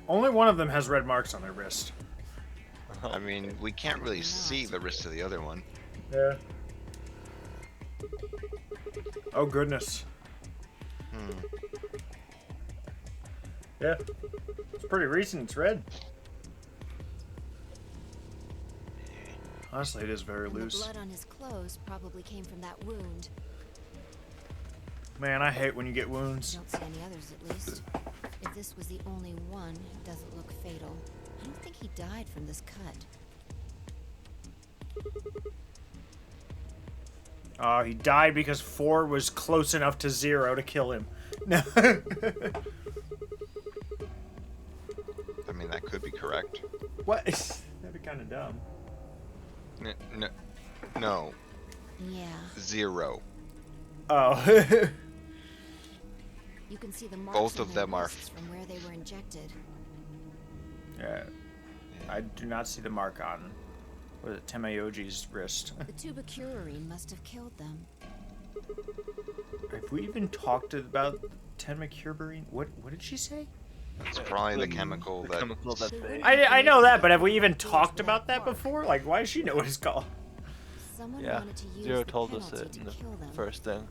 Only one of them has red marks on their wrist. I mean, we can't really see the rest of the other one. Yeah. Oh goodness. Yeah. It's pretty recent. It's red. Honestly, it is very And the loose. blood on his clothes probably came from that wound. Man, I hate when you get I wounds. don't see any others, at least. If this was the only one, it doesn't look fatal. I don't think he died from this cut. He died because 4 was close enough to 0 to kill him. No. I mean, that could be correct. What? That'd be kind of dumb. No, Yeah. 0. Oh. You can see the marks Both on of their them are- wrists from where they were injected. Yeah. I do not see the mark on, what is it, Temayoji's wrist. The tubacurarine must have killed them. Have we even talked about Temacuberine? What did she say? It's probably the chemical that. Chemical that they. I know that, but have we even talked about that before? Like, why does she know what it's called? Someone Yeah, wanted to use Zero the told us penalty it to in the kill them. first thing.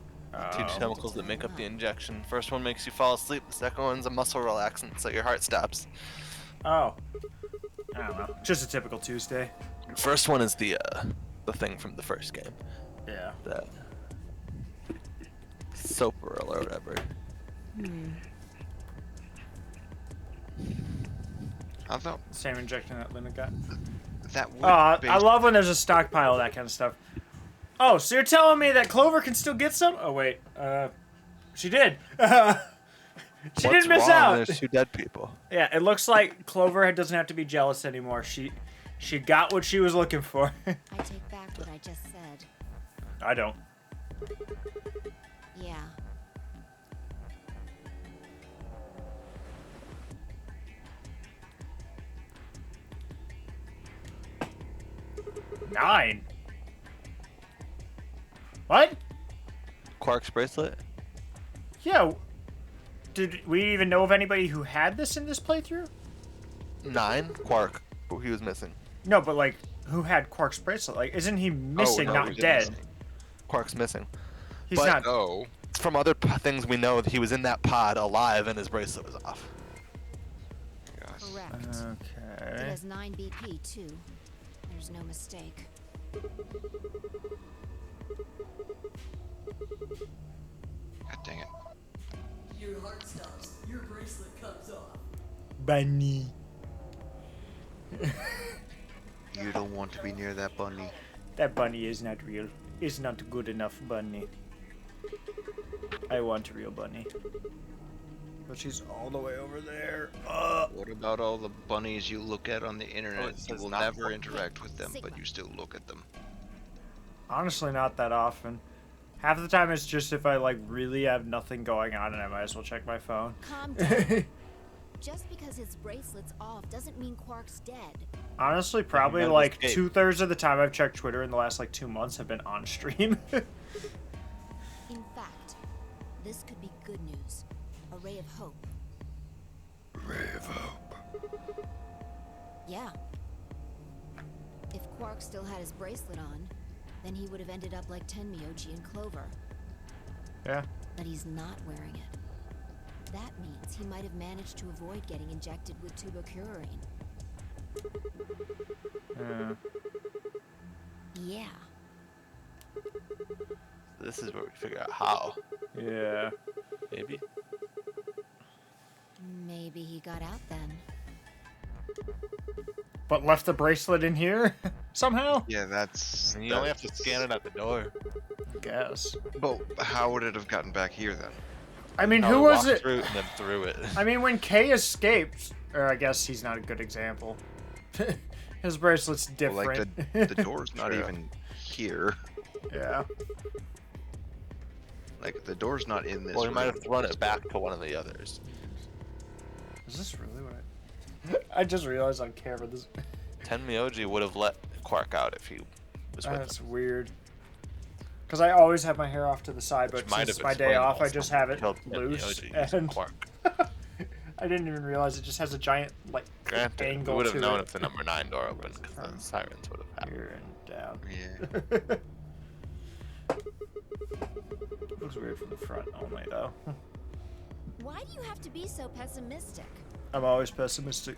Two Oh. chemicals that make up the injection. First one makes you fall asleep. The second one's a muscle relaxant, so your heart stops. Oh. I don't know. Just a typical Tuesday. First one is the thing from the first game. Yeah. That Soperil or whatever. I thought Same injection that Linda got. that would. I love when there's a stockpile of that kind of stuff. Oh, so you're telling me that Clover can still get some? Oh, wait. She did. She What's didn't miss wrong? out. There's 2 dead people. Yeah, it looks like Clover doesn't have to be jealous anymore. She got what she was looking for. I take back what I just said. I don't. Yeah. 9. What? Quark's bracelet? Yeah. Did we even know of anybody who had this in this playthrough? 9? Quark. He was missing. No, but like, who had Quark's bracelet? Like, isn't he missing, no, not he dead? didn't. Quark's missing. He's But- not. Oh, From other things we know that he was in that pod alive and his bracelet was off. yes. Correct. It Okay. has 9 BP too. There's no mistake. God dang it. Your heart stops. Your bracelet comes off. Bunny. You don't want to be near that bunny. That bunny is not real. Is not good enough bunny. I want a real bunny. But she's all the way over there. What about all the bunnies you look at on the internet? You says will not never one. interact with them, but Sigma. you still look at them. Honestly, not that often. Half the time it's just if I like really have nothing going on and I might as well check my phone. Calm down. Just because his bracelet's off doesn't mean Quark's dead. Honestly, probably gotta like escape. 2/3 of the time I've checked Twitter in the last like 2 months have been on stream. In fact, this could be good news. A ray of hope. Ray of hope. Yeah. If Quark still had his bracelet on, then he would have ended up like Tenmyoji and Clover. Yeah. But he's not wearing it. That means he might have managed to avoid getting injected with tubocurarine. Yeah. This is where we figure out how. Yeah. Maybe. Maybe he got out then. But left the bracelet in here somehow? Yeah, that's. And you only have to scan it at the door. I guess. But how would it have gotten back here then? I mean, Probably who was walked it? Through it and then through it. I mean, when Kay escaped, or I guess he's not a good example. His bracelet's Well, different. like the door's not True. even here. Yeah. Like the door's not in this. Well, he might room. have thrown it back to one of the others. Is this really what I just realized on camera this. Tenmyoji would have let Quark out if he was with That's him. weird. Because I always have my hair off to the side, but Which might since have my day explained off, I also just have it killed loose. Tenmyoji using And Quark. I didn't even realize it just has a giant, like, Granted, we angle would have to known it. if the number 9 door opened because the sirens would have happened. Here and down. Yeah. Looks weird from the front only, though. Why do you have to be so pessimistic? I'm always pessimistic.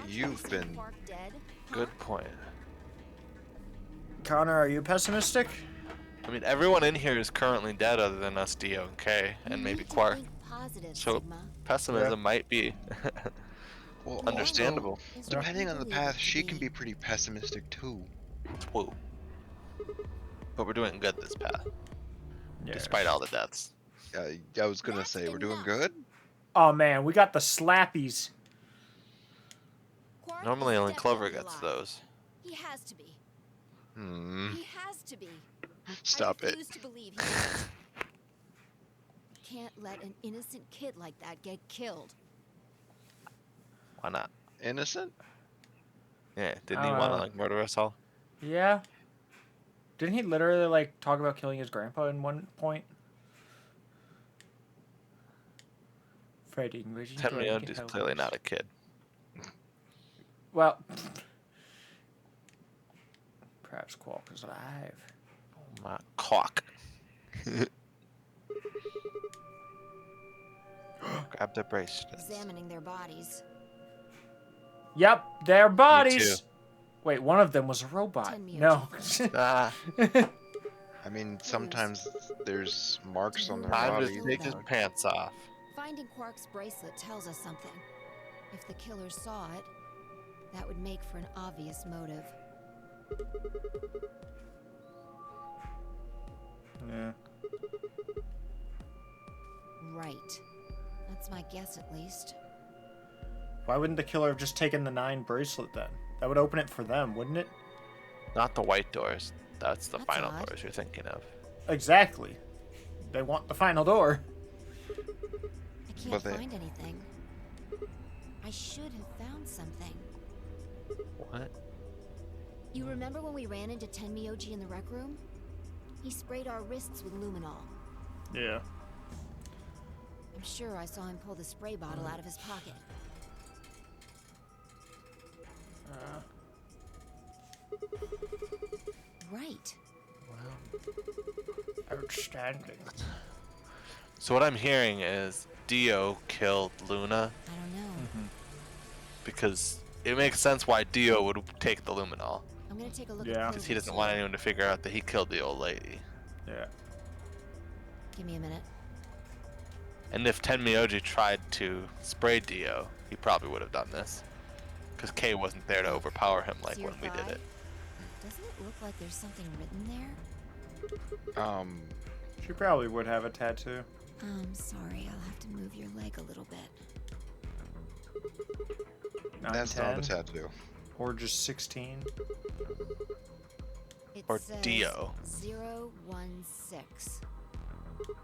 You've been. Quark dead? Huh? Good point. Connor, are you pessimistic? I mean, everyone in here is currently dead other than us, Dio and Kay, You and maybe need to Quark. think positive, So Sigma. pessimism might be Well, understandable. Is Depending what on the you believe path, it to she can be pretty pessimistic too. Woo. But we're doing good this path, Yeah. despite all the deaths. I was gonna That's say we're doing enough. good. Oh man, we got the slappies. Quark Normally is only Clover definitely gets alive. those. He has to be. Hmm. He has to be. Stop I it. refuse to believe he is. Can't let an innocent kid like that get killed. Why not? Innocent? Yeah, didn't he want to Uh, like murder us all? Yeah. Didn't he literally like talk about killing his grandpa in one point? Fighting Reggie. Tenmyoji's clearly not a kid. Well, perhaps Quark is alive. My cock. Grab the bracelet. Examining their bodies. Yep, their too. bodies. Wait, one of them was a robot. 10 No. Ah, I mean, sometimes there's marks on their time bodies. to take his pants off. Finding Quark's bracelet tells us something. If the killer saw it, that would make for an obvious motive. Yeah. Right. That's my guess, at least. Why wouldn't the killer have just taken the 9 bracelet then? That would open it for them, wouldn't it? Not the white doors. That's the That's final odd. doors you're thinking of. Exactly. They want the final door. I can't But they- find anything. I should have found something. What? You remember when we ran into Tenmyoji in the rec room? He sprayed our wrists with luminol. Yeah. I'm sure I saw him pull the spray bottle out of his pocket. Right. Outstanding. So what I'm hearing is Dio killed Luna I don't know. because it makes sense why Dio would take the luminol. I'm gonna take a look Yeah. at Because he Clover's doesn't want suit. anyone to figure out that he killed the old lady. Yeah. Give me a minute. And if Tenmyoji tried to spray Dio, he probably would have done this. Because Kay wasn't there to overpower him like See your when we did thigh? it. Doesn't it look like there's something written there? She probably would have a tattoo. I'm sorry, I'll have to move your leg a little bit. 9, That's 10, not a tattoo. or just 16. It Or says Dio. 016.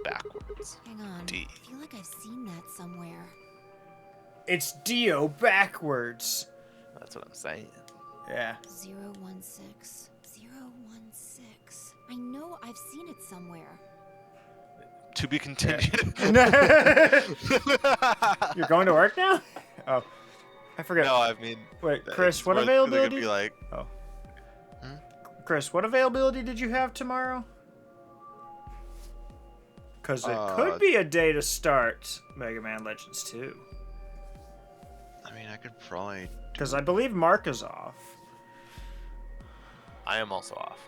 Backwards. Hang on. D. I feel like I've seen that somewhere. It's Dio backwards. That's what I'm saying. Yeah. 016. 016. I know I've seen it somewhere. To be continued. You're going to work now? Oh. I forgot. No, I mean. Wait, Chris, it's what worth- 'cause it could availability? be like, Chris, what availability did you have tomorrow? Because it could be a day to start Mega Man Legends 2. I mean, I could probably. Because I believe Mark is off. I am also off.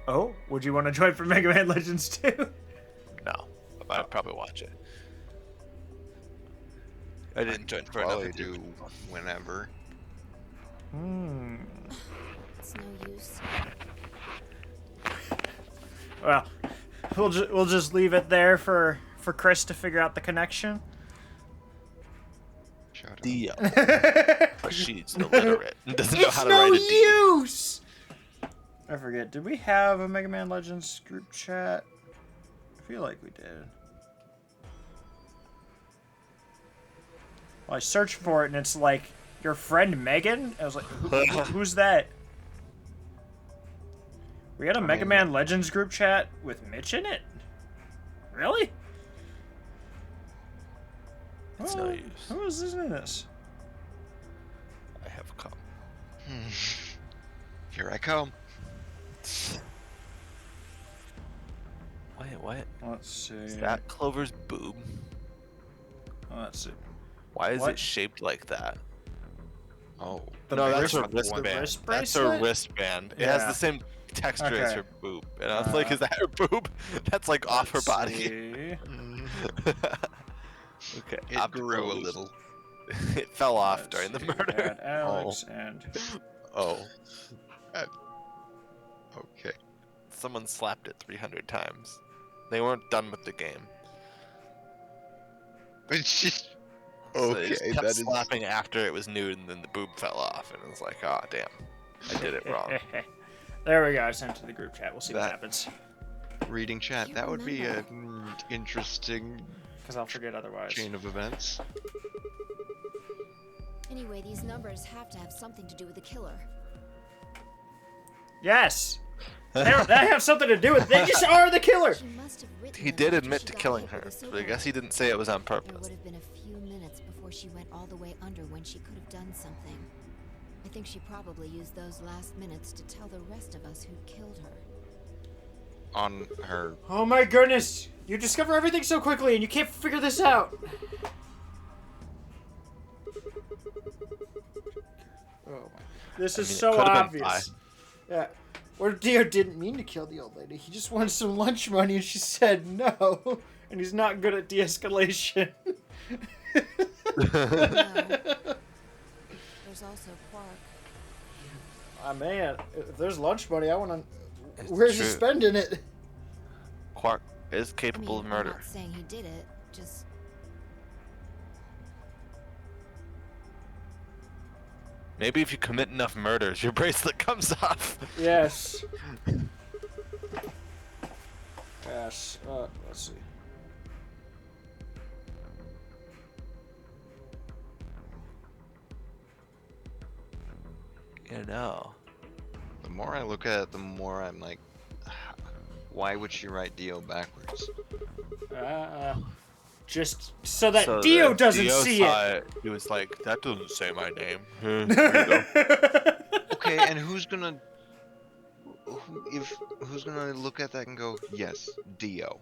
Oh, would you want to join for Mega Man Legends 2? No, but I'd probably watch it. I didn't join for Probably another do whenever. It's no use. Well, we'll just leave it there for Chris to figure out the connection. Shut up. Dio. But she's illiterate and doesn't know how to write a D. use. I forget. Did we have a Mega Man Legends group chat? I feel like we did. Well, I searched for it and it's like your friend Megan. I was like, who's that? We had a Mega Man Legends group chat with Mitch in it. Really? It's no use. Who is in this? I have come. Here I come. Wait, what? Let's see. Is that Clover's boob? Let's see. Why is What? it shaped like that? Oh. No, that's wrist- her the wristband. wrist That's her bracelet? wristband. It has Yeah. the same texture as Okay. her boob. And I was like, is that her boob? That's like off her Let's body. see. Okay. It grew a little. It fell off Let's during the see. murder. Add Alex and Oh. Okay. Someone slapped it 300 times. They weren't done with the game. It's just So they okay. just kept That is slapping after it was nude, and then the boob fell off, and it was like, oh damn, I did it wrong. there we go. I sent it to the group chat. We'll see what That- happens. reading chat. You That would be a remember. interesting Because I'll forget otherwise. chain of events. Anyway, these numbers have to have something to do with the killer. Yes. They have something to do with it. They just are the killer. She must have written He them did after admit she to got killing hit her, with the but I guess he silver. didn't say it was on There would purpose. have been a few minutes before she went all the way under when she could have done something. I think she probably used those last minutes to tell the rest of us who killed her. On her. Oh my goodness. You discover everything so quickly and you can't figure this out. Oh my. This is I mean, it so could've been obvious. Yeah. Or Dio didn't mean to kill the old lady. He just wanted some lunch money and she said no. And he's not good at de-escalation. No. There's also Quark. Ah man, if there's lunch money, I want to. It's Where's he true. spending it? Quark is I mean, capable of I'm murder. not saying he did it, just Maybe if you commit enough murders, your bracelet comes off. Yes. Yes. Let's see. You know. The more I look at it, the more I'm like, why would she write Dio backwards? Just so that So Dio that doesn't Dio see saw it. He was like, that doesn't say my name. Here you go. Okay, and who's gonna look at that and go, yes, Dio?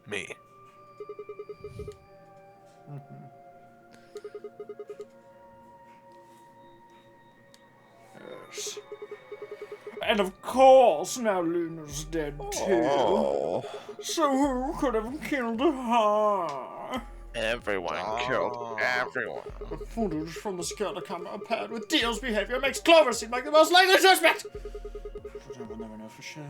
Me. Yes. And of course, now Luna's dead too. So who could have killed her? Everyone killed everyone. The footage from the scatter camera paired with Dio's behavior makes Clover seem like the most likely suspect. But I will never know for sure.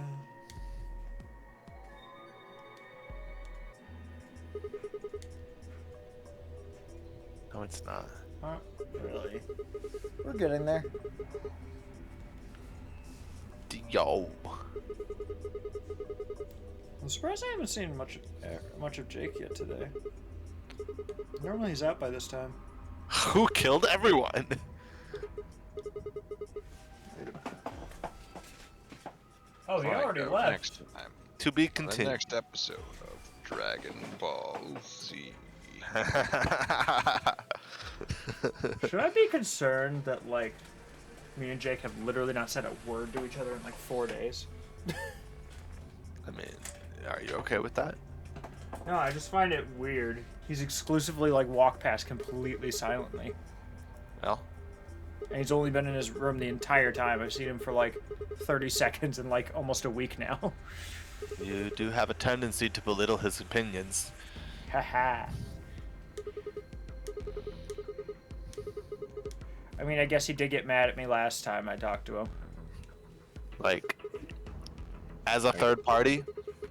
No, it's not. Really? We're getting there. Yo. I'm surprised I haven't seen much of Jake yet today. Normally he's out by this time. Who killed everyone? Oh, he Find already out left. Next time, To be on the continued. next episode of Dragon Ball Z. Should I be concerned that, like, me and Jake have literally not said a word to each other in, like, 4 days? I mean, are you okay with that? No, I just find it weird. He's exclusively, like, walked past completely silently. Well, And he's only been in his room the entire time. I've seen him for, like, 30 seconds in, like, almost a week now. you do have a tendency to belittle his opinions. Haha. mean, I guess he did get mad at me last time I talked to him. Like, as a third party,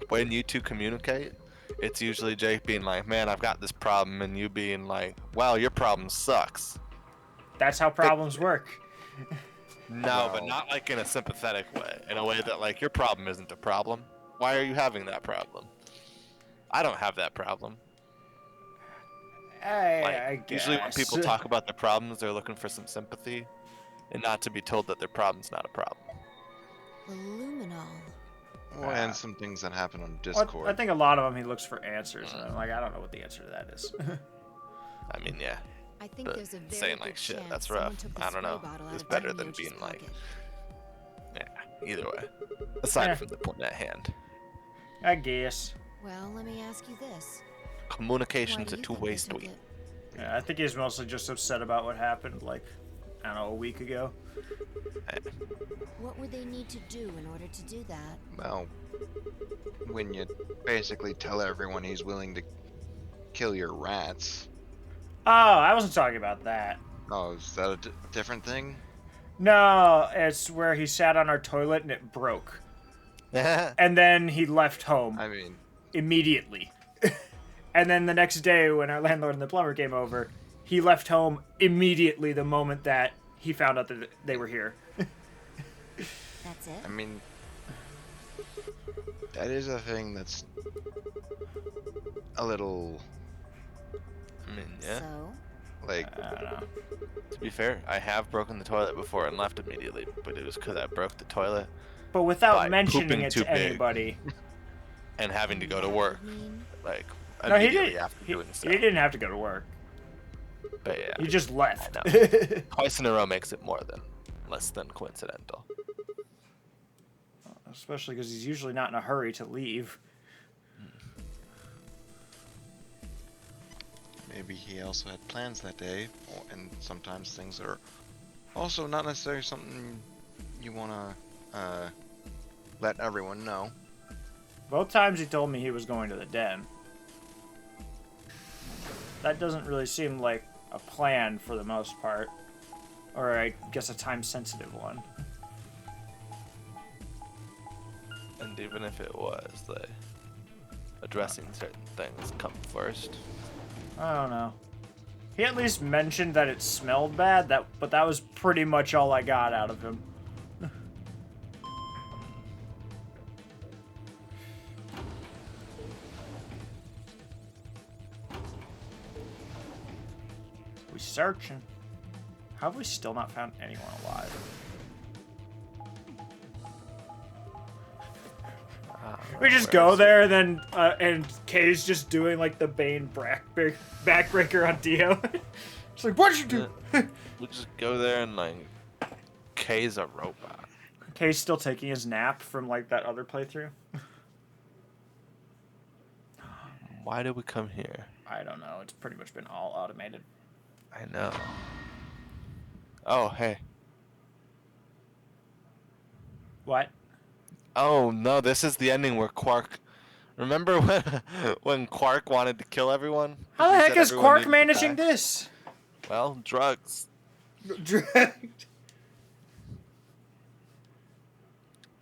when you two communicate, it's usually Jake being like, man, I've got this problem, and you being like, wow, your problem sucks. That's how problems work. No, but not like in a sympathetic way. In a way that, like, your problem isn't a problem. Why are you having that problem? I don't have that problem. I guess. Usually when people talk about their problems, they're looking for some sympathy, and not to be told that their problem's not a problem. The luminol. Well, and some things that happen on Well, Discord. I think a lot of them he looks for answers, and I'm like, I don't know what the answer to that is. I mean, yeah. I think But there's a very saying, good like, shit, chance that's someone rough. took the I don't know. spray bottle out It's of better Diane than Roach's being like, pocket. yeah, either way. Aside Yeah. from the point at hand. I guess. Well, let me ask you this. Why Communication's do a you two-way think they took street. it? Yeah, I think he's mostly just upset about what happened, like, I don't know, a week ago. What would they need to do in order to do that? Well, when you basically tell everyone he's willing to kill your rats. Oh, I wasn't talking about that. Oh, is that a different thing? No, it's where he sat on our toilet and it broke. And then he left home I mean, immediately. And then the next day, when our landlord and the plumber came over, he left home immediately the moment that he found out that they were here. That's it? I mean, that is a thing that's a little, I mean, yeah. So? like, I don't know. To be fair, I have broken the toilet before and left immediately, but it was because I broke the toilet But without By mentioning pooping it too to big. anybody. and having to go to That work, would mean- like, No, he immediately didn't. after He, doing so. he didn't have to go to work. But yeah, He just left. I know. Twice in a row makes it less than coincidental. Especially because he's usually not in a hurry to leave. maybe he also had plans that day, and sometimes things are also not necessarily something you want to let everyone know. Both times he told me he was going to the den. That doesn't really seem like a plan for the most part. Or I guess a time-sensitive one. And even if it was, addressing certain things come first. I don't know. He at least mentioned that it smelled bad, but that was pretty much all I got out of him. We searching. How have we still not found anyone alive? We just go there and then and Kay's just doing like the Bane backbreaker on Dio. It's like, what'd you do? We just go there and like, Kay's a robot. Kay's still taking his nap from like that other playthrough. Why did we come here? I don't know. It's pretty much been all automated. I know. Oh, hey. What? Oh no, this is the ending where Quark. Remember when Quark wanted to kill everyone? How the He heck said is everyone Quark needed to managing die? this? Well, drugs.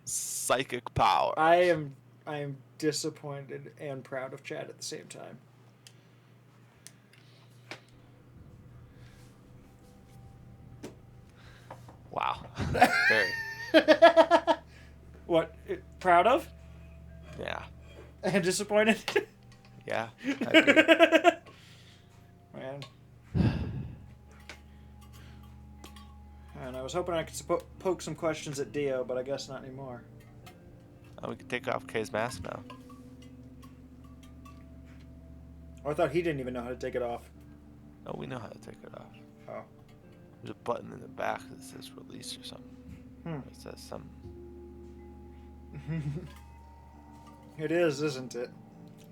Psychic power. I am disappointed and proud of Chad at the same time. Wow. Very. What? Proud of? Yeah. And disappointed? Yeah. I agree. Man. And I was hoping I could poke some questions at Dio, but I guess not anymore. Oh, we can take off Kay's mask now. Oh, I thought he didn't even know how to take it off. Oh, we know how to take it off. Oh. There's a button in the back that says release or something. Hmm. It says something. It is, isn't it?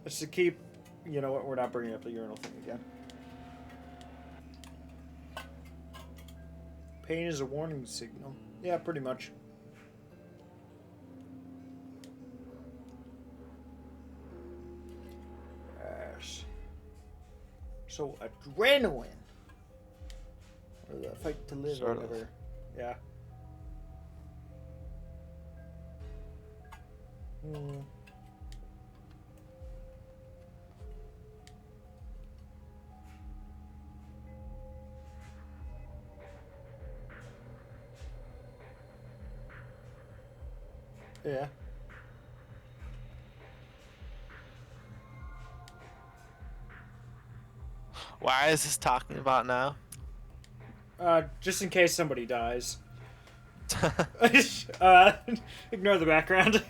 It's to keep... You know what? We're not bringing up the urinal thing again. Pain is a warning signal. Yeah, pretty much. Yes. So, adrenaline. Or the fight to live Sort or of. whatever. Yeah. Hmm. Yeah. Why is this talking about now? Just in case somebody dies. Ignore the background.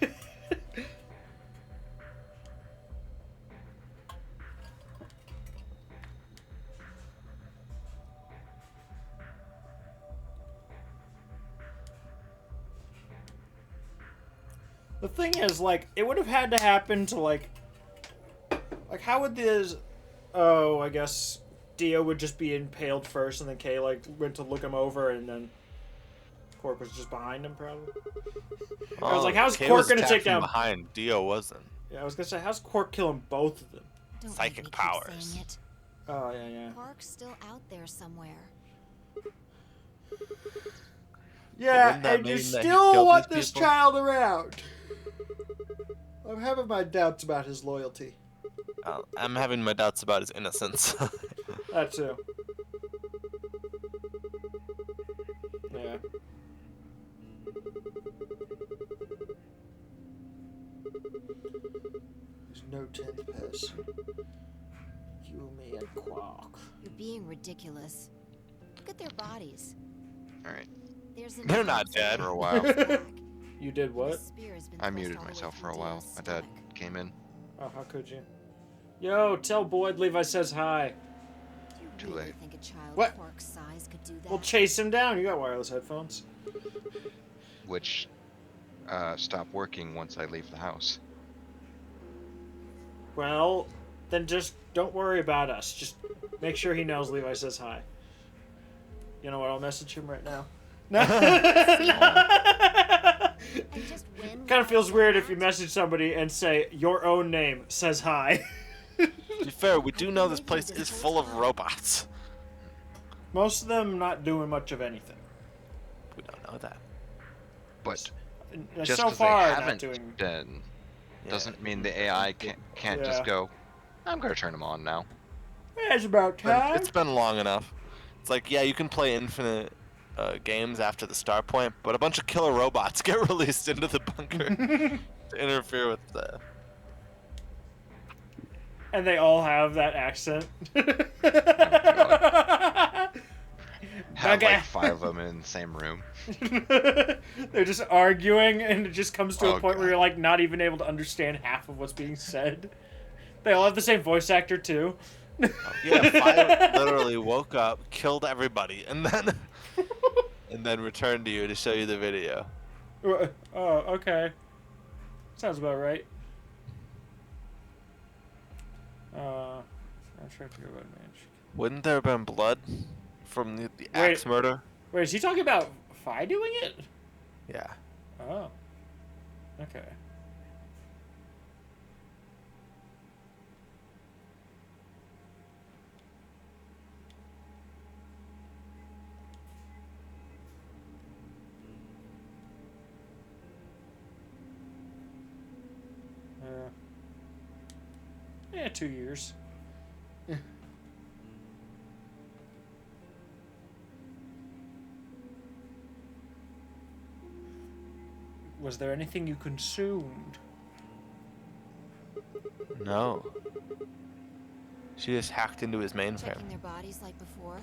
The thing is, like, it would have had to happen to, like, how would this... Oh, I guess Dio would just be impaled first, and then Kay, like, went to look him over, and then Quark was just behind him, probably. I was like, how's Kay Quark was gonna take attacked from down... behind? Dio wasn't. Yeah, I was gonna say, how's Quark killing both of them? Don't Psychic make me keep powers. saying it. Oh, yeah, yeah. Quark's still out there somewhere. Yeah, wouldn't that and you mean that he still killed want these this people? child around. I'm having my doubts about his loyalty. I'm having my doubts about his innocence. That too. Yeah. There's no 10th person. You, me, and Quark. You're being ridiculous. Look at their bodies. Alright, There's an They're not insect dead. for a on while. his back, You did and what? his spear has been I thrust muted all the way myself from for a while. Dio's My dad stomach. came in. Oh, how could you? Yo, tell Boyd Levi says hi. You Too really late. think a child What? Quark's size could do that? We'll chase him down. You got wireless headphones. Which stop working once I leave the house. Well, then just don't worry about us. Just make sure he knows Levi says hi. You know what? I'll message him right now. And just when Kind of feels Levi weird said if you that, message somebody and say your own name says hi. To be fair, we do know this place is full of robots. Most of them not doing much of anything. We don't know that. But And just so because far, they not haven't doing. been, Yeah. doesn't mean the AI can't Yeah. just go, I'm gonna turn them on now. It's about But time. it's been long enough. It's like, yeah, you can play infinite games after the start point, but a bunch of killer robots get released into the bunker to interfere with the. And they all have that accent. Have Okay. like 5 of them in the same room. They're just arguing, and it just comes to a Oh, point where God. you're like not even able to understand half of what's being said. They all have the same voice actor too. Yeah, Fire literally woke up, killed everybody, and then returned to you to show you the video. Oh, okay. Sounds about right. I'm trying to figure out manage. Wouldn't there have been blood from the Wait. axe murder? Wait, is he talking about Fi doing it? Yeah. Oh. Okay. Yeah, 2 years. Was there anything you consumed? No. She just hacked into his mainframe. checking their bodies like before,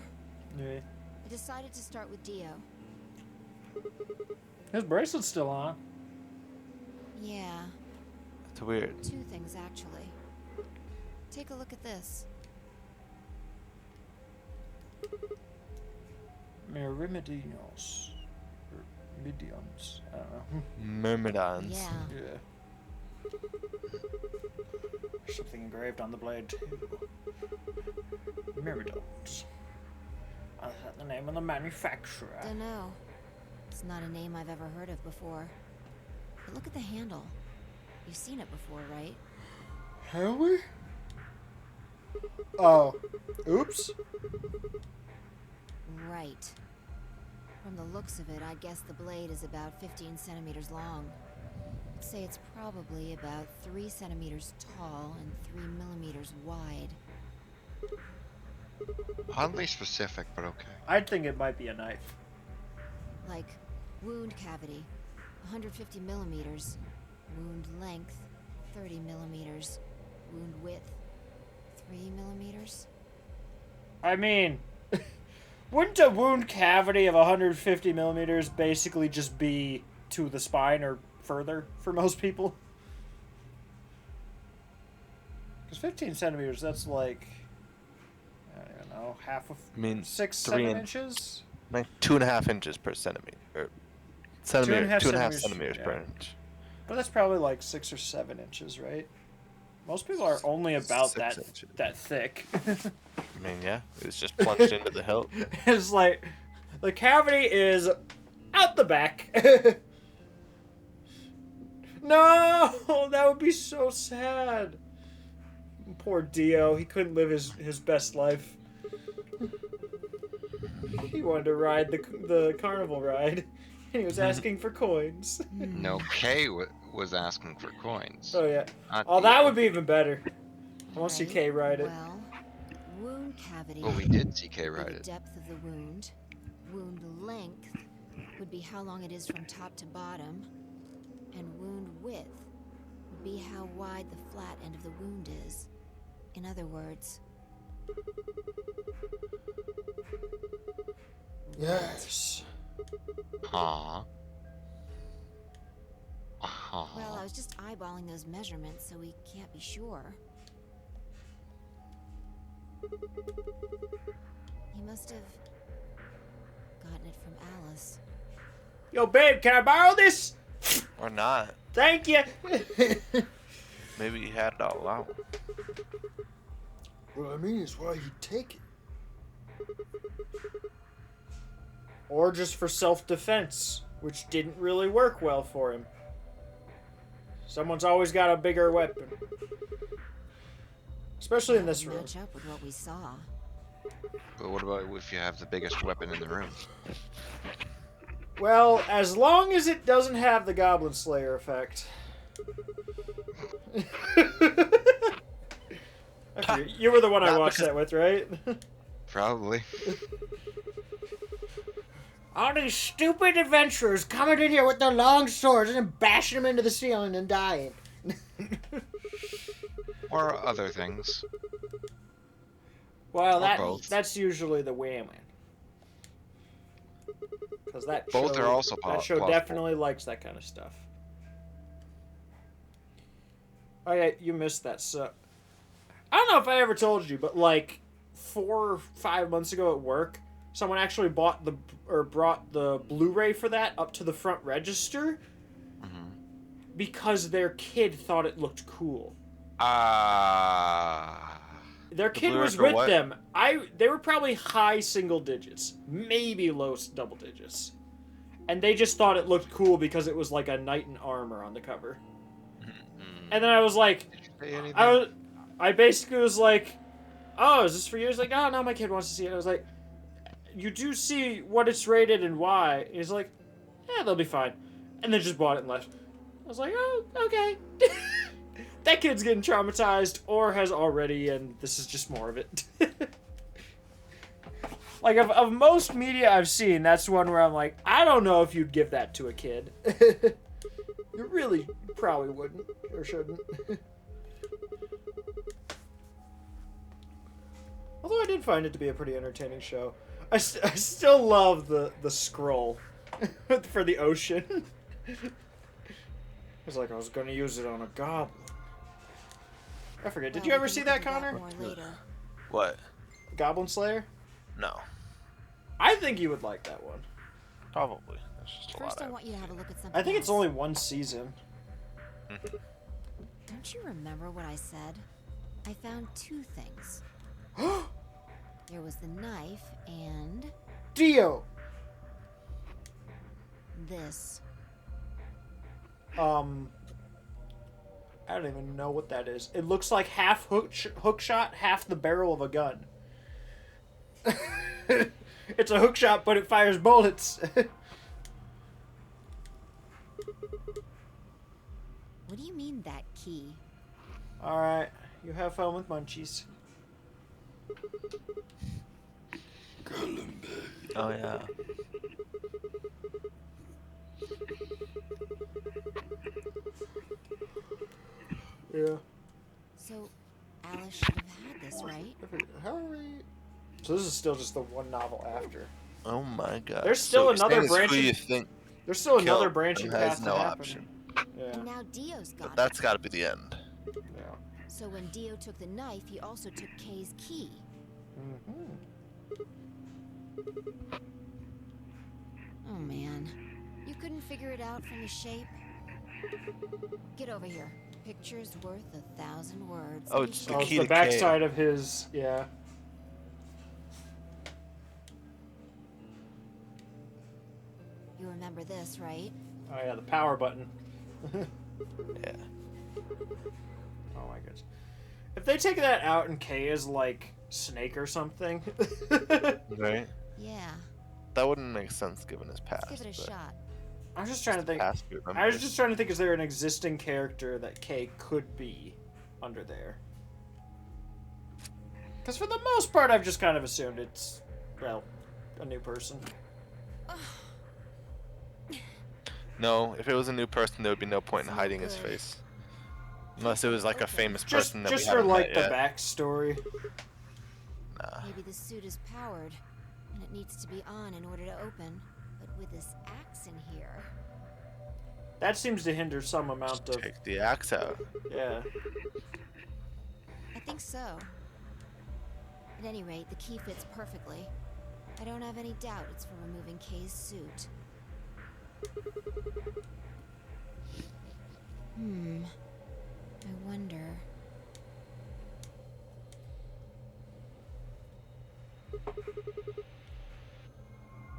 Yeah. I decided to start with Dio. His bracelet's still on. Yeah, It's weird. 2 things actually. Take a look at this. Myrmidons. Or Midions. I don't know. Myrmidons. Yeah, Yeah. There's something engraved on the blade too. Myrmidons. Is that the name of the manufacturer? dunno. It's not a name I've ever heard of before. But look at the handle. You've seen it before, right? Have we? Oh. Oops. Right. From the looks of it, I guess the blade is about 15 centimeters long. I'd say it's probably about 3 centimeters tall and 3 millimeters wide. Oddly specific, but okay. I'd think it might be a knife. Like, wound cavity, 150 millimeters. Wound length, 30 millimeters. Wound width, 3 millimeters. I mean, wouldn't a wound cavity of 150 millimeters basically just be to the spine or further for most people? Because 15 centimeters, that's like, I don't even know, half of I mean, 6, 3 7 and- inches? Like 2.5 inches per centimeter. Or centimeter, 2.5 2.5 centimeters, centimeters per yeah. inch. But that's probably like 6 or 7 inches, right? Most people are only about 6 that inches. that thick. I mean, yeah, it was just plunged into the hilt. It's like, the cavity is out the back. No, that would be so sad. Poor Dio, he couldn't live his best life. He wanted to ride the carnival ride. He was asking for coins. No, Kay was asking for coins. Oh yeah. not Oh, that Dio. would be even better. I want to see Right, Kay ride it. Well, wound cavity. Well, we did see Kay would be ride the it. depth of the wound. Wound length would be how long it is from top to bottom. And wound width would be how wide the flat end of the wound is. In other words, Yes. Huh. well, I was just eyeballing those measurements, so we can't be sure. He must have gotten it from Alice. Yo, babe, can I borrow this? Or not. Thank you. Maybe he had it all along. What I mean is why he'd take it. Or just for self-defense, which didn't really work well for him. Someone's always got a bigger weapon. Especially in this That would room. match up with what we saw. But what about if you have the biggest weapon in the room? Well, as long as it doesn't have the Goblin Slayer effect. I forget. You were the one I Not watched because- that with, right? Probably. All these stupid adventurers coming in here with their long swords and then bashing them into the ceiling and dying. Or other things. Well, Or both. that's usually the whammy. Because that Both show, are also that show plausible. definitely likes that kind of stuff. Oh yeah, you missed that. So I don't know if I ever told you, but like 4 or 5 months ago at work, someone actually brought the Blu-ray for that up to the front register because their kid thought it looked cool. Their kid Blu-ray was for with what? them. They were probably high single digits, maybe low double digits, and they just thought it looked cool because it was like a knight in armor on the cover. And then I was like, Say anything? I basically was like, "Oh, is this for you?" He's like, "Oh no, my kid wants to see it." I was like, "You do see what it's rated and why?" And he's like, "Yeah, they'll be fine," and then just bought it and left. I was like, "Oh, okay." That kid's getting traumatized or has already, and this is just more of it. Like, of most media I've seen, that's one where I'm like, I don't know if you'd give that to a kid. You really probably wouldn't, or shouldn't. Although I did find it to be a pretty entertaining show. I still love the scroll for the ocean. It's like I was going to use it on a goblin. I forget. Did Well, you we ever can see look that, into Connor? more later. What? Goblin Slayer? No. I think you would like that one. Probably. That's just a First, lot I of... want you to have a look at something I think it's else. only one season. Don't you remember what I said? I found 2 things. There was the knife and Dio! this. I don't even know what that is. It looks like half hook shot, half the barrel of a gun. It's a hook shot, but it fires bullets. What do you mean, that key? Alright, you have fun with munchies. Oh yeah. Yeah. So, Alice should have had this, right? How are we... So this is still just the one novel after. Oh my god. There's still so another Who branching- you think There's still another killed branching and has path no to happen. option. Yeah. And now Dio's got But it. that's got to be the end. Yeah. So when Dio took the knife, he also took Kay's key. Mm-hmm. Oh man. You couldn't figure it out from the shape? Get over here. Picture's worth 1,000 words. Oh, Let me it's show the Oh, you. it's key the to backside of his... Yeah. You remember this, right? Oh yeah, the power button. Yeah. Oh my goodness. If they take that out and Kay is like Snake or something. Right. Yeah. That wouldn't make sense given his past. Let's give it a but shot. I was just trying to think. past you I was remember. just trying to think, is there an existing character that Kay could be under there? Because for the most part, I've just kind of assumed it's, well, a new person. No, if it was a new person, there would be no point in It's hiding no his good. face. Unless it was like a famous Just, person that just we for haven't like met the yet. backstory. Nah. Maybe the suit is powered, and it needs to be on in order to open. But with this axe in here... That seems to hinder some amount of. Take the axe out. Yeah. I think so. At any rate, the key fits perfectly. I don't have any doubt it's for removing Kay's suit. I wonder...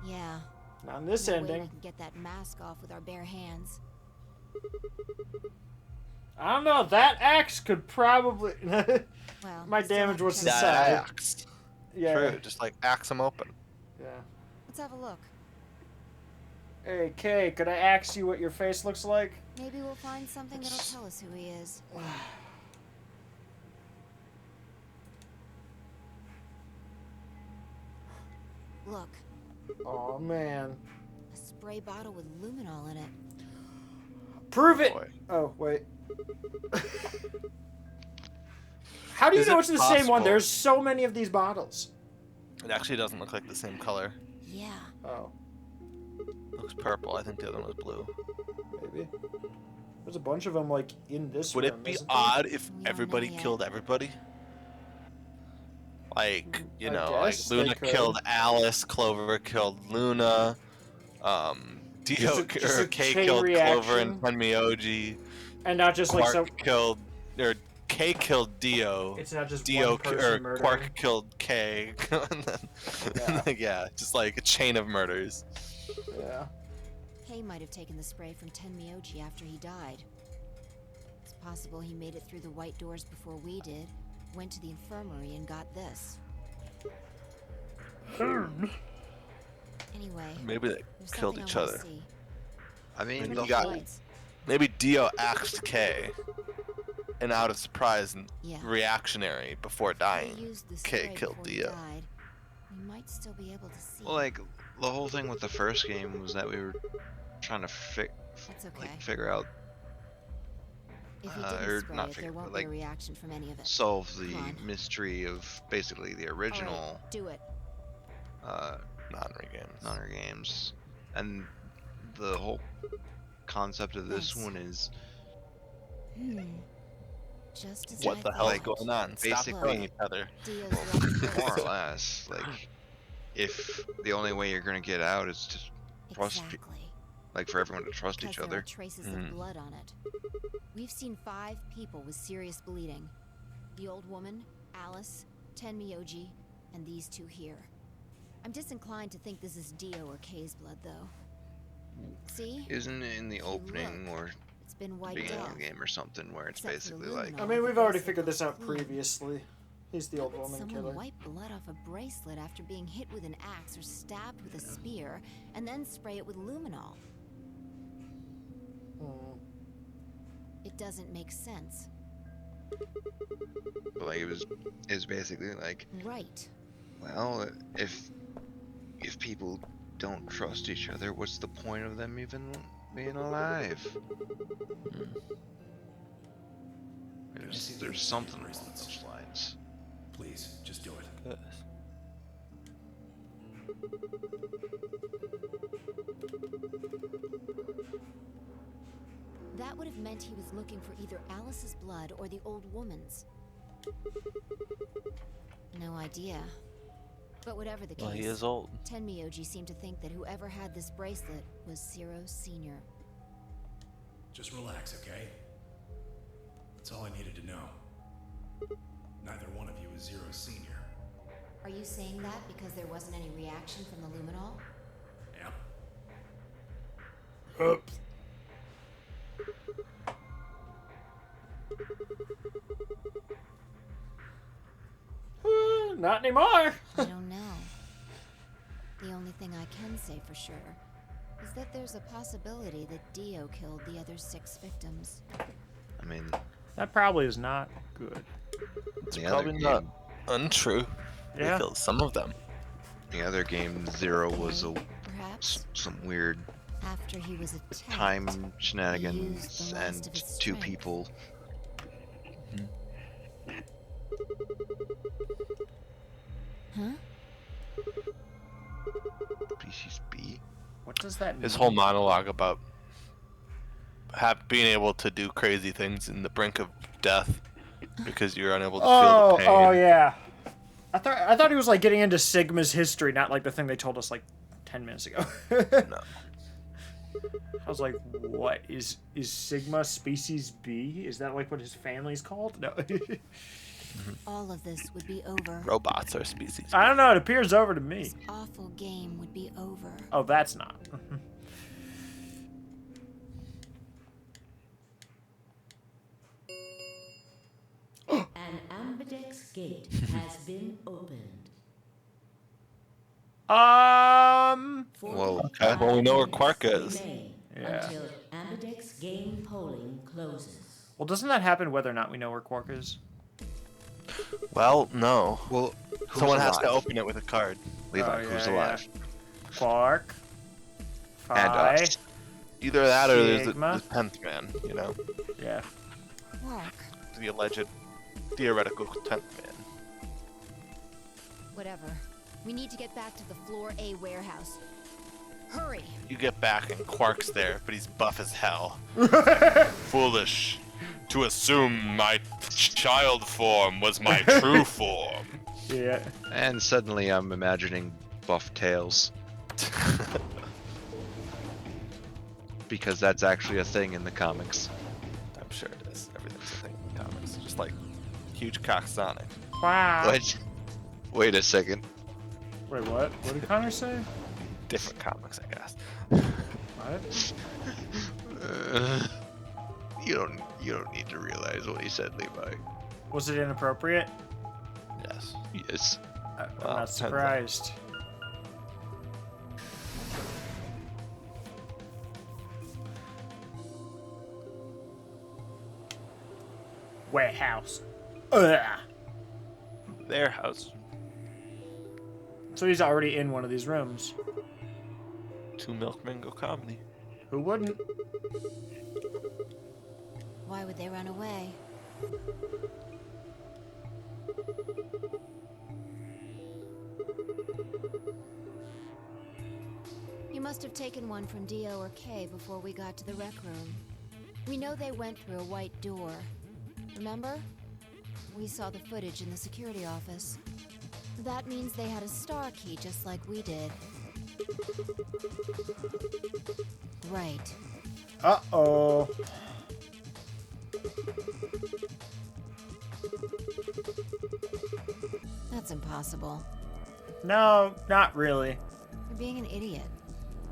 Yeah. Not in this no way ending. we can get that mask off with our bare hands. I don't know. That axe could probably. Well, My we still damage have was to the check- That side. axe. Yeah. True. Just like axe him open. Yeah. Let's have a look. Hey, Kay, could I ask you what your face looks like? Maybe we'll find something that'll tell us who he is. Look, Oh man. a spray bottle with luminol in it. Prove it. Boy. Oh wait. How do you Is know it it's the same one? possible- There's so many of these bottles. It actually doesn't look like the same color. Yeah. Oh, It looks purple. I think the other one was blue. maybe. There's a bunch of them like in this Would room. it be isn't there? odd if We don't know everybody yet. killed everybody? Like, you I know, like guess they Luna could. killed Alice, Clover killed Luna, Dio Just a or Kay chain killed Clover reaction. and Tenmyoji. And not just like Quark so. killed, or Kay killed Dio. It's not just Dio one person or murdering. Quark killed Kay. And then, yeah, just like a chain of murders. Yeah. Kay might have taken the spray from Tenmyoji after he died. It's possible he made it through the white doors before we did, went to the infirmary and got this. Anyway, Maybe they there's killed something each I wanna other. see. I mean, Maybe the you got- whole Lights. Maybe Dio axed Kay, and out of surprise and Yeah. reactionary before If dying. we used the Kay spray killed before he Dio. died, we might still be able to see. well, like the whole thing with the first game was that we were trying to That's okay. figure out If he or didn't spray not it, figure, there won't but, be a like, reaction from any of it. solve the Come on. mystery of basically the All original right, do it. Non-regames. Nunner games, and the whole concept of this Thanks. one is Just as What I the hell is thought. going on? Stop Basically- killing each other. Dio's right. more or less like if the only way you're gonna get out is to trust pe- Exactly. like for everyone to trust Because each there other. are traces Mm. of blood on it. We've seen 5 people with serious bleeding. The old woman, Alice, Tenmyoji, and these 2 here. I'm disinclined to think this is Dio or Kay's blood, though. See? Isn't it in the you opening look, or It's been wiped beginning off. of the game or something where it's Except for the basically like luminol. I mean, we've the already rest figured look this out clean. previously. He's the How old would woman someone killer. wipe blood off a bracelet after being hit with an axe or stabbed with a spear, and then spray it with luminol? It doesn't make sense. But like it was basically like, Right. well, if people don't trust each other, what's the point of them even being alive? There's something along those lines. Please, just do it. That would have meant he was looking for either Alice's blood or the old woman's. No idea. But whatever the case, Well, he is old. Tenmyoji seemed to think that whoever had this bracelet was Zero Sr. Just relax, okay? That's all I needed to know. Neither one of you is Zero Senior. Are you saying that because there wasn't any reaction from the luminol? Yep. Oops. Not anymore. I don't know. The only thing I can say for sure is that there's a possibility that Dio killed the other 6 victims. I mean, That probably is not good. It's the other probably game, not untrue. Yeah. We killed some of them. the other game, Zero was Perhaps some weird after he was attacked. time He shenanigans used the last and of his 2 strength. people. Huh? Species B. What does that mean? His whole monologue about being able to do crazy things in the brink of death because you're unable to feel the pain. Oh yeah. I thought he was like getting into Sigma's history, not like the thing they told us like 10 minutes ago. No. I was like, what is Sigma species B? Is that like what his family's called? No. All of this would be over. Robots are species. I don't know. It appears over to me. This awful game would be over. Oh, that's not. An ambidex gate has been opened. Well, Okay, well, we know where minutes Quark is. remain Yeah. Until ambidex game polling closes. Well, doesn't that happen whether or not we know where Quark is? Well, no. well, who's Someone has to alive? open it with a card. Levi, Oh, who's yeah, alive? Quark. And Phi. us. Either that or there's the Sigma. 10th man, you know? Yeah. Quark. The alleged theoretical 10th man. Whatever. We need to get back to the Floor A warehouse. Hurry! You get back and Quark's there, but he's buff as hell. Foolish. To assume my child form was my true form. Yeah. And suddenly I'm imagining buff tails. Because that's actually a thing in the comics. I'm sure it is. Everything's a thing in the comics. Just like huge cock Sonic. Wow. What? Wait a second. Wait, what? What did Connor say? Different comics, I guess. What? You don't need to realize what he said, Levi. Was it inappropriate? Yes. Yes. I'm Well, not surprised. Warehouse. Ugh. Their house. So he's already in one of these rooms. 2 Milkmen go comedy. Who wouldn't? Why would they run away? You must have taken one from Dio or Kay before we got to the rec room. We know they went through a white door. Remember? We saw the footage in the security office. That means they had a star key just like we did. Right. Uh-oh. That's impossible. No, not really. You're being an idiot.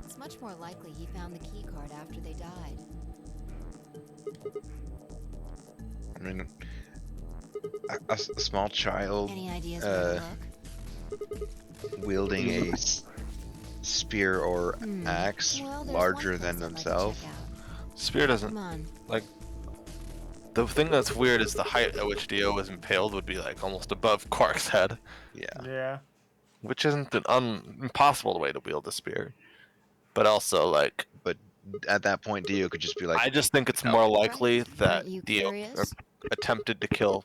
It's much more likely he found the key card after they died. I mean, a small child Any ideas where to look? wielding a spear or axe Well, there's larger one place than I'd like to themselves. check out. Spear doesn't. Come on. The thing that's weird is the height at which Dio was impaled would be like almost above Quark's head, Yeah. Yeah. which isn't an impossible way to wield a spear. But also, like, But at that point, Dio could just be like, I just think it's no. more likely that Aren't you Dio curious? attempted to kill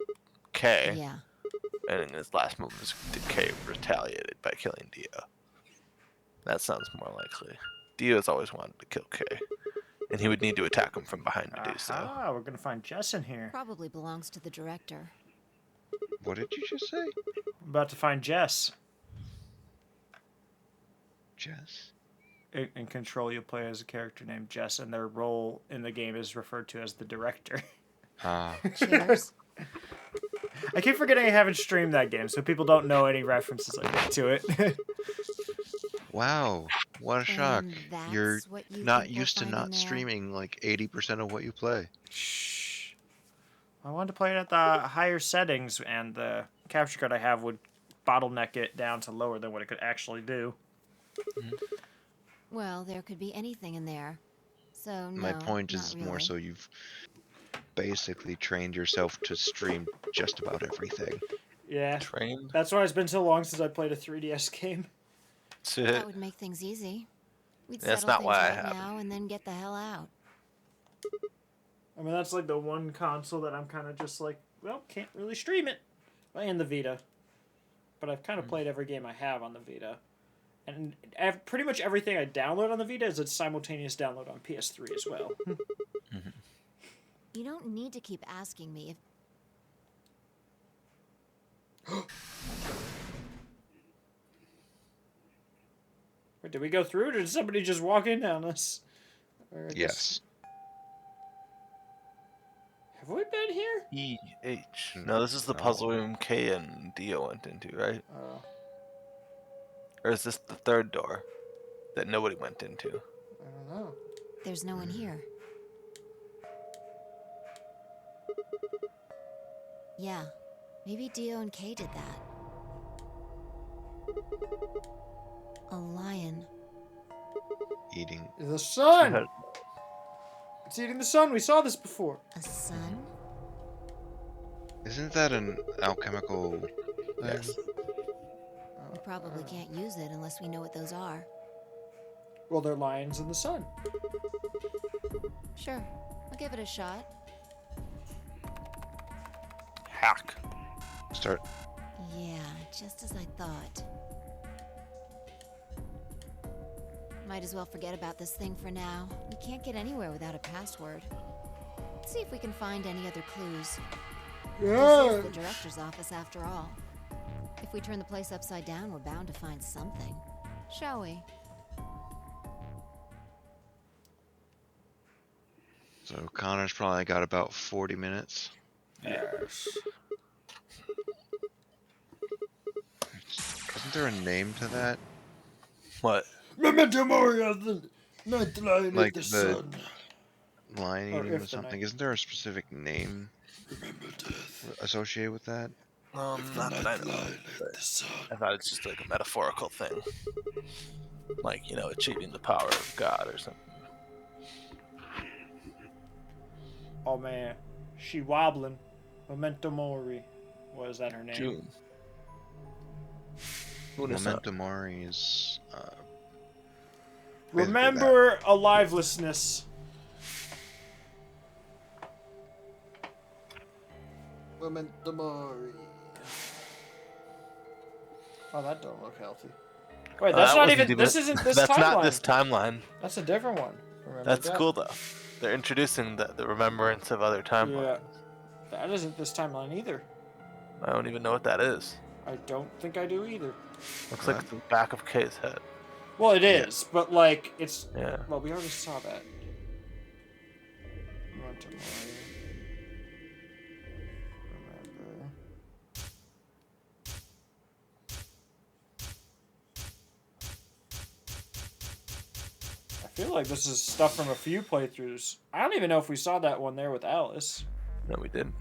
Kay, Yeah. and in his last moments, Kay retaliated by killing Dio. That sounds more likely. Dio's always wanted to kill Kay, and he would need to attack him from behind to do so. Ah, we're gonna find Jess in here. Probably belongs to the director. what did you just say? I'm about to find Jess. Jess? In Control, you'll play as a character named Jess, and their role in the game is referred to as the director. Ah, Cheers. I keep forgetting I haven't streamed that game, so people don't know any references I make to it. wow. What a shock. And You're that's what you not think we'll used to find in not there? streaming like 80% of what you play. Shh. I wanted to play it at the higher settings, and the capture card I have would bottleneck it down to lower than what it could actually do. Well, there could be anything in there. So no, My point is not more really. so you've basically trained yourself to stream just about everything. Yeah. Trained? That's why it's been so long since I played a 3DS game. That would make things easy. We'd That's settle not things why I right have it. now and then get the hell out. I mean, that's like the one console that I'm kind of just like, well, can't really stream it. And the Vita. But I've kind of played every game I have on the Vita. And pretty much everything I download on the Vita is a simultaneous download on PS3 as well. You don't need to keep asking me if Wait, did we go through, or did somebody just walk in on us? Or I guess- Yes. Have we been here? E-H. No, this is the No. puzzle room Kay and Dio went into, right? Oh, Or is this the third door that nobody went into? I don't know. there's no one here. Yeah, maybe Dio and Kay did that. A lion. Eating. The sun! It's eating the sun. We saw this before. A sun? Isn't that an alchemical thing? Yes. We probably can't use it unless we know what those are. Well, they're lions in the sun. Sure, I'll give it a shot. Hack. Start. Yeah, just as I thought. Might as well forget about this thing for now. We can't get anywhere without a password. Let's see if we can find any other clues. This is the director's office after all. If we turn the place upside down, we're bound to find something. Shall we? So Connor's probably got about 40 minutes. Yes. Isn't there a name to that? What? Memento Mori of the night lion Like of the, the- sun. Lion Or eating if or the something? night- Isn't there a specific name associated with that? Not that I know. But I thought it's just like a metaphorical thing. Like, you know, achieving the power of God or something. Oh man, she wobbling. Memento Mori. What is that her name? June. Who knows that? Memento Mori is Remember alivelessness. Memento Mori. Oh, that don't look healthy. Wait, that's That not wasn't even. This isn't this That's timeline. not this timeline. That's a different one. Remember That's that? cool though. They're introducing the remembrance of other timelines. Yeah. That isn't this timeline either. I don't even know what that is. I don't think I do either. Looks like the back of Kay's head. Well, it is, but like it's. Yeah. Well, we already saw that. Memento Mori. Remember. I feel like this is stuff from a few playthroughs. I don't even know if we saw that one there with Alice. No, we didn't.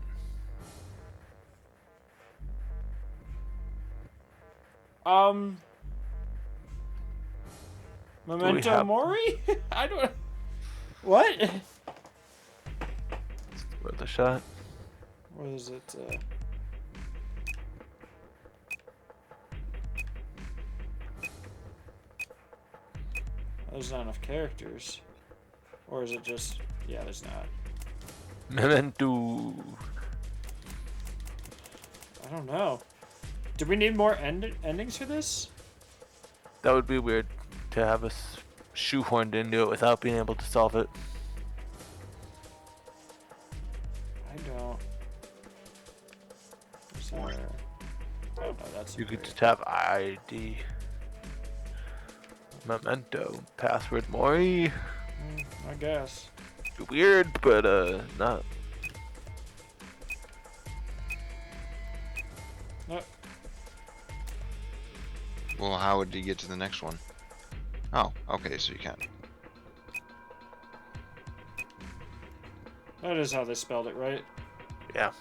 Memento have- Mori? I don't. What? Worth a shot. What is it? There's not enough characters. Or is it just... Yeah, there's not. Memento. I don't know. Do we need more endings for this? That would be weird to have us shoehorned into it without being able to solve it. I don't. Is there... Oh, no, that's You could weird. just have ID. Memento. Password Mori. I guess. Weird, but not. No. Well, how would you get to the next one? Oh, okay, so you can. That is how they spelled it, right? Yeah.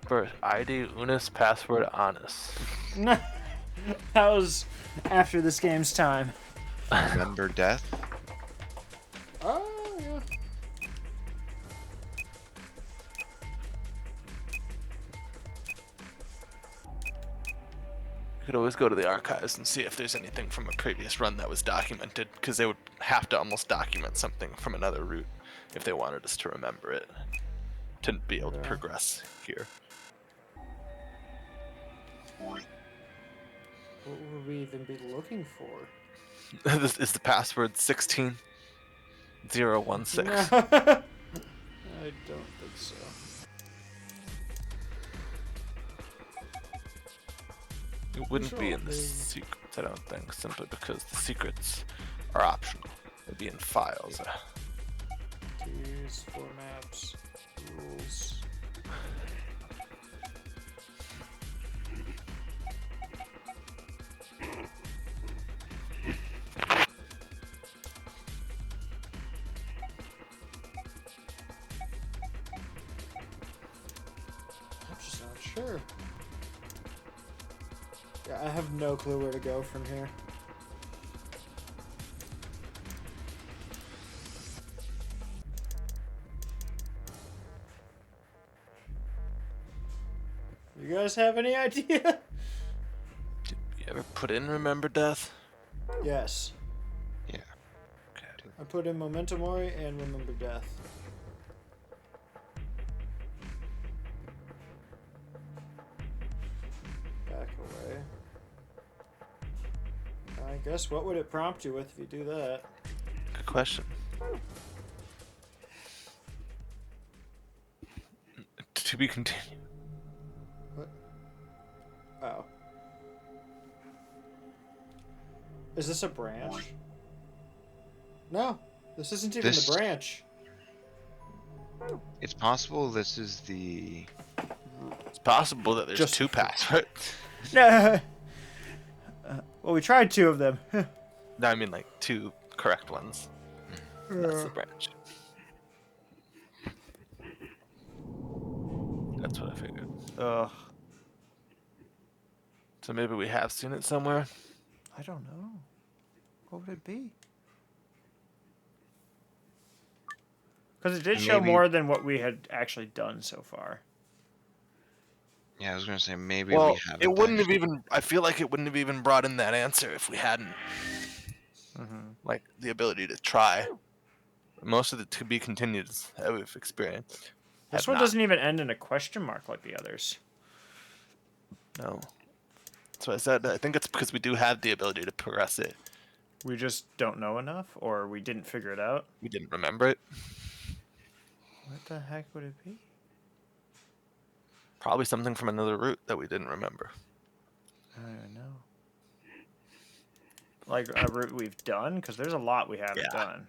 First, ID Unis, password Honest. that was after this game's time. Remember death? Oh, yeah. You could always go to the archives and see if there's anything from a previous run that was documented, because they would have to almost document something from another route if they wanted us to remember it, to be able to progress here. What would we even be looking for? This is the password 16016. I don't think so. It wouldn't be Sure, in the they- secrets, I don't think, simply because the secrets are optional. It'd be in files. Keys, formats, rules. I'm just not sure. Yeah, I have no clue where to go from here. You guys have any idea? Did you ever put in Remember Death? Yes. Yeah. Okay. I put in Memento Mori and Remember Death. Back away. I guess what would it prompt you with if you do that? Good question. To be continued. What? Oh. Is this a branch? No, this isn't even This- the branch. It's possible this is the... It's possible that there's Just- two passwords. No. Well, we tried two of them. No, I mean like two correct ones. That's the branch. That's what I figured. Ugh. So maybe we have seen it somewhere. I don't know. What would it be? Because it did show Maybe- more than what we had actually done so far. Yeah, I was gonna say maybe Well, we haven't. it wouldn't have actually- even. I feel like it wouldn't have even brought in that answer if we hadn't, like, the ability to try. Most of the to be continueds that we've experienced. This have one not. doesn't even end in a question mark like the others. No. That's what I said. I think it's because we do have the ability to progress it. We just don't know enough, or we didn't figure it out. We didn't remember it. What the heck would it be? Probably something from another route that we didn't remember. I don't even know. Like a route we've done? Because there's a lot we haven't Yeah. done.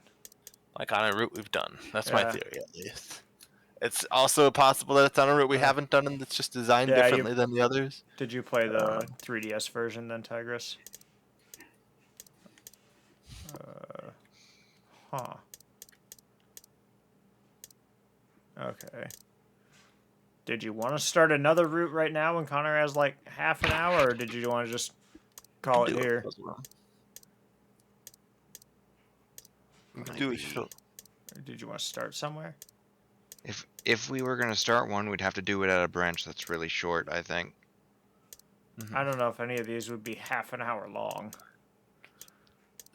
Like on a route we've done. That's my Yeah. theory, at least. It's also possible that it's on a route we haven't done and it's just designed Yeah, you- differently than the others. Did you play the 3DS version then, Tigris? Huh. Okay. Did you want to start another route right now when Connor has like half an hour, or did you want to just call it Do here? as well. Might Do it. be- Sure. Or did you want to start somewhere? If we were gonna start one, we'd have to do it at a branch that's really short, I think. I don't know if any of these would be half an hour long.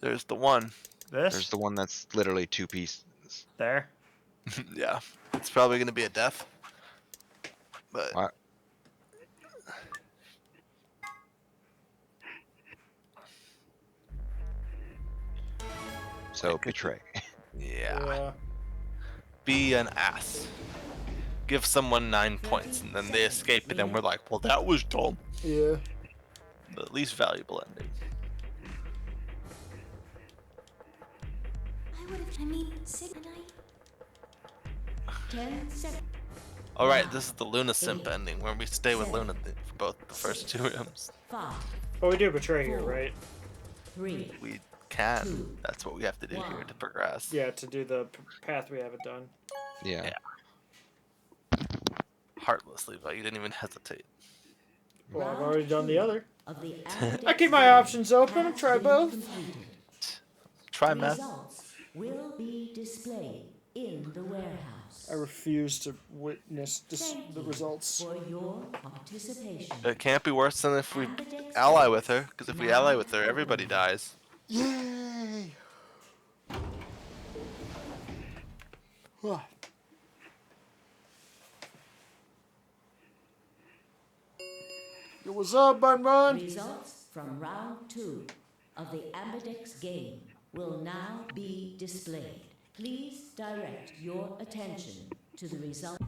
There's the one. This? There's the one that's literally 2 pieces. There? Yeah. It's probably gonna be a death. But What? So betray. yeah. Be an ass. Give someone 9 points and then they escape it and we're like, well, that was dumb. Yeah. The least valuable ending. I would have. I mean, Sig and I. 10 seconds. Alright, this is the Luna Simp ending where we stay with Luna for both the first 2 rooms. 5, But we do betray here, right? 3, We can. That's what we have to do here to progress. Yeah, to do the path we haven't done. Yeah. Yeah. Heartless, Levi. You didn't even hesitate. Well, I've already done the other. of the I keep my options open and try both. Try math. Results will be displayed in the warehouse. I refuse to witness the results. For your participation. It can't be worse than if we ally with her, because if we ally with her, everybody dies. Yay! Yo, what's up, Bun Bun? Results from round 2 of the Ambidex game will now be displayed. Please direct your attention to the result.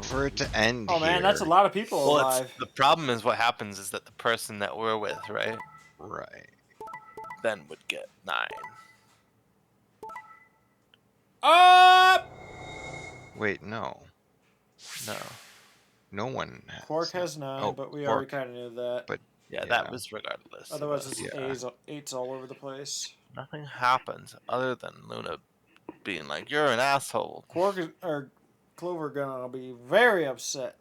For it to end Oh man, here- that's a lot of people Well, alive. the problem is what happens is that the person that we're with, right, Right. then would get 9. Up! Wait, no. No. No one has. Quark has 9, Oh, but we Quark. already kind of knew that. But Yeah, Yeah. that was regardless. Otherwise, it's Yeah. eight's all over the place. Nothing happens other than Luna being like, "You're an asshole." Quark or Clover gonna be very upset.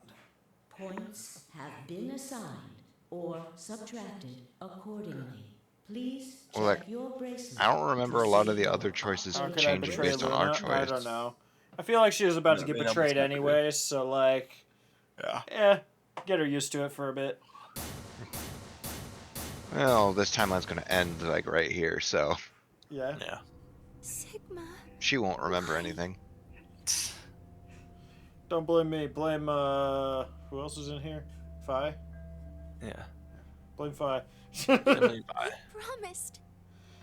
Points have been assigned or subtracted accordingly. Please check Well, like, your bracelet. I don't remember a lot of the other choices How could I changing betray based on Luna? our choice. I don't know. I feel like she was about to Yeah, get they almost betrayed got anyway, so like, Yeah. get her used to it for a bit. Well, this timeline's gonna end like right here, so Yeah. Yeah. Sigma. she won't remember anything. Don't blame me. Blame who else is in here? Fi. Yeah. Blame Fi. Levi. Promised.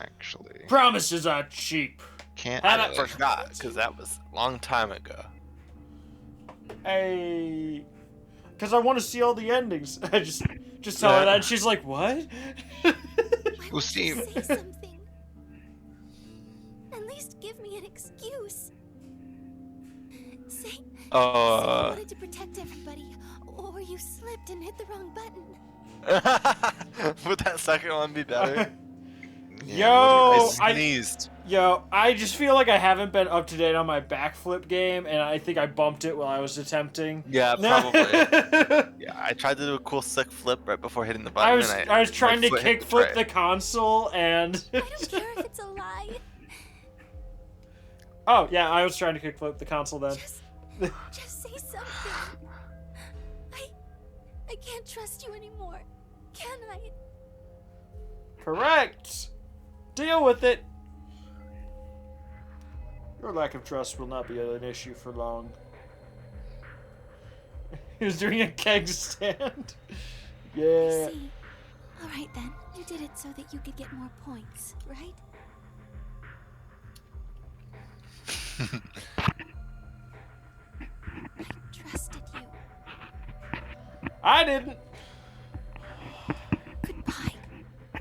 Actually, Promises are cheap. can't. Had I it- forgot because that was a long time ago. Hey, because I want to see all the endings. I just tell her Yeah. that, and she's like, "What?" Why Well, won't see- you say something? At least give me an excuse. Say you wanted to protect everybody, or you slipped and hit the wrong button. Would that second one be better? Yeah, Yo, I I sneezed. I just feel like I haven't been up to date on my backflip game, and I think I bumped it while I was attempting. Yeah, probably. Yeah, I tried to do a cool sick flip right before hitting the button. I was trying to my foot hit kickflip tray. the console, and I don't care if it's a lie. oh yeah, I was trying to kickflip the console then. Just say something. I can't trust you anymore. Can I? Correct. Deal with it. Your lack of trust will not be an issue for long. He was doing a keg stand. Yeah. I see. All right then. You did it so that you could get more points, right? I trusted you. I didn't. Goodbye.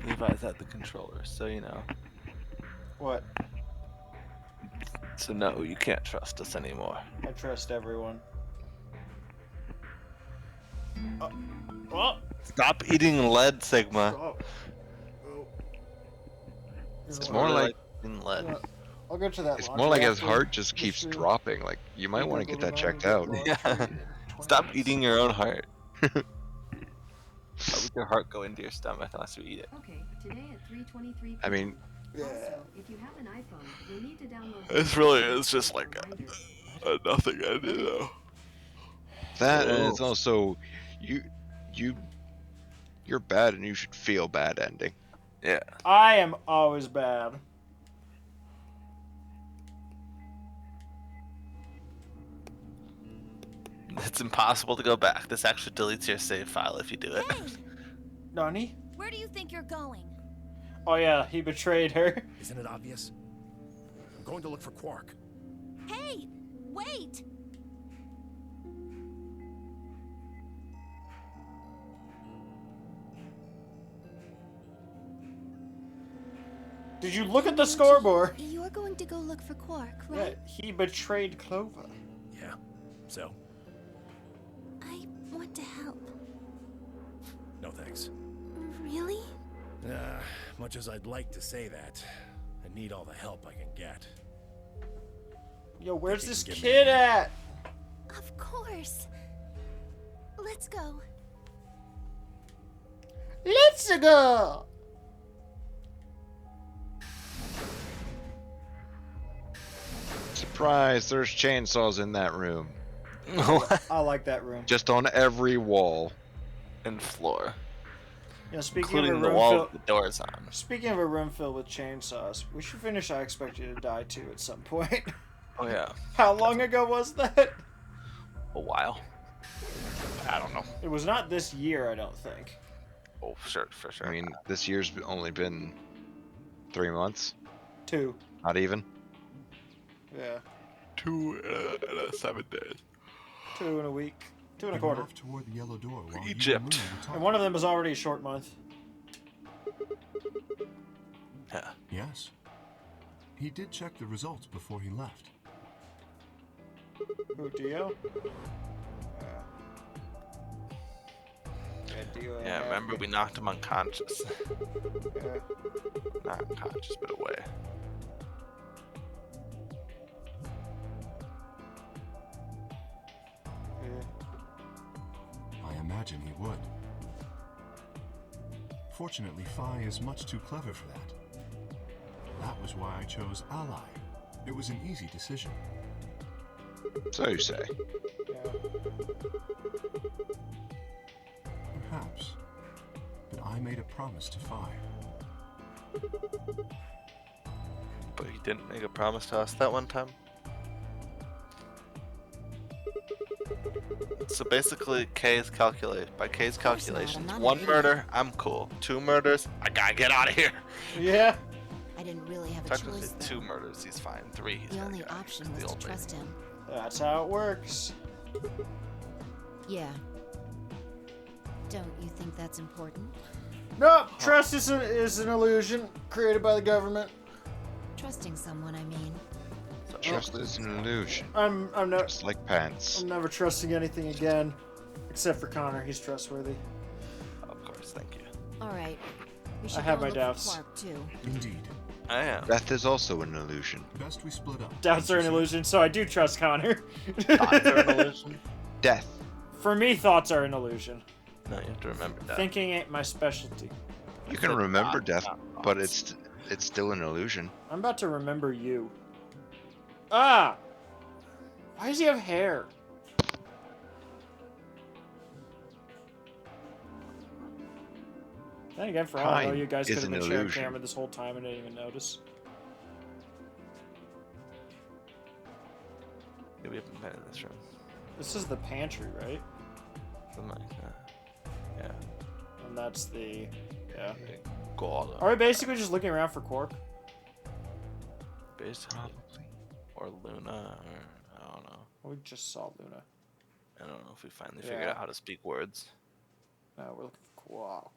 Levi's at the controller, so you know. What? So no, you can't trust us anymore. I trust everyone. Well. Stop eating lead, Sigma. Oh. It's more like eating lead. I'll go to that. It's launch more like his after heart just the keeps stream. dropping. Like, you might want to get that checked out. Yeah. Stop eating your own heart. Why would your heart go into your stomach unless you eat it? Okay, today at 3:23. I mean, Also, if you have an iPhone, you'll need to download. This really is just like a nothing ending though. that and it's also you're bad and you should feel bad ending. Yeah. I am always bad. It's impossible to go back. This actually deletes your save file if you do it. Hey, Nani? where do you think you're going? Oh yeah, he betrayed her. Isn't it obvious? I'm going to look for Quark. Hey, wait! Did you look at the scoreboard? You're going to go look for Quark, Yeah, right? he betrayed Clover. Yeah. So, I want to help. no thanks. Really? Much as I'd like to say that, I need all the help I can get. Yo, where's Think you this can give me kid a hand? at? Of course. Let's go. Let's go! Surprise! There's chainsaws in that room. I like that room. Just on every wall. And floor. Yeah, speaking Including of a the room wall filled, with the doors on. speaking of a room filled with chainsaws, we should finish I Expect You to Die too at some point. Oh yeah. How long ago was that? A while. I don't know. It was not this year, I don't think. Oh, sure, for sure. I mean, this year's only been 3 months. 2. Not even. Yeah. 2 7 days. 2 in a week. 2 and a He quarter. went off toward the yellow door while you Egypt. and Luna were talking. And one of them is already a short month. Yeah. Yes. He did check the results before he left. Who, Dio? Yeah, Dio. Yeah, remember we knocked him unconscious. Yeah. Not unconscious, but away. Yeah. I imagine he would. Fortunately, Phi is much too clever for that. That was why I chose Ally. It was an easy decision. So you say. Yeah. Perhaps. But I made a promise to Phi. But he didn't make a promise to us that one time. So basically, K's calculate. By K's course not, calculations, I'm not an 1 idiot. murder, I'm cool. 2 murders, I gotta get out of here. Yeah. I didn't really have a Technically, choice. 2 murders, he's fine. 3, he's The gotta only get out. option He's was the to only- trust him. That's how it works. Yeah. Don't you think that's important? No, trust is an illusion created by the government. Trusting someone, I mean. Trust is an illusion. I'm Just like pants. never trusting anything again, except for Connor. He's trustworthy. Of course, thank you. All right. We should have go my look doubts. for Quark too. Indeed. I am. Death is also an illusion. Best we split up. Doubts are an illusion, so I do trust Connor. Thoughts are an illusion? Death. For me, thoughts are an illusion. No, you have to remember that. Thinking ain't my specialty. You can said remember thoughts, death, not but thoughts. it's still an illusion. I'm about to remember you. Ah! Why does he have hair? Then again, for all I know, Time you guys could is have an been sharing illusion. camera this whole time and didn't even notice. Yeah, we haven't been in this room. This is the pantry, right? Something like that. Yeah. And that's the... yeah. God. Are we basically just looking around for Quark? Basically. Or Luna, or I don't know. We just saw Luna. I don't know if we finally figured Yeah. out how to speak words. Now we're looking for Quark.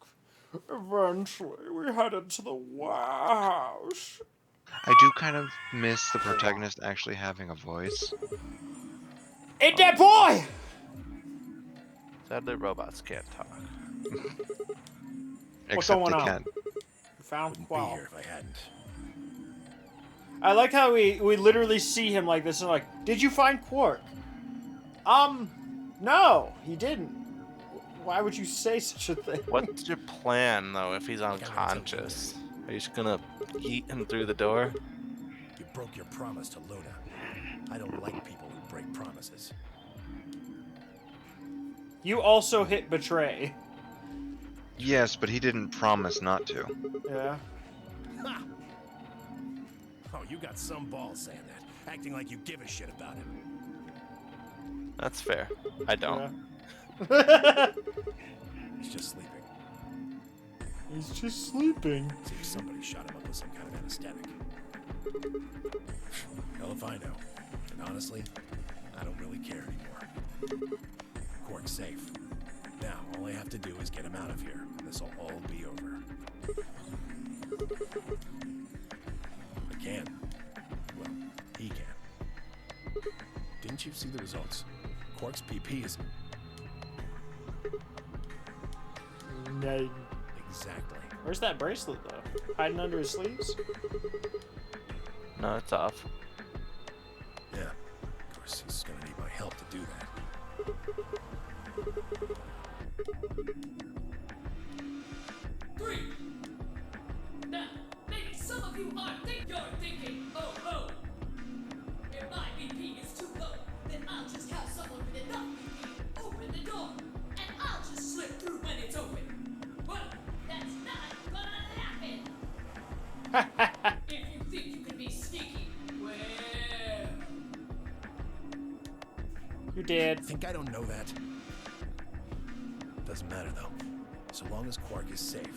Eventually, we head into the warehouse. I do kind of miss the protagonist actually having a voice. Ain't that boy? Sadly, robots can't talk. Except going they on? can. We found Wouldn't be Quark. here if I hadn't. I like how we literally see him like this and like, did you find Quark? No, he didn't. Why would you say such a thing? What's your plan, though, if he's unconscious? Are you just gonna yeet him through the door? You broke your promise to Luna. I don't like people who break promises. You also hit betray. Yes, but he didn't promise not to. Yeah. Ha! Oh, you got some balls saying that, acting like you give a shit about him. That's fair. I don't. Yeah. He's just sleeping. He's just sleeping. See if somebody shot him up with some kind of anesthetic. Hell if I know. And honestly, I don't really care anymore. Quark's safe. Now, all I have to do is get him out of here, and this'll all be over. I can. Well, he can. Didn't you see the results? Quark's PP is... No. Exactly. Where's that bracelet though? Hiding under his sleeves? No, it's off. Yeah. Of course, he's gonna need my help to do that. 3. Now, maybe some of you you're thinking, oh, if my BP is too low, then I'll just have someone with enough BP open the door, and I'll just slip through when it's open. Well, that's not gonna happen. If you think you can be sneaky, well... You did. Think I don't know that? Doesn't matter though. So long as Quark is safe.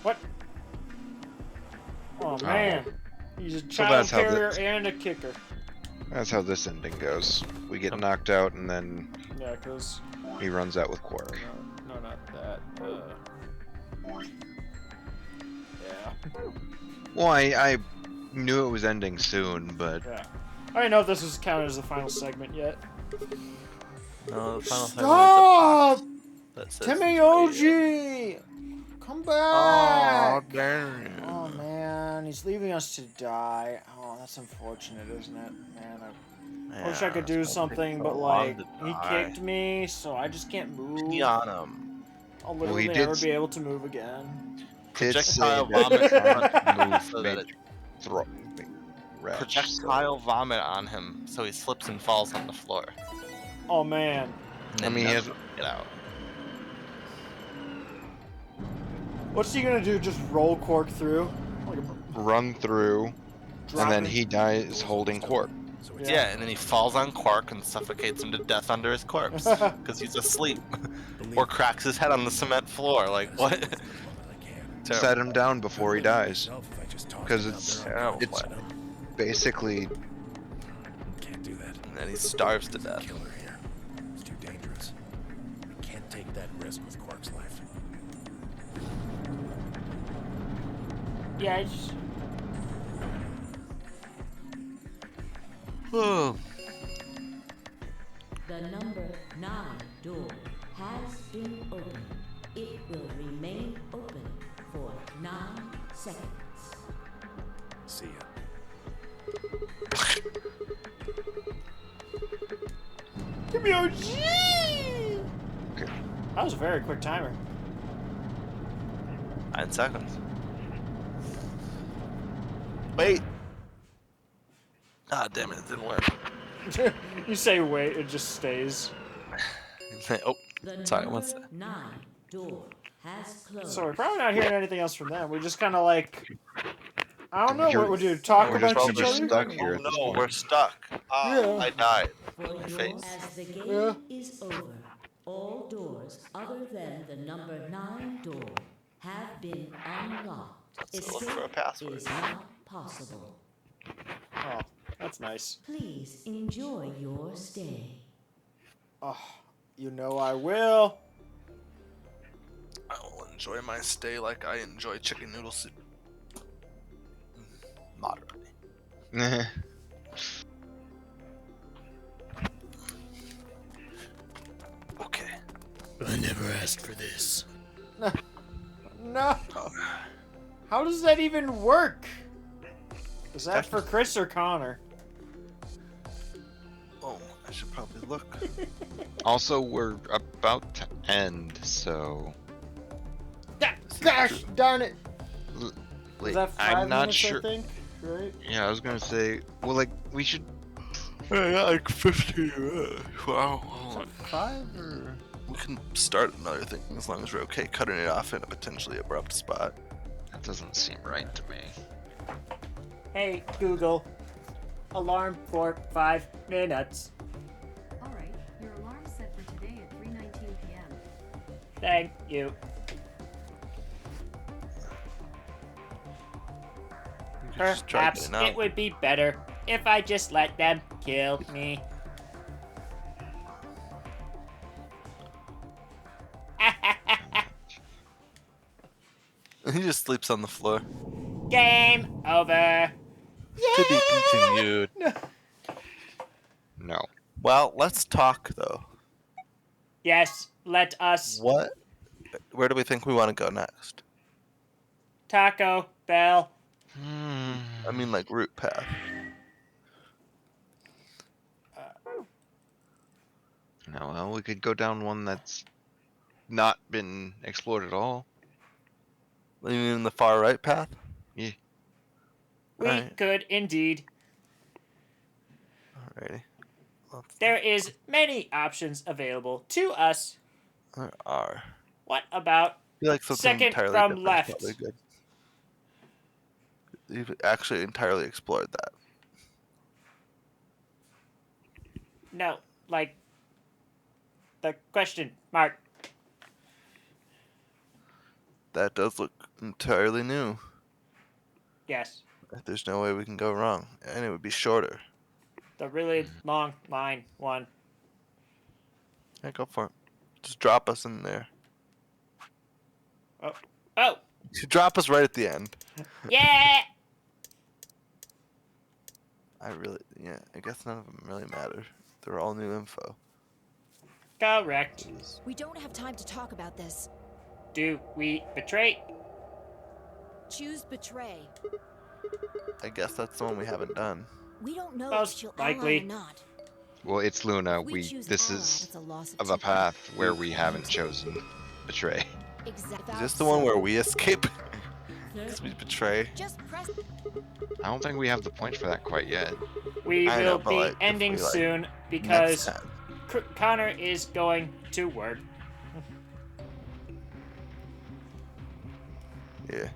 What? Oh man. He's a So child that's how carrier this- and a kicker. That's how this ending goes. We get knocked out, and then Yeah, cause he runs out with Quark. no, not that. Yeah. Well, I knew it was ending soon, but Yeah. I don't know if this is counted as the final segment yet. No, the final Stop! segment that says Timmy radio. OG! Come Oh, back! damn. Oh man, he's leaving us to die. Oh, that's unfortunate, isn't it? Man, I wish I could do something, but like, he kicked me, so I just can't move. Pee on him. I'll Well, literally he never did be able to move again. did say Projectile that vomit move so that made it retch, projectile vomit on him, so he slips and falls on the floor. Oh man. And I then mean, he doesn't get out. What's he gonna do? Just roll Quark through? Like a run through, drop and then it? he dies holding Quark. So Yeah. and then he falls on Quark and suffocates him to death under his corpse because he's asleep, or cracks his head on the cement floor. Like what? Terrible. Set him down before he dies, because it's Terrible it's plan. basically Can't do that. And then he starves to death. Killer here. It's too dangerous. I can't take that risk with Quark's life. Yeah, I just... The number 9 door has been opened. It will remain open for 9 seconds. See ya. Timmy OG! Okay. That was a very quick timer. 9 seconds. Wait. Ah, damn it! It didn't work. You say wait, it just stays. Oh, The sorry. What's number that? 9 door has closed. So we're probably not hearing anything else from them. We just kind of like, I don't know You're- what we do. Talk we're amongst just each other. stuck here. Oh at this no, point. we're stuck. Ah, Yeah. I died. For My your, face. as the game Yeah. is over, all doors other than the number 9 door have been unlocked. Let's look for a Escape password. is not possible. Oh, that's nice. Please enjoy your stay. Oh, you know I will. I will enjoy my stay like I enjoy chicken noodle soup. Moderately. I never asked for this. No. How does that even work? Is that for Chris or Connor? Oh, I should probably look. Also, we're about to end, so Gosh darn it! like, Is that 5 I'm not minutes, sure. I think? Right? Yeah, I was gonna say, well, like we should. I got like 50. Wow. Is that 5 or? We can start another thing as long as we're okay cutting it off in a potentially abrupt spot. That doesn't seem right to me. Hey Google, alarm for 5 minutes. All right, your alarm's set for today at 3:19 p.m. Thank you. You could just try Perhaps getting out. it would be better if I just let them kill me. He just sleeps on the floor. Game over. To be continued. No. Well, let's talk though. Yes, let us. What? Where do we think we want to go next? Taco Bell. I mean, like route path. No, well, we could go down one that's not been explored at all. You mean the far right path? Yeah. We Alright. could indeed. Alrighty. There is many options available to us. There are. What about I feel like something second entirely from different is left? probably good. You've actually entirely explored that. No, like the question mark. That does look entirely new. Yes, There's no way we can go wrong, and it would be shorter. the really long line one. Yeah, go for it. Just drop us in there. Oh, You drop us right at the end. yeah. I guess none of them really matter. They're all new info. Correct. We don't have time to talk about this. Do we betray? Choose betray. I guess that's the one we haven't done. We don't know Most if she'll likely. ally or not. Well, it's Luna. If we choose This ally, is it's a loss of a temper. path where we haven't chosen betray. Exactly. Is this the one where we escape? Because we betray. Just press. I don't think we have the points for that quite yet. We I will know, but, be like, if ending we, like, soon Next because time. Connor is going to work. Yeah.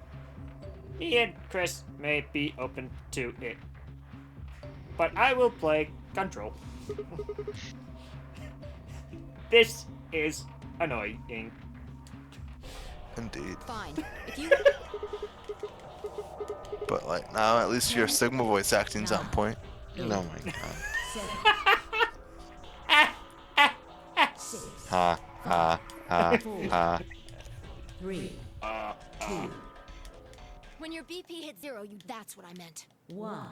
He and Chris may be open to it. But I will play Control. This is annoying. Indeed. Fine. If you But like now at least your Sigma voice acting's on point. Oh my god. 7, 6, Ha ha ha 4, ha. 3, 2, when your BP hit 0, that's what I meant. 1.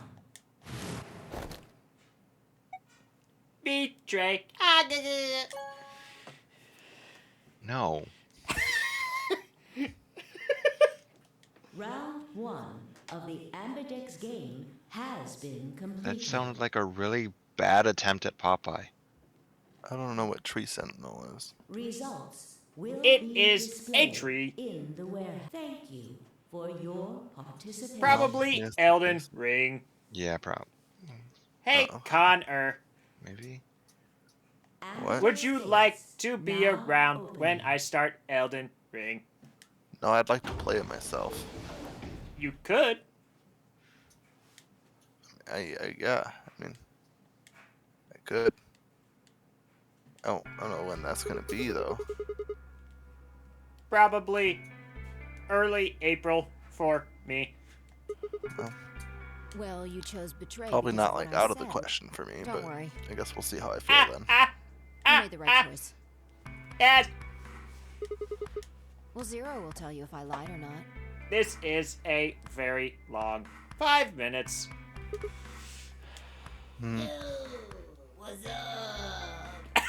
Betray. No. Round 1 of the Ambidex game has been completed. That sounded like a really bad attempt at Popeye. I don't know what Tree Sentinel is. Results will It be is a displayed tree. in the warehouse. Thank you for your participation. Probably Yes, Elden yes. Ring. Yeah, probably. Hey, Uh-oh. Connor. Maybe. What? Would you like to be Now around open. when I start Elden Ring? No, I'd like to play it myself. You could. Yeah, I mean, I could. I don't know when that's gonna be though. Probably early April for me. Well, you chose betray. Probably because not of what like I out of the said. question for me, Don't but worry. I guess we'll see how I feel then. You made the right choice. Yes, Well, 0 will tell you if I lied or not. this is a very long 5 minutes. Hmm. What's up?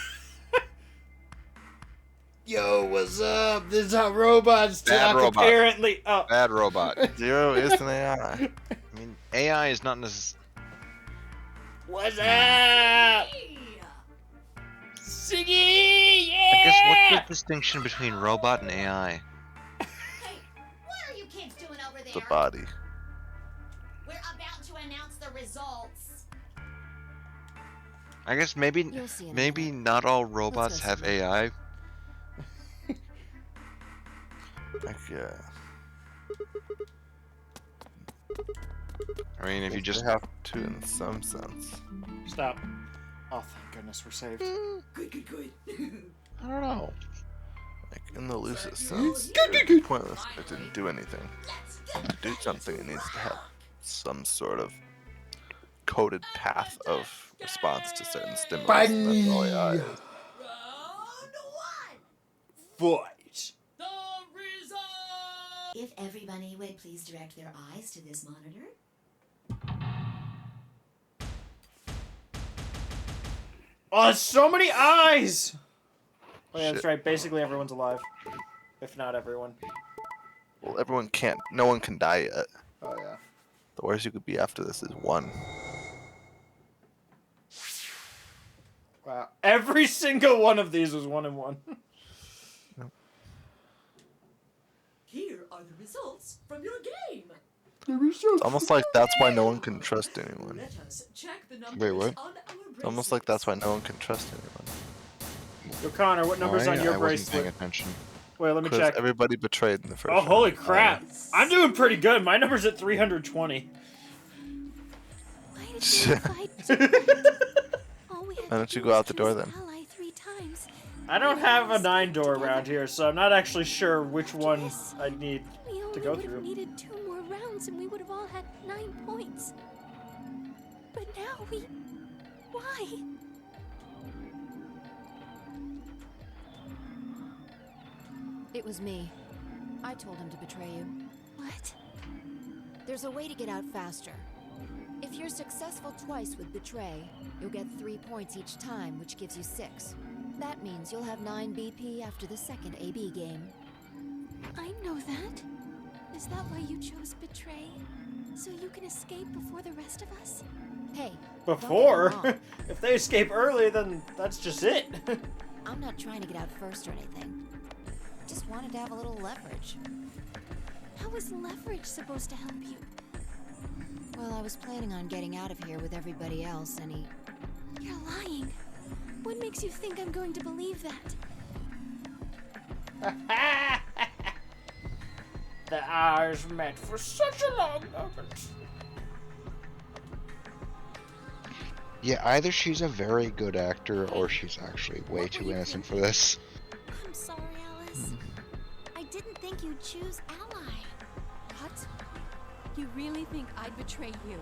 Yo, what's up? This is how robots Bad talk. robot. Apparently, Bad robot. Zero is an AI. I mean, AI is not necessarily. What's up? Siggy, yeah. I guess what's the distinction between robot and AI? Hey, what are you kids doing over there? The body. We're about to announce the results. I guess maybe You'll see in a maybe minute. not all robots go have slow. AI. Like, yeah. I mean, if you just They have to in some sense. Stop. Oh, thank goodness we're saved. Good. I don't know. Like in the loosest sense, it's pointless. It didn't do anything. To do something, it needs to have some sort of coded path of response to certain stimuli. And that's all AI is. Round one. Fight. The result. If everybody would please direct their eyes to this monitor. Oh, so many eyes! Oh, yeah, that's Shit. right. Basically, everyone's alive. If not everyone. Well, everyone can't. No one can die yet. Oh, yeah. The worst you could be after this is 1. Wow. Every single one of these was 1 and 1. Here are the results from your game. It's almost like that's why no one can trust anyone. Let us check the numbers Wait, what? on our It's almost like that's why no one can trust anyone. Yo, Connor, what number's Why? on your I wasn't paying bracelet? attention. Wait, let me Because check. everybody betrayed in the first Oh, round. holy crap. I'm doing pretty good. My number's at 320. Why did we fight? All we had Why don't to you do go was out the door choose then? ally 3 times. I don't have a 9-door around here, so I'm not actually sure which one I need. We only go would have through. needed 2 more rounds and we would have all had 9 points. But now we... Why? It was me. I told him to betray you. What? There's a way to get out faster. If you're successful twice with Betray, you'll get 3 points each time, which gives you 6. That means you'll have 9 BP after the second AB game. I know that. Is that why you chose Betray? So you can escape before the rest of us? Hey, Before? don't get me wrong. If they escape early, then that's just it. I'm not trying to get out first or anything. Just wanted to have a little leverage. How is leverage supposed to help you? Well, I was planning on getting out of here with everybody else, and he... You're lying. What makes you think I'm going to believe that? The hours meant for such a long moment. Yeah, either she's a very good actor or she's actually way What too were you innocent for thinking? this. I'm sorry, Alice. I didn't think you'd choose ally. What? You really think I'd betray you?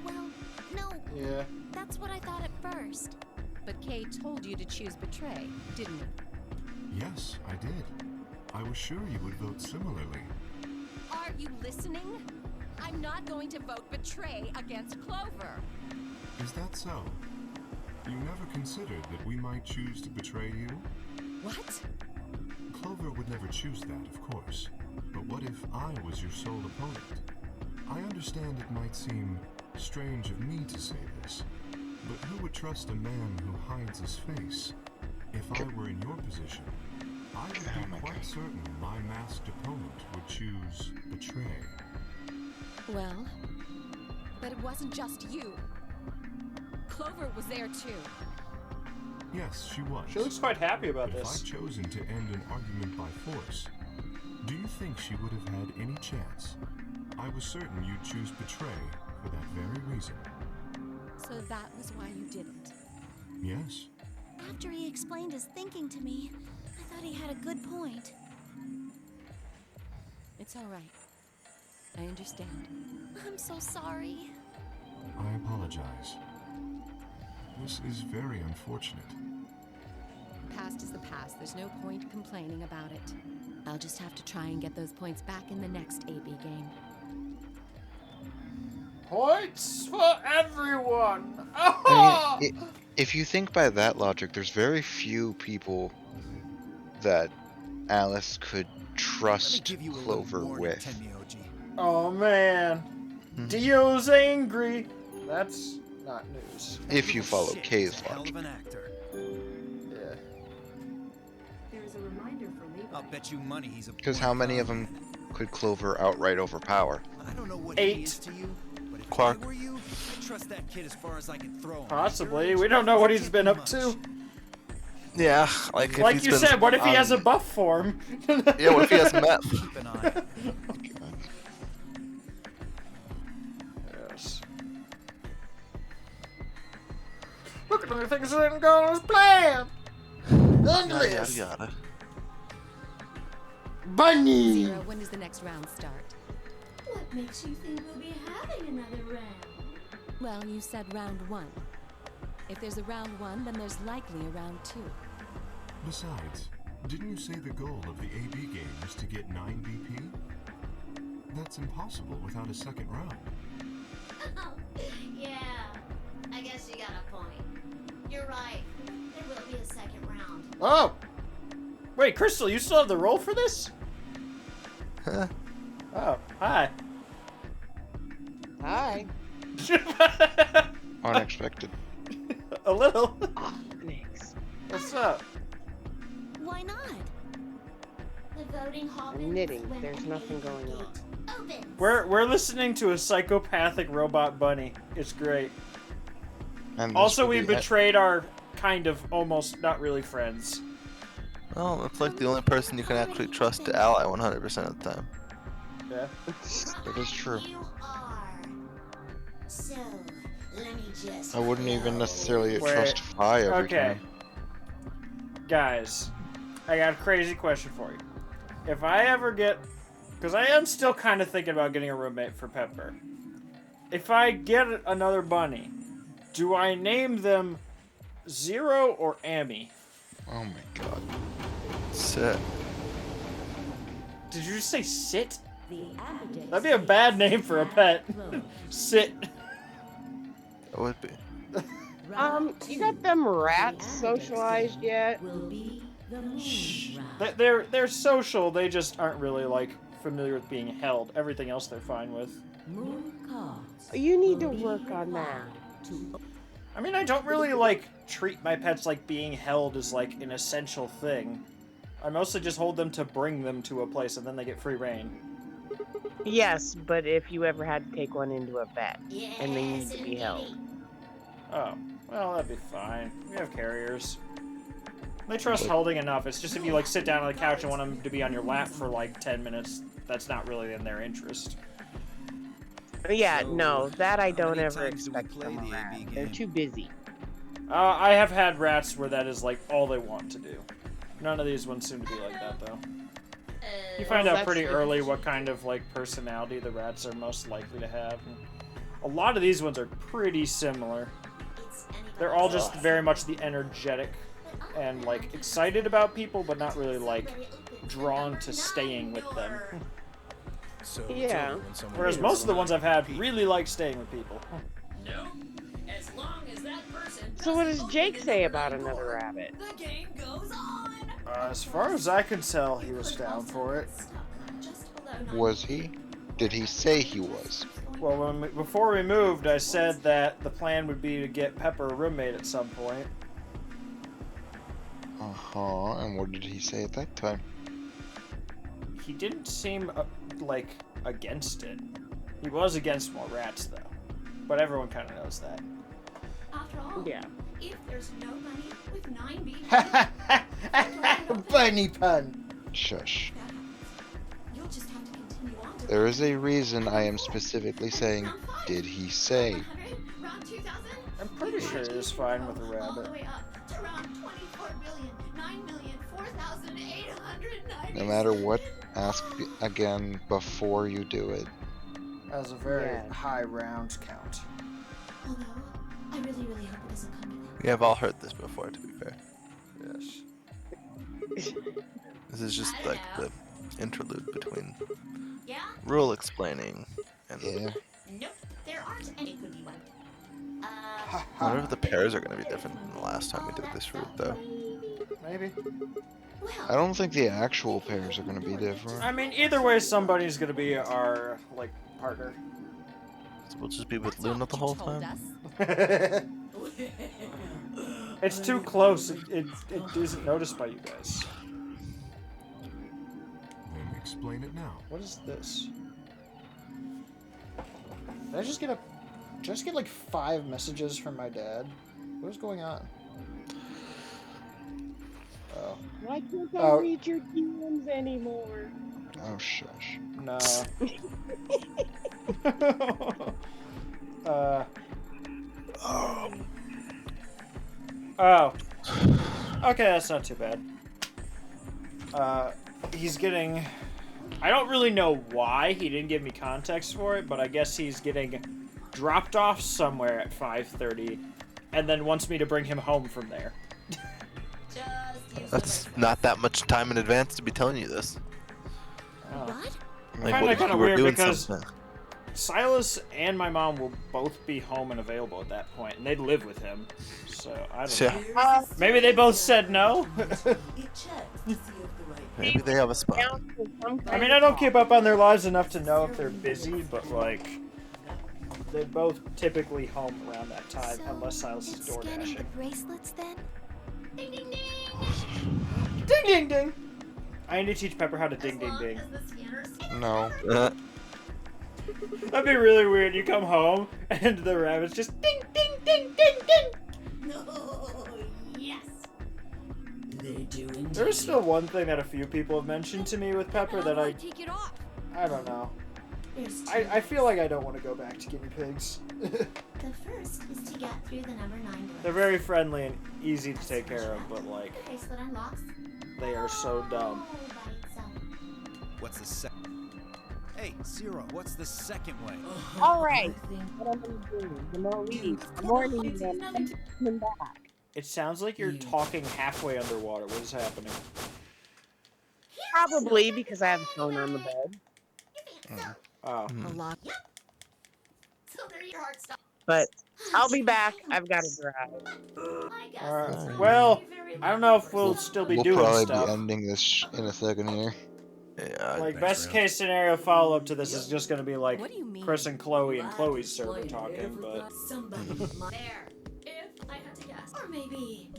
Well, no, Yeah. that's what I thought at first. But Kay told you to choose betray, didn't he? Yes, I did. I was sure you would vote similarly. Are you listening? I'm not going to vote betray against Clover. Is that so? You never considered that we might choose to betray you? What? Clover would never choose that, of course. But what if I was your sole opponent? I understand it might seem strange of me to say this, but who would trust a man who hides his face? If I were in your position, I would be quite certain my masked opponent would choose betray. Well, but it wasn't just you. Clover was there too. Yes, she was. She looks quite happy about But this. if I'd chosen to end an argument by force, do you think she would have had any chance? I was certain you'd choose betray for that very reason. So that was why you didn't. Yes? After he explained his thinking to me, I thought he had a good point. It's all right. I understand. I'm so sorry. I apologize. This is very unfortunate. Past is the past. There's no point complaining about it. I'll just have to try and get those points back in the next AB game. Points for everyone. I mean, if you think by that logic, there's very few people that Alice could trust Clover with. Oh man, Dio's angry. That's not news. If you follow Kay's logic. Yeah. I'll bet you money he's a. Because how many of them could Clover outright overpower? I don't know what 8. he is to you, but if Clark. I were you, I'd trust that kid as far as I can throw him. Possibly. We don't know what he's been up to. Yeah, like if Like he's you been said, what if he has a on- buff form? Yeah, what if he has meth? Keep an eye. Yes. Look at the things that didn't go as planned. Endless. Yada. Bunny. Zero, when does the next round start? What makes you think we'll be having another round? Well, you said round 1. If there's a round 1, then there's likely a round 2. Besides, didn't you say the goal of the AB game was to get 9 BP? That's impossible without a second round. Yeah, I guess you got a point. You're right. There will be a second round. Oh. Wait, Crystal, you still have the roll for this? Huh? Oh, hi. Hi. Unexpected. A little. Thanks. What's up? Why not? The voting hall I'm knitting. There's nothing going on. opens. We're listening to a psychopathic robot bunny. It's great. And this Also, will we be betrayed our kind of almost not really friends. Oh, it's like the only person you can actually trust to ally 100% of the time. Yeah. It is true. You are. So, let me just. I wouldn't even necessarily Wait. trust Phi every Okay. time. Guys, I got a crazy question for you. If I ever get... Because I am still kind of thinking about getting a roommate for Pepper. If I get another bunny, do I name them Zero or Amy? Oh my god. Sit. Did you just say Sit? The Ambidex That'd be a bad name for a pet. Sit. It would be. You got them rats socialized yet? will be the moon round. They're social, they just aren't really, like, familiar with being held. Everything else they're fine with. Moon cards. You need to will be work on that. to I mean, I don't really, like, treat my pets like being held as, like, an essential thing. I mostly just hold them to bring them to a place, and then they get free reign. Yes, but if you ever had to take one into a vet, and they need to be held. Oh, well, that'd be fine. We have carriers. They trust holding enough. It's just if you, like, sit down on the couch and want them to be on your lap for, like, 10 minutes, that's not really in their interest. Yeah, So, no, that I don't many ever times do we expect play from a the rat. AB They're game? too busy. I have had rats where that is, like, all they want to do. None of these ones seem to be like that, though. You find Well, out that's pretty the- early what kind of, like, personality the rats are most likely to have. A lot of these ones are pretty similar. They're all just very much the energetic and, like, excited about people, but not really, like, drawn to staying with them. So, Yeah. when someone Whereas gets most of the ones mine, I've had really like staying with people. No. As long as that person So what does doesn't Jake open say the about door, another rabbit? The game goes on. As far as I can tell, he was down for it. Was he? Did he say he was? Well, before we moved, I said that the plan would be to get Pepper a roommate at some point. Uh-huh, and what did he say at that time? He didn't seem, like, against it. He was against more rats, though. But everyone kind of knows that. After all, Yeah. if there's no money with 9 BP, Bunny pun! Shush. you'll just have to continue on to There is a reason I am specifically saying, did he say? round 2000. I'm pretty sure he was fine with a All rabbit. the way up to round 24,009,004,890. No matter what, ask again before you do it. Has a very Yeah. high rounds count. Although, I really, really hope it doesn't come to that. We have all heard this before, to be fair. Yes. This is just like the interlude between Yeah? rule explaining and Yeah. Nope, there aren't any could be wiped. I wonder if the pairs are going to be different than the last time we did this route, though. Maybe. I don't think the actual pairs are going to be different. I mean, either way, somebody's gonna be our like partner. So we'll just be with Luna the whole time. It's too close. It isn't noticed by you guys. Then explain it now. What is this? Did I just get like 5 messages from my dad? What is going on? Oh. Why can't I read your DMs anymore? Oh, shush. No. Oh. Okay, that's not too bad. He's getting... I don't really know why he didn't give me context for it, but I guess he's getting dropped off somewhere at 5:30 and then wants me to bring him home from there. That's not that much time in advance to be telling you this. What? Like, what if you were doing because something? Silas and my mom will both be home and available at that point, and they'd live with him. So I don't know. Maybe they both said no. Maybe they have a spot. I mean, I don't keep up on their lives enough to know if they're busy, but like, they're both typically home around that time, unless Silas is door Scanning the dashing. bracelets then? Ding ding ding! Ding ding ding! I need to teach Pepper how to ding ding ding. No. That'd be really weird. You come home and the rabbit's just ding ding ding ding ding. No, yes. They do indeed. There's still one thing that a few people have mentioned to me with Pepper that I Take it off. don't know. I feel like I don't want to go back to guinea pigs. The first is to get through the number 9 door. They're very friendly and easy to take care of, but like, The bracelet unlocks. they are so dumb. all by itself. What's the second? Hey, Zero, what's the second way? All right. What I'm gonna do? The more we, the more need them coming back. It sounds like you're talking halfway underwater. What is happening? Probably because I have a phone on the bed. Oh. A lot. So there your heart stop. But I'll be back. I've got to drive. Alright. Well, I don't know if we'll still be We'll doing probably stuff. be ending this in a second here. Yeah. Like, best case scenario follow up to this is just gonna be like Chris and Chloe and Chloe's server talking, but. Somebody there. If I had to guess. Or maybe.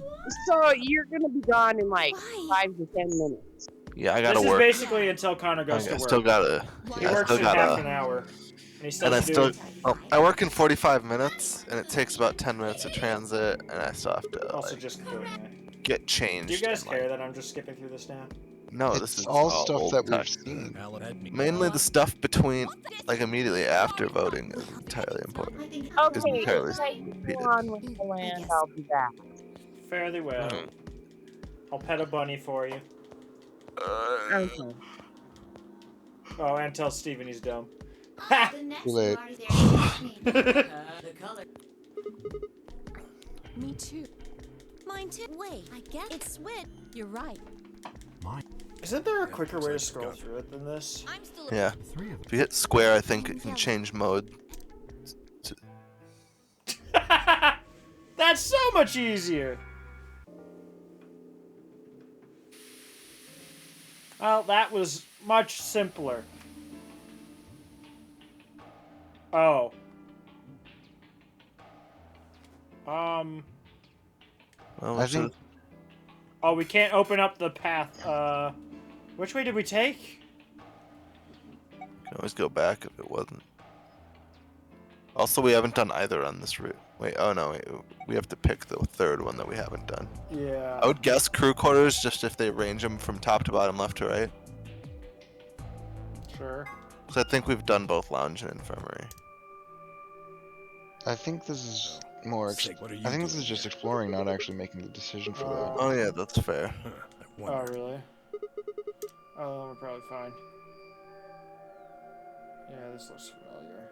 So you're gonna be gone in like 5 to 10 minutes. Yeah, I gotta This work. is basically until Connor goes to I work. still gotta. He I works still in half gotta. an hour. And he still And I has to still. do- Oh, I work in 45 minutes, and it takes about 10 minutes of transit, and I still have to Also like, just doing it. get changed. Do you guys and, care that I'm just skipping through this now? No, It's this is all stuff old that we've tech. seen. Mainly the stuff between, like, immediately after voting is entirely important. Is Okay, entirely if I repeated. go on with the land, I'll be back. Fairly well. Hmm. I'll pet a bunny for you. Okay. Oh, and tell Steven he's dumb. The next Too late. one is there. The color. Me too. Mine too. Wait, I get It's Swit. You're right. Isn't there a quicker way to scroll through it than this? I'm still Yeah. If you hit square, I think it can change mode. That's so much easier! Well, that was much simpler. Oh. Well, I think Oh, we can't open up the path. Which way did we take? can always go back if it wasn't. Also, we haven't done either on this route. Wait, oh no, wait, we have to pick the third one that we haven't done. Yeah. I would guess crew quarters, just if they arrange them from top to bottom, left to right. Sure. Because I think we've done both lounge and infirmary. I think this is more. Sig, what are you I think this doing is just here? exploring, not actually making the decision for that. Oh yeah, that's fair. Oh, really? Oh, we're probably fine. Yeah, this looks familiar.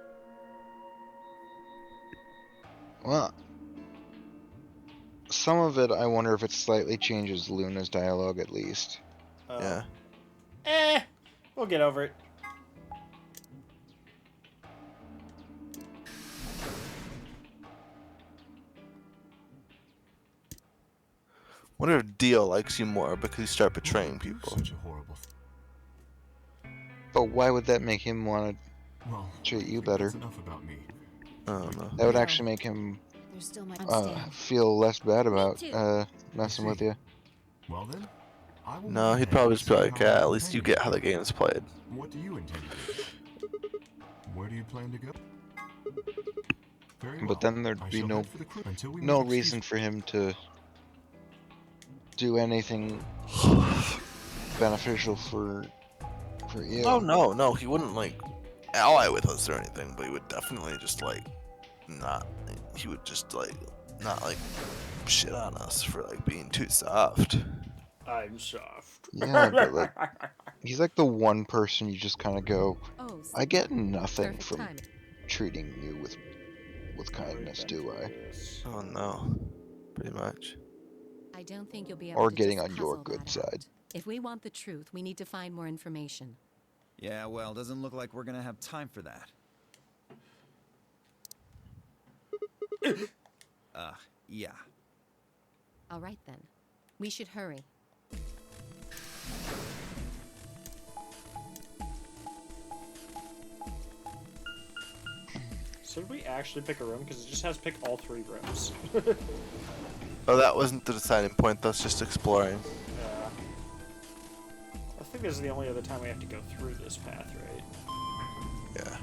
Well, some of it, I wonder if it slightly changes Luna's dialogue at least. Yeah. We'll get over it. What if Dio likes you more because you start betraying people? Such a horrible. But why would that make him want Well, to treat you I think better? that's enough about me. I don't know. That would No. actually make him There's still my. I'm staying. feel less bad about too. messing with you. Well then, I will No, move he'd ahead probably and just be see like, how yeah, my at least you companion get how the game's played. What do you intend to do? Where do you plan to go? Very well. But then there'd I be shall no head for the crew until we no make reason for him to do anything beneficial for you. Oh no, he wouldn't like ally with us or anything, but he would definitely just like not. He would just like not like shit on us for like being too soft. I'm soft. Yeah, but like he's like the one person you just kind of go, Oh, I get nothing perfect from timing. treating you with kindness, do I? Oh no, pretty much. I don't think you'll be able Or to getting just on your puzzle good that side. out. If we want the truth, we need to find more information. Yeah, well, doesn't look like we're gonna have time for that. Yeah. All right then. We should hurry. So did we actually pick a room? Because it just has pick all 3 rooms. Oh, that wasn't the deciding point. That's just exploring. Yeah. I think this is the only other time we have to go through this path, right? Yeah.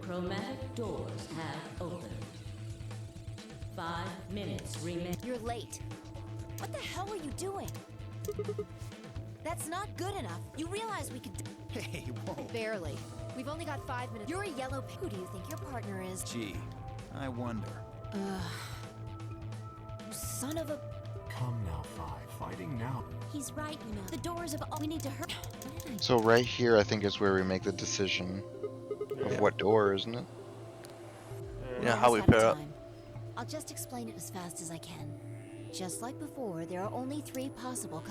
Chromatic doors have opened. 5 minutes remain. You're late. What the hell are you doing? That's not good enough. You realize we could. Hey, whoa. Barely. We've only got 5 minutes. You're a yellow pig. Who do you think your partner is? Gee, I wonder. Son of a. Come now, Five. Fighting now. He's right, you know. The doors of all. We need to hurry. So right here, I think is where we make the decision of what door, isn't it? Yeah, how we Almost out of pair up. time. I'll just explain it as fast as I can. Just like before, there are only 3 possible.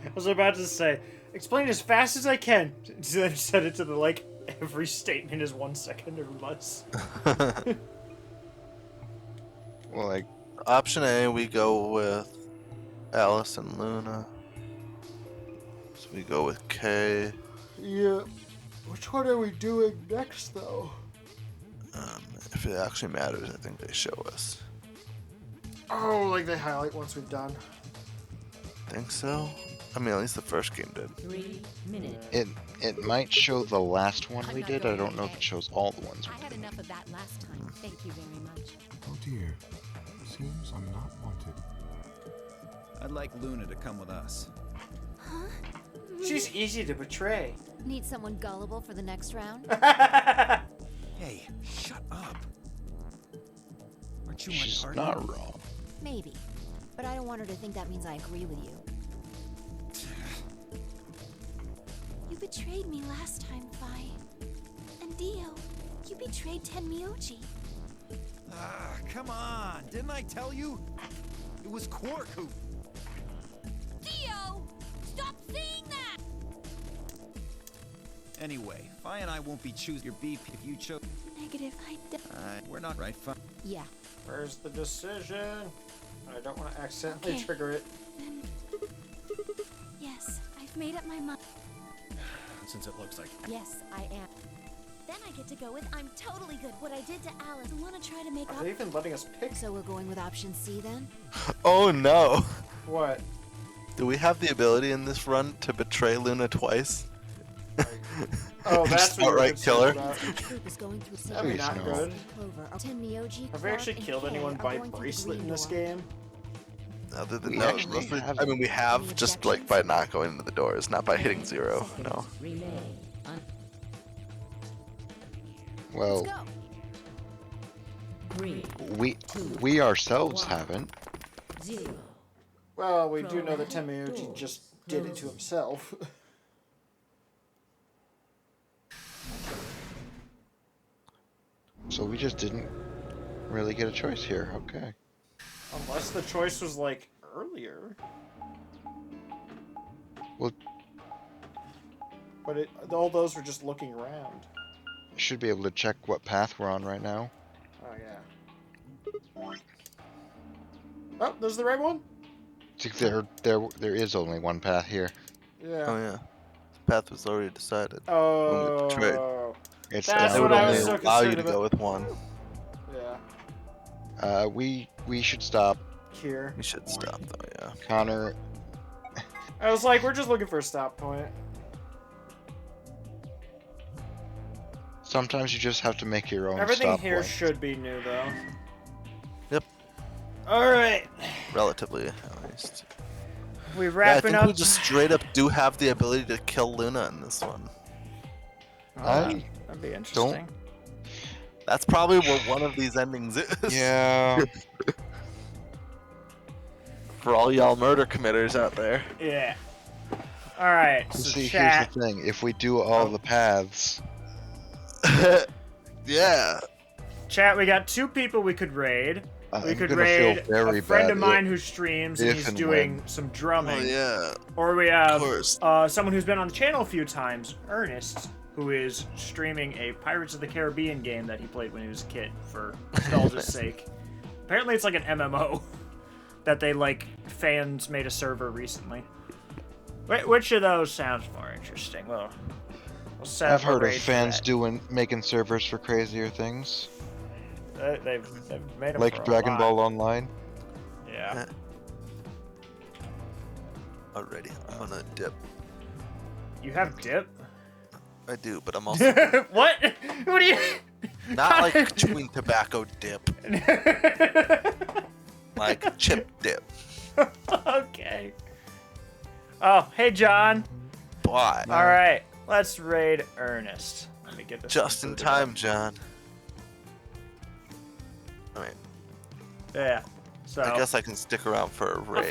I was about to say, explain as fast as I can. Then set it to the like every statement is 1 second or less. Well, like Option A, we go with Alice and Luna. So we go with Kay. Yeah. Which one are we doing next, though? If it actually matters, I think they show us. Oh, like they highlight once we've done. Think so? I mean, at least the first game did. 3 minutes. it might show the last one I'm we not did. going I don't know if today. it shows all the ones I we had did. enough of that last time. Thank you very much. Oh dear. Seems I'm not wanted. I'd like Luna to come with us. She's easy to betray. Need someone gullible for the next round? Hey, shut up. Aren't you She's uncarded? not wrong. Maybe. But I don't want her to think that means I agree with you. You betrayed me last time, Fi. And Dio, you betrayed Tenmyoji. Ah, come on. Didn't I tell you? It was Quark who... Dio! Stop saying that! Anyway, Fi and I won't be choosing your beef if you chose... Negative, we're not right, Fi. Yeah. Where's the decision? I don't want to accidentally Okay. trigger it. Then... Yes, I've made up my mind. Since it looks like... Yes, I am. Then I get to go with I'm totally good. What I did to Alice. I want to try to make Are up. they even letting us pick? So we're going with option C then? Oh no! What? Do we have the ability in this run to betray Luna twice? Oh, And that's just what outright kill her? Troop is going through That'd be not good. Clover. Tenmyoji, Have we actually Clark, killed and Kay anyone are by going through the bracelet in green this door. game? Other than We no, actually mostly- have. I mean, we have Any just like by not going into the doors, not by hitting 0. Seconds No. Remain. Well, Let's go. 3, we ourselves 1. haven't. 0. Well, we do know that Chromatic Tenmyoji doors just did it to closing. himself. So we just didn't really get a choice here. Okay. Unless the choice was like earlier. Well, but all those were just looking around. you should be able to check what path we're on right now. Oh yeah. Oh, there's the right one. See, there is only one path here. Yeah. Oh yeah. The path was already decided. Oh. It's That's down what I was there. so allow you concerned to go about. with one. Yeah. We should stop. Here. We should stop though, yeah. Connor. I was like, we're just looking for a stop point. Sometimes you just have to make your own Everything stop here point. should be new though. Yep. All right. Relatively, at least. We Yeah, I wrapping think up. we just straight up do have the ability to kill Luna in this one. That'd be interesting. That's probably what one of these endings is. Yeah. For all y'all murder committers out there. Yeah. All right. So See, chat. here's the thing. If we do all the paths, Yeah. Chat. We got 2 people we could raid. We I'm could gonna raid feel very a friend bad of mine if- who streams and if he's and doing when. some drumming. Oh yeah. Or we Of have course. someone who's been on the channel a few times, Ernest, who is streaming a Pirates of the Caribbean game that he played when he was a kid for nostalgia's sake. Apparently it's like an MMO that they like fans made a server recently. Which of those sounds more interesting? Well, we'll set I've up a heard of raid for fans that. making servers for crazier things, They've made them like for a Dragon lot. Ball Online. Yeah. Alrighty, I'm gonna dip. You have dip? I do, but I'm also What? What do you? not like chewing tobacco dip. Like chip dip. Okay. Oh, hey John. But All right, let's raid Ernest. Let me get this. just in booted time, up. John. Alright. Yeah. So I guess I can stick around for a a raid.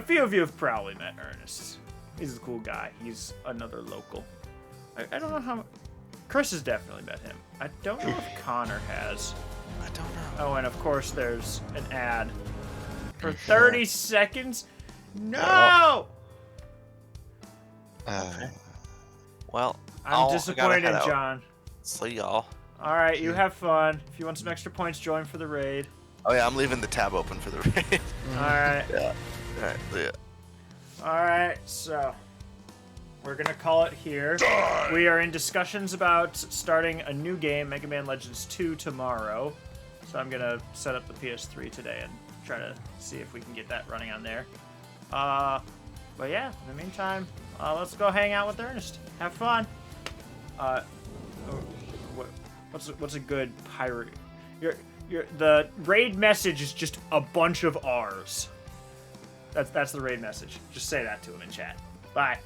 few of you have probably met Ernest. He's a cool guy. He's another local. I don't know how. Chris has definitely met him. I don't know if Connor has. I don't know. Oh, and of course there's an ad for 30 seconds. No. Well, I'm I gotta disappointed, head out. John. See y'all. All right, you have fun. If you want some extra points, join for the raid. Oh yeah, I'm leaving the tab open for the raid. All right. Yeah. Alright, see ya. All right, so we're gonna call it here. We are in discussions about starting a new game, Mega Man Legends 2, tomorrow. So I'm gonna set up the PS3 today and try to see if we can get that running on there. But yeah, in the meantime, let's go hang out with Ernest. Have fun. What's a good pirate? The raid message is just a bunch of R's. That's the raid message. Just say that to him in chat. Bye.